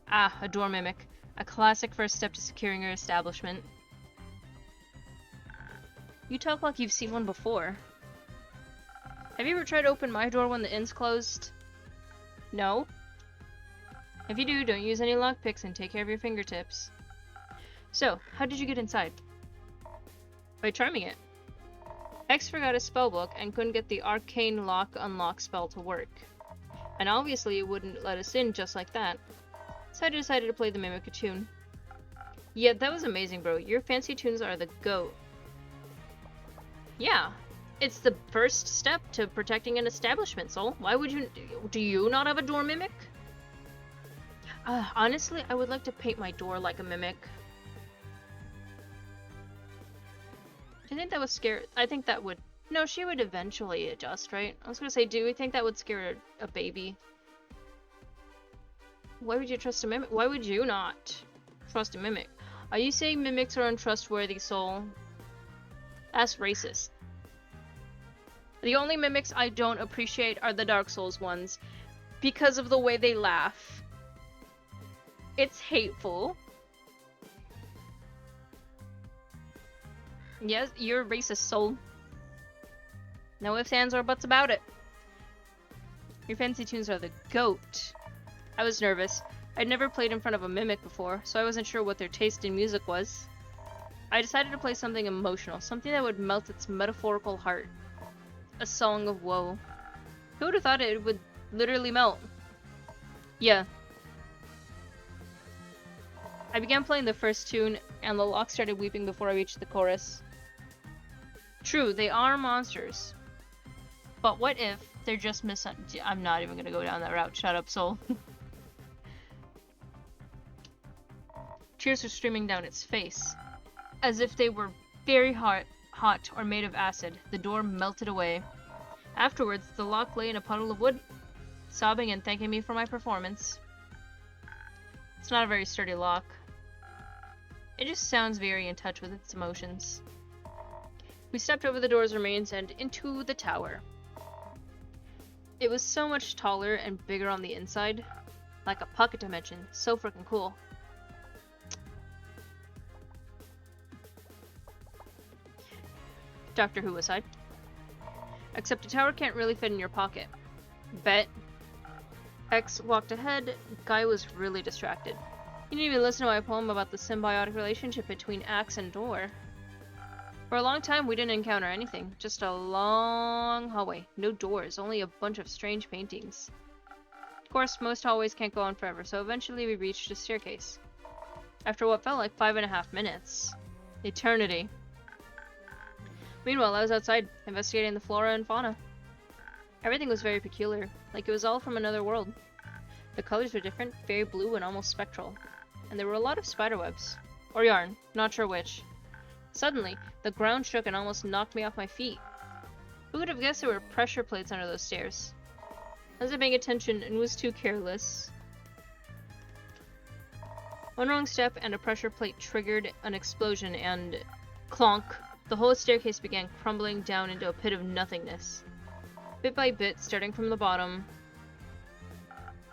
Ah, a door mimic. A classic first step to securing your establishment. You talk like you've seen one before. Have you ever tried to open my door when the inn's closed? No? If you do, don't use any lockpicks and take care of your fingertips. So, how did you get inside? By charming it. X forgot his spellbook and couldn't get the arcane lock unlock spell to work. And obviously it wouldn't let us in just like that. So I decided to play the mimic a tune. Yeah, that was amazing, bro. Your fancy tunes are the GOAT. Yeah, it's the first step to protecting an establishment, Soul. Why would you... Do you not have a door mimic? Honestly, I would like to paint my door like a mimic. Do you think that would scare... I think that would... No, she would eventually adjust, right? I was gonna say, do you think that would scare a baby? Why would you trust a mimic? Why would you not trust a mimic? Are you saying mimics are untrustworthy, Soul? That's racist. The only mimics I don't appreciate are the Dark Souls ones. Because of the way they laugh. It's hateful. Yes, you're a racist, Soul. No ifs, ands, or buts about it. Your fancy tunes are the GOAT. I was nervous. I'd never played in front of a mimic before, so I wasn't sure what their taste in music was. I decided to play something emotional, something that would melt its metaphorical heart. A song of woe. Who would have thought it would literally melt? Yeah. I began playing the first tune, and the lock started weeping before I reached the chorus. True, they are monsters. But what if they're just I'm not even gonna go down that route. Shut up, Soul. Tears were streaming down its face. As if they were very hot or made of acid, the door melted away. Afterwards, the lock lay in a puddle of wood, sobbing and thanking me for my performance. It's not a very sturdy lock. It just sounds very in touch with its emotions. We stepped over the door's remains and into the tower. It was so much taller and bigger on the inside, like a pocket dimension. So freaking cool. Doctor Who aside. Except a tower can't really fit in your pocket. Bet. X walked ahead. Guy was really distracted. He didn't even listen to my poem about the symbiotic relationship between axe and door. For a long time, we didn't encounter anything. Just a long hallway. No doors, only a bunch of strange paintings. Of course, most hallways can't go on forever, so eventually we reached a staircase. After what felt like 5.5 minutes. Eternity. Meanwhile, I was outside, investigating the flora and fauna. Everything was very peculiar, like it was all from another world. The colors were different, very blue and almost spectral. And there were a lot of spiderwebs. Or yarn, not sure which. Suddenly, the ground shook and almost knocked me off my feet. Who would have guessed there were pressure plates under those stairs? I wasn't paying attention and was too careless. One wrong step and a pressure plate triggered an explosion and... clonk! The whole staircase began crumbling down into a pit of nothingness. Bit by bit, starting from the bottom,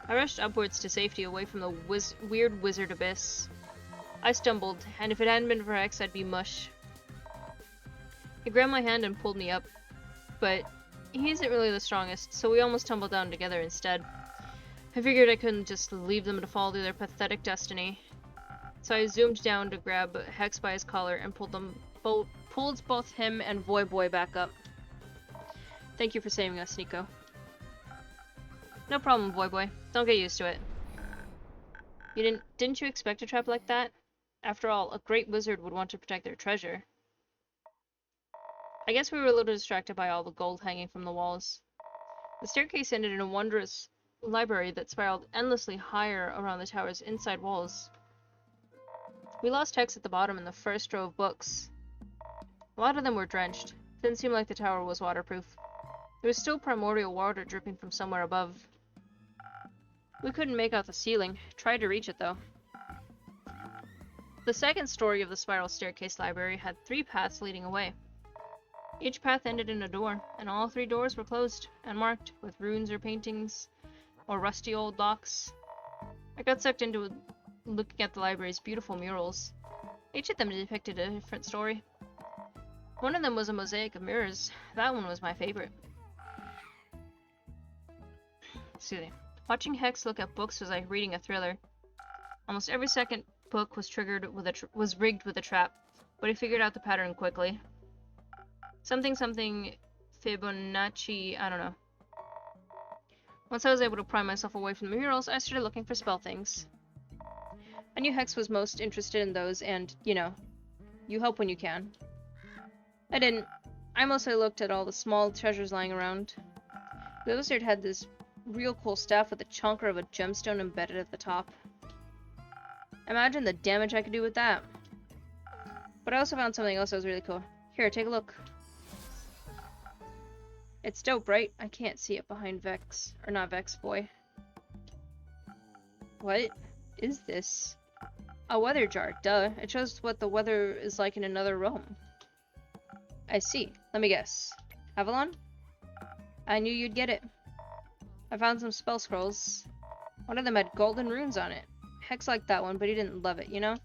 I rushed upwards to safety away from the weird wizard abyss. I stumbled, and if it hadn't been for X, I'd be mush. He grabbed my hand and pulled me up, but he isn't really the strongest, so we almost tumbled down together instead. I figured I couldn't just leave them to fall to their pathetic destiny. So I zoomed down to grab Hex by his collar and pulled both him and Voy Boy back up. Thank you for saving us, Nico. No problem, Voy Boy. Don't get used to it. Didn't you expect a trap like that? After all, a great wizard would want to protect their treasure. I guess we were a little distracted by all the gold hanging from the walls. The staircase ended in a wondrous library that spiraled endlessly higher around the tower's inside walls. We lost Hex at the bottom in the first row of books. A lot of them were drenched. Didn't seem like the tower was waterproof. There was still primordial water dripping from somewhere above. We couldn't make out the ceiling. Tried to reach it, though. The second story of the spiral staircase library had 3 paths leading away. Each path ended in a door, and all 3 doors were closed and marked with runes or paintings or rusty old locks. I got sucked into looking at the library's beautiful murals. Each of them depicted a different story. One of them was a mosaic of mirrors. That one was my favorite. Excuse me. Watching Hex look at books was like reading a thriller. Almost every second book was rigged with a trap, but he figured out the pattern quickly. Something Fibonacci, I don't know. Once I was able to pry myself away from the murals, I started looking for spell things. I knew Hex was most interested in those, and, you know, you help when you can. I didn't. I mostly looked at all the small treasures lying around. The wizard had this real cool staff with a chonker of a gemstone embedded at the top. Imagine the damage I could do with that. But I also found something else that was really cool. Here, take a look. It's dope, right? I can't see it behind Vex. Or not Vex, boy. What is this? A weather jar, duh. It shows what the weather is like in another realm. I see. Let me guess. Avalon? I knew you'd get it. I found some spell scrolls. One of them had golden runes on it. Hex liked that one, but he didn't love it, you know?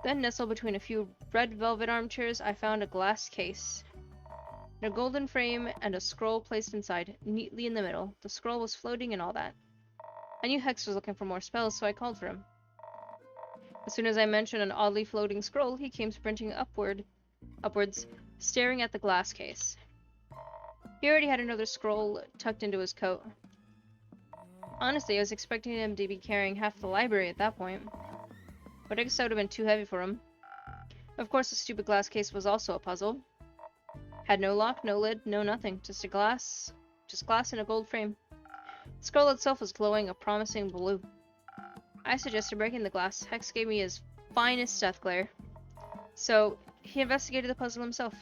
Then, nestled between a few red velvet armchairs, I found a glass case. In a golden frame and a scroll placed inside, neatly in the middle. The scroll was floating and all that. I knew Hex was looking for more spells, so I called for him. As soon as I mentioned an oddly floating scroll, he came sprinting upwards, staring at the glass case. He already had another scroll tucked into his coat. Honestly, I was expecting him to be carrying half the library at that point. But I guess that would have been too heavy for him. Of course, the stupid glass case was also a puzzle. Had no lock, no lid, no nothing. Just glass in a gold frame. The scroll itself was glowing a promising blue. I suggested breaking the glass. Hex gave me his finest death glare. So, he investigated the puzzle himself.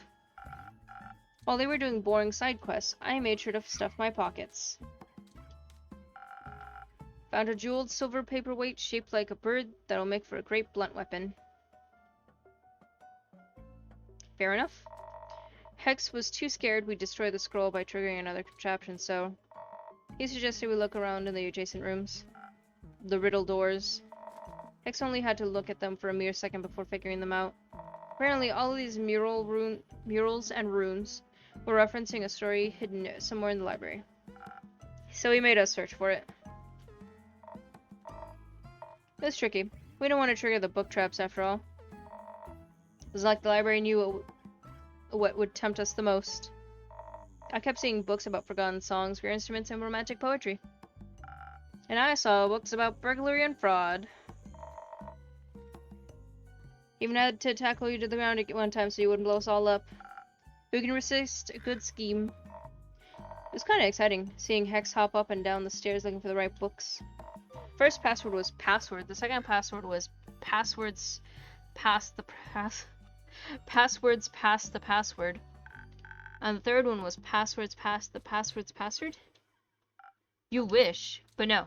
While they were doing boring side quests, I made sure to stuff my pockets. Found a jeweled silver paperweight shaped like a bird that'll make for a great blunt weapon. Fair enough. Hex was too scared we'd destroy the scroll by triggering another contraption, so he suggested we look around in the adjacent rooms. The riddle doors. Hex only had to look at them for a mere second before figuring them out. Apparently, all of these murals and runes were referencing a story hidden somewhere in the library. So he made us search for it. It was tricky. We don't want to trigger the book traps after all. It was like the library knew what would tempt us the most. I kept seeing books about forgotten songs, rare instruments, and romantic poetry. And I saw books about burglary and fraud. Even had to tackle you to the ground at one time so you wouldn't blow us all up. Who can resist a good scheme? It was kind of exciting, seeing Hex hop up and down the stairs looking for the right books. First password was password. The second password was passwords past the passwords past the password. And the third one was passwords past the passwords password? You wish, but no.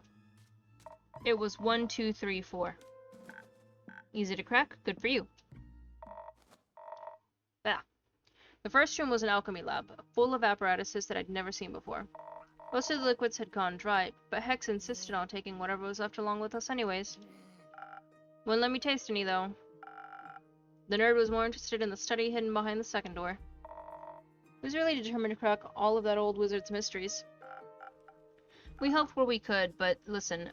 It was 1, 2, 3, 4. Easy to crack, good for you. Ah. The first room was an alchemy lab, full of apparatuses that I'd never seen before. Most of the liquids had gone dry, but Hex insisted on taking whatever was left along with us anyways. Wouldn't let me taste any, though. The nerd was more interested in the study hidden behind the second door. He was really determined to crack all of that old wizard's mysteries. We helped where we could, but listen,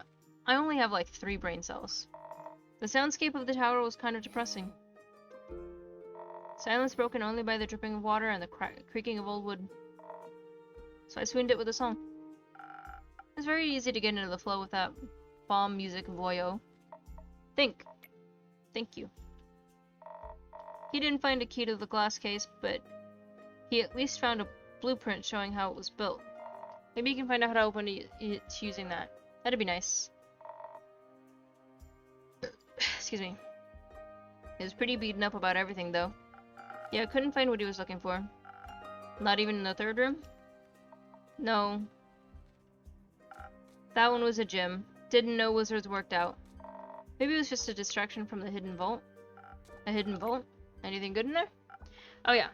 I only have like 3 brain cells. The soundscape of the tower was kind of depressing. Silence broken only by the dripping of water and the creaking of old wood. So I swooned it with a song. It was very easy to get into the flow with that bomb music voyo. Think. Thank you. He didn't find a key to the glass case, but he at least found a blueprint showing how it was built. Maybe you can find out how to open it using that. That'd be nice. Excuse me. He was pretty beaten up about everything, though. Yeah, I couldn't find what he was looking for. Not even in the third room? No. That one was a gym. Didn't know wizards worked out. Maybe it was just a distraction from the hidden vault. A hidden vault? Anything good in there? Oh yeah.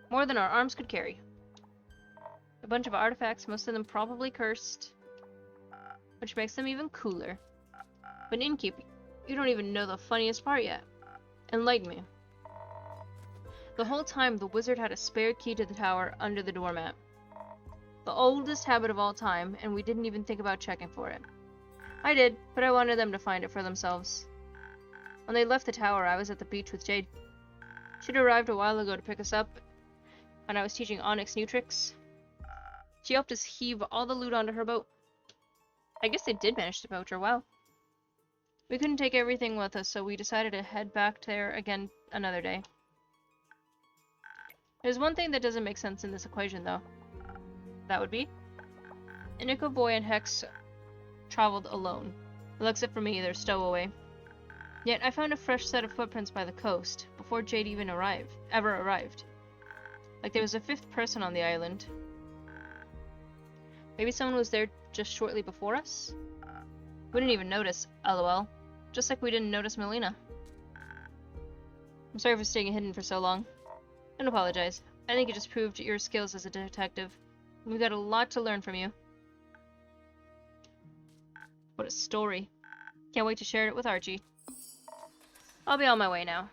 More than our arms could carry. A bunch of artifacts, most of them probably cursed. Which makes them even cooler. But Innkeep, you don't even know the funniest part yet. Enlighten me. The whole time, the wizard had a spare key to the tower under the doormat. The oldest habit of all time, and we didn't even think about checking for it. I did, but I wanted them to find it for themselves. When they left the tower, I was at the beach with Jade. She'd arrived a while ago to pick us up, and I was teaching Onyx new tricks. She helped us heave all the loot onto her boat. I guess they did manage to poach her well. We couldn't take everything with us, so we decided to head back there again another day. There's one thing that doesn't make sense in this equation, though. That would be? Inico Boy and Hex traveled alone. Well, except for me, they're stowaway. Yet I found a fresh set of footprints by the coast, before Jade even ever arrived. Like there was a 5th person on the island. Maybe someone was there just shortly before us? We didn't even notice, lol. Just like we didn't notice Melina. I'm sorry for staying hidden for so long. Don't apologize. I think it just proved your skills as a detective. We've got a lot to learn from you. What a story. Can't wait to share it with Archie. I'll be on my way now.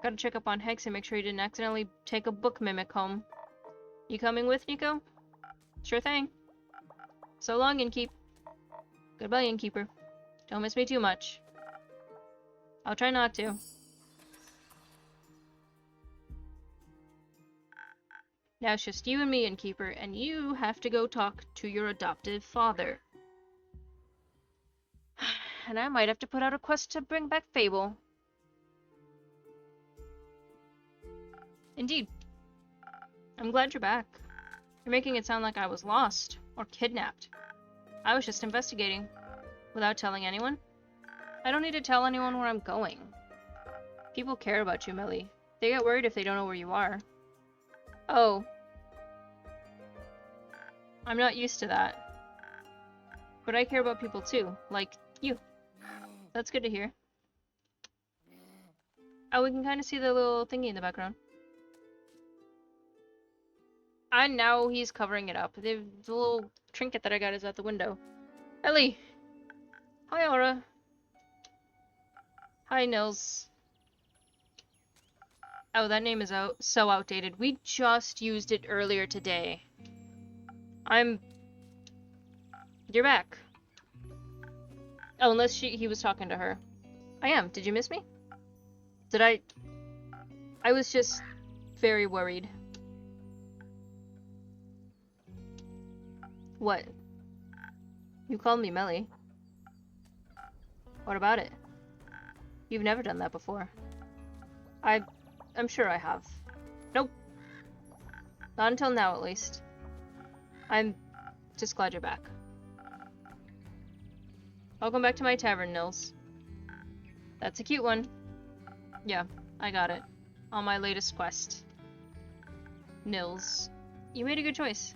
Gotta check up on Hex and make sure he didn't accidentally take a book mimic home. You coming with, Nico? Sure thing. So long, Innkeep. Goodbye, Innkeeper. Don't miss me too much. I'll try not to. Now it's just you and me, Innkeeper, and you have to go talk to your adoptive father. And I might have to put out a quest to bring back Fable. Indeed. I'm glad you're back. You're making it sound like I was lost, or kidnapped. I was just investigating, without telling anyone. I don't need to tell anyone where I'm going. People care about you, Millie. They get worried if they don't know where you are. Oh. I'm not used to that. But I care about people too, like you. That's good to hear. Oh, we can kind of see the little thingy in the background. And now he's covering it up. The little trinket that I got is at the window. Ellie! Hi, Aura. Hi, Nils. Oh, that name is so outdated. We just used it earlier today. You're back. Oh, unless he was talking to her. I am. Did you miss me? I was just very worried. What? You called me Melly. What about it? You've never done that before. I'm sure I have. Nope. Not until now, at least. I'm just glad you're back. Welcome back to my tavern, Nils. That's a cute one. Yeah, I got it. On my latest quest. Nils. You made a good choice.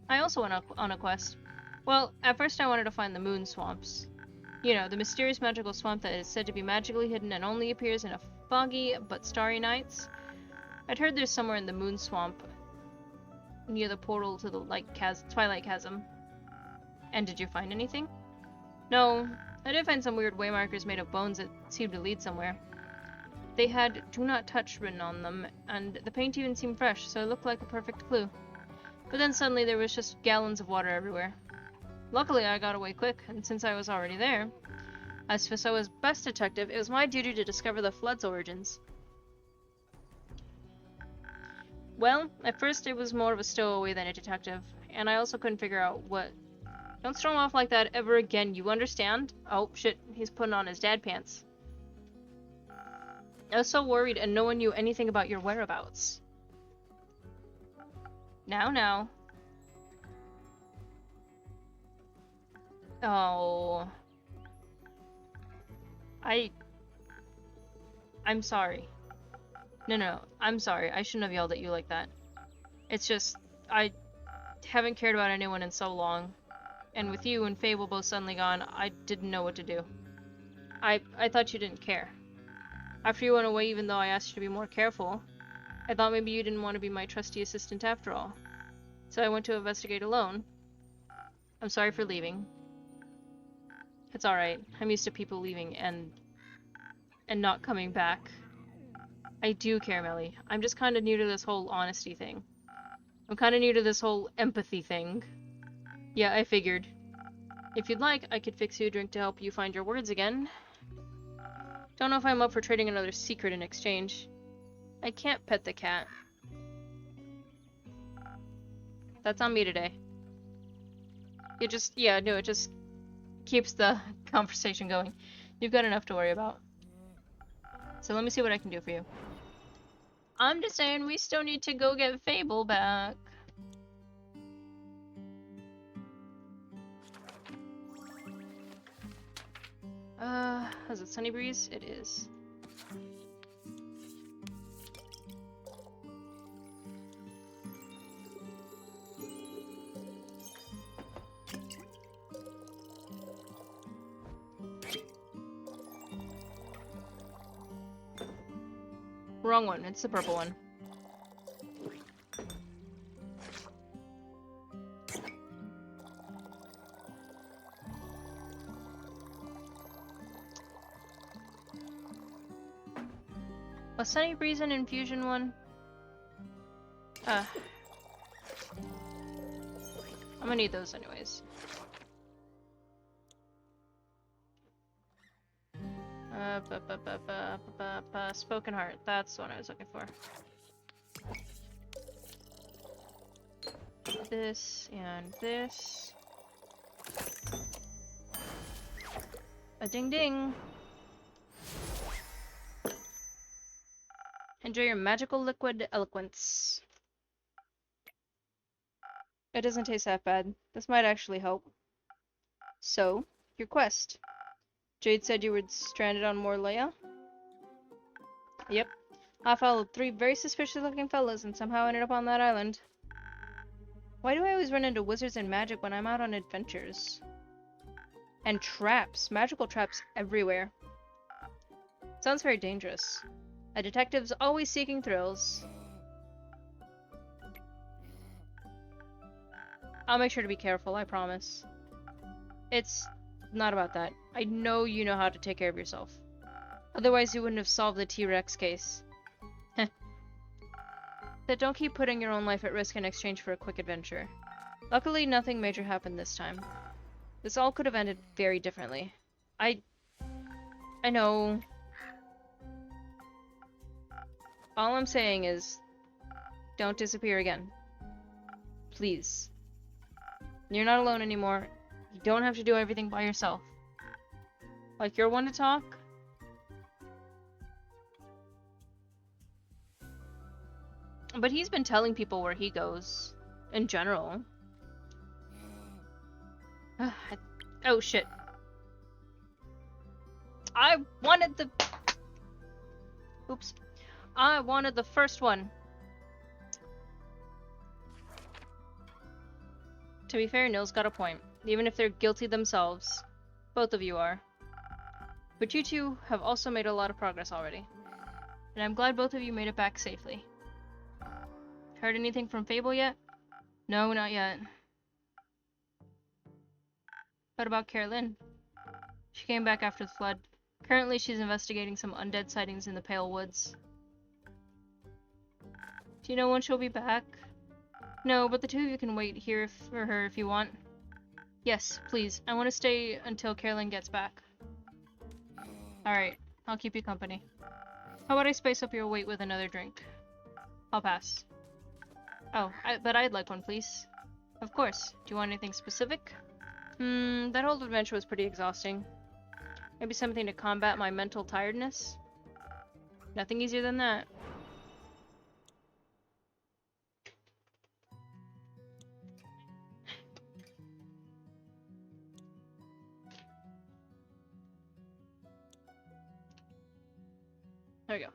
I also went on a quest. Well, at first I wanted to find the moon swamps. You know, the mysterious magical swamp that is said to be magically hidden and only appears in a foggy but starry nights. I'd heard there's somewhere in the moon swamp near the portal to the Twilight Chasm. And did you find anything? No, I did find some weird waymarkers made of bones that seemed to lead somewhere. They had "Do Not Touch" written on them, and the paint even seemed fresh, so it looked like a perfect clue. But then suddenly there was just gallons of water everywhere. Luckily I got away quick, and since I was already there, as Fisoa's best detective, it was my duty to discover the flood's origins. Well, at first it was more of a stowaway than a detective, and I also couldn't figure out what... Don't storm off like that ever again, you understand? Oh, shit, he's putting on his dad pants. I was so worried and no one knew anything about your whereabouts. Now. Oh. I'm sorry. No, I'm sorry. I shouldn't have yelled at you like that. It's just, I haven't cared about anyone in so long. And with you and Fable both suddenly gone, I didn't know what to do. I thought you didn't care. After you went away, even though I asked you to be more careful, I thought maybe you didn't want to be my trusty assistant after all. So I went to investigate alone. I'm sorry for leaving. It's alright. I'm used to people leaving and not coming back. I do care, Melly. I'm just kind of new to this whole honesty thing. I'm kind of new to this whole empathy thing. Yeah, I figured. If you'd like, I could fix you a drink to help you find your words again. Don't know if I'm up for trading another secret in exchange. I can't pet the cat. That's on me today. It just keeps the conversation going. You've got enough to worry about. So let me see what I can do for you. I'm just saying we still need to go get Fable back. Is it Sunny Breeze? It is. Wrong one, it's the purple one. Was Sunny Breeze an infusion one? I'm gonna need those anyways. Spoken Heart. That's the one I was looking for. This and this. A ding ding. Enjoy your magical liquid eloquence. It doesn't taste that bad. This might actually help. So, your quest. Jade said you were stranded on Morlea? Yep. I followed 3 very suspicious looking fellas and somehow ended up on that island. Why do I always run into wizards and magic when I'm out on adventures? And traps. Magical traps everywhere. Sounds very dangerous. A detective's always seeking thrills. I'll make sure to be careful, I promise. It's not about that. I know you know how to take care of yourself. Otherwise you wouldn't have solved the T-Rex case. But don't keep putting your own life at risk in exchange for a quick adventure. Luckily, nothing major happened this time. This all could have ended very differently. I know. All I'm saying is, don't disappear again. Please. You're not alone anymore. You don't have to do everything by yourself. Like, you're one to talk? But he's been telling people where he goes. In general. Oh, shit. I wanted the... Oops. I wanted the first one. To be fair, Nils got a point. Even if they're guilty themselves. Both of you are. But you two have also made a lot of progress already. And I'm glad both of you made it back safely. Heard anything from Fable yet? No, not yet. What about Carolyn? She came back after the flood. Currently, she's investigating some undead sightings in the Pale Woods. Do you know when she'll be back? No, but the two of you can wait here for her if you want. Yes, please. I want to stay until Carolyn gets back. Alright, I'll keep you company. How about I spice up your wait with another drink? I'll pass. Oh, but I'd like one, please. Of course. Do you want anything specific? That whole adventure was pretty exhausting. Maybe something to combat my mental tiredness? Nothing easier than that. There we go.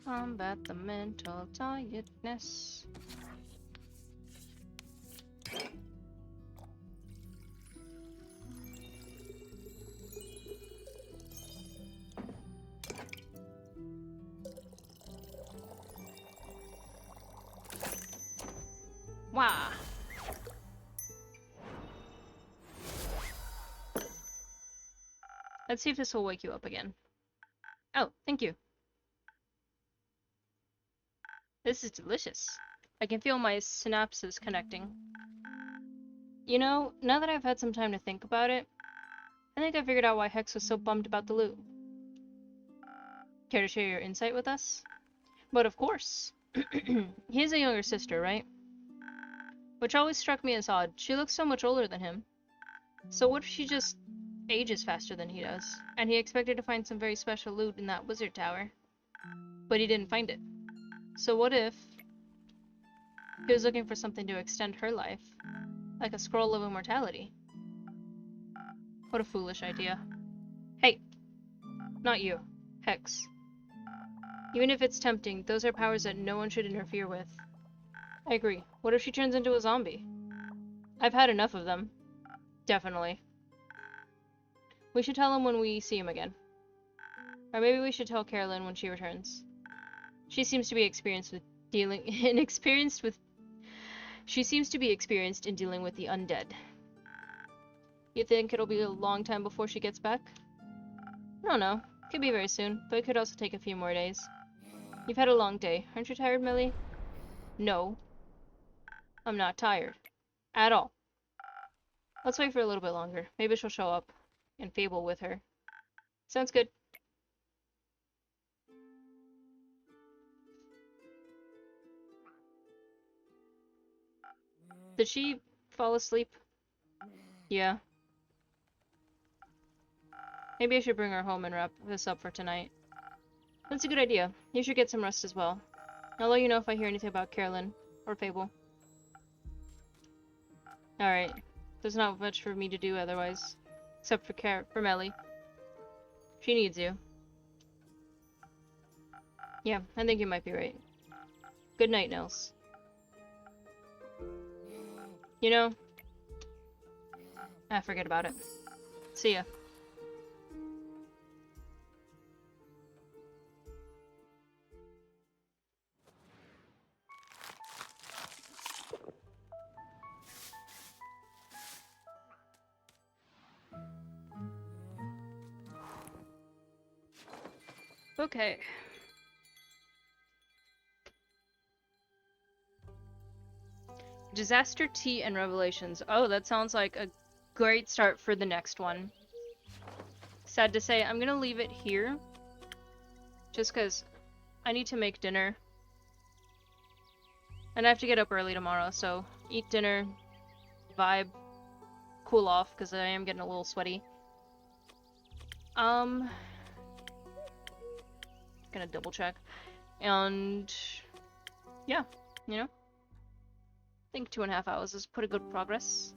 Combat the mental tiredness. Wow. Let's see if this will wake you up again. Oh, thank you. This is delicious. I can feel my synapses connecting. You know, now that I've had some time to think about it, I think I figured out why Hex was so bummed about the loot. Care to share your insight with us? But of course. He has a younger sister, right? Which always struck me as odd. She looks so much older than him. So what if she just ages faster than he does? And he expected to find some very special loot in that wizard tower. But he didn't find it. So what if he was looking for something to extend her life? Like a scroll of immortality? What a foolish idea. Hey! Not you. Hex. Even if it's tempting, those are powers that no one should interfere with. I agree. What if she turns into a zombie? I've had enough of them. Definitely. We should tell him when we see him again. Or maybe we should tell Carolyn when she returns. She seems to be experienced in dealing with the undead. You think it'll be a long time before she gets back? I don't know. Could be very soon, but it could also take a few more days. You've had a long day. Aren't you tired, Millie? No. I'm not tired. At all. Let's wait for a little bit longer. Maybe she'll show up. And Fable with her. Sounds good. Did she fall asleep? Yeah. Maybe I should bring her home and wrap this up for tonight. That's a good idea. You should get some rest as well. I'll let you know if I hear anything about Carolyn or Fable. Alright. There's not much for me to do otherwise. Except for Melly. She needs you. Yeah, I think you might be right. Good night, Nils. You know, forget about it. See ya. Okay. Disaster Tea and Revelations. Oh, that sounds like a great start for the next one. Sad to say, I'm gonna leave it here. Just because I need to make dinner. And I have to get up early tomorrow, so eat dinner, vibe, cool off, because I am getting a little sweaty. Gonna double check. And yeah, you know, I think 2.5 hours is pretty good progress.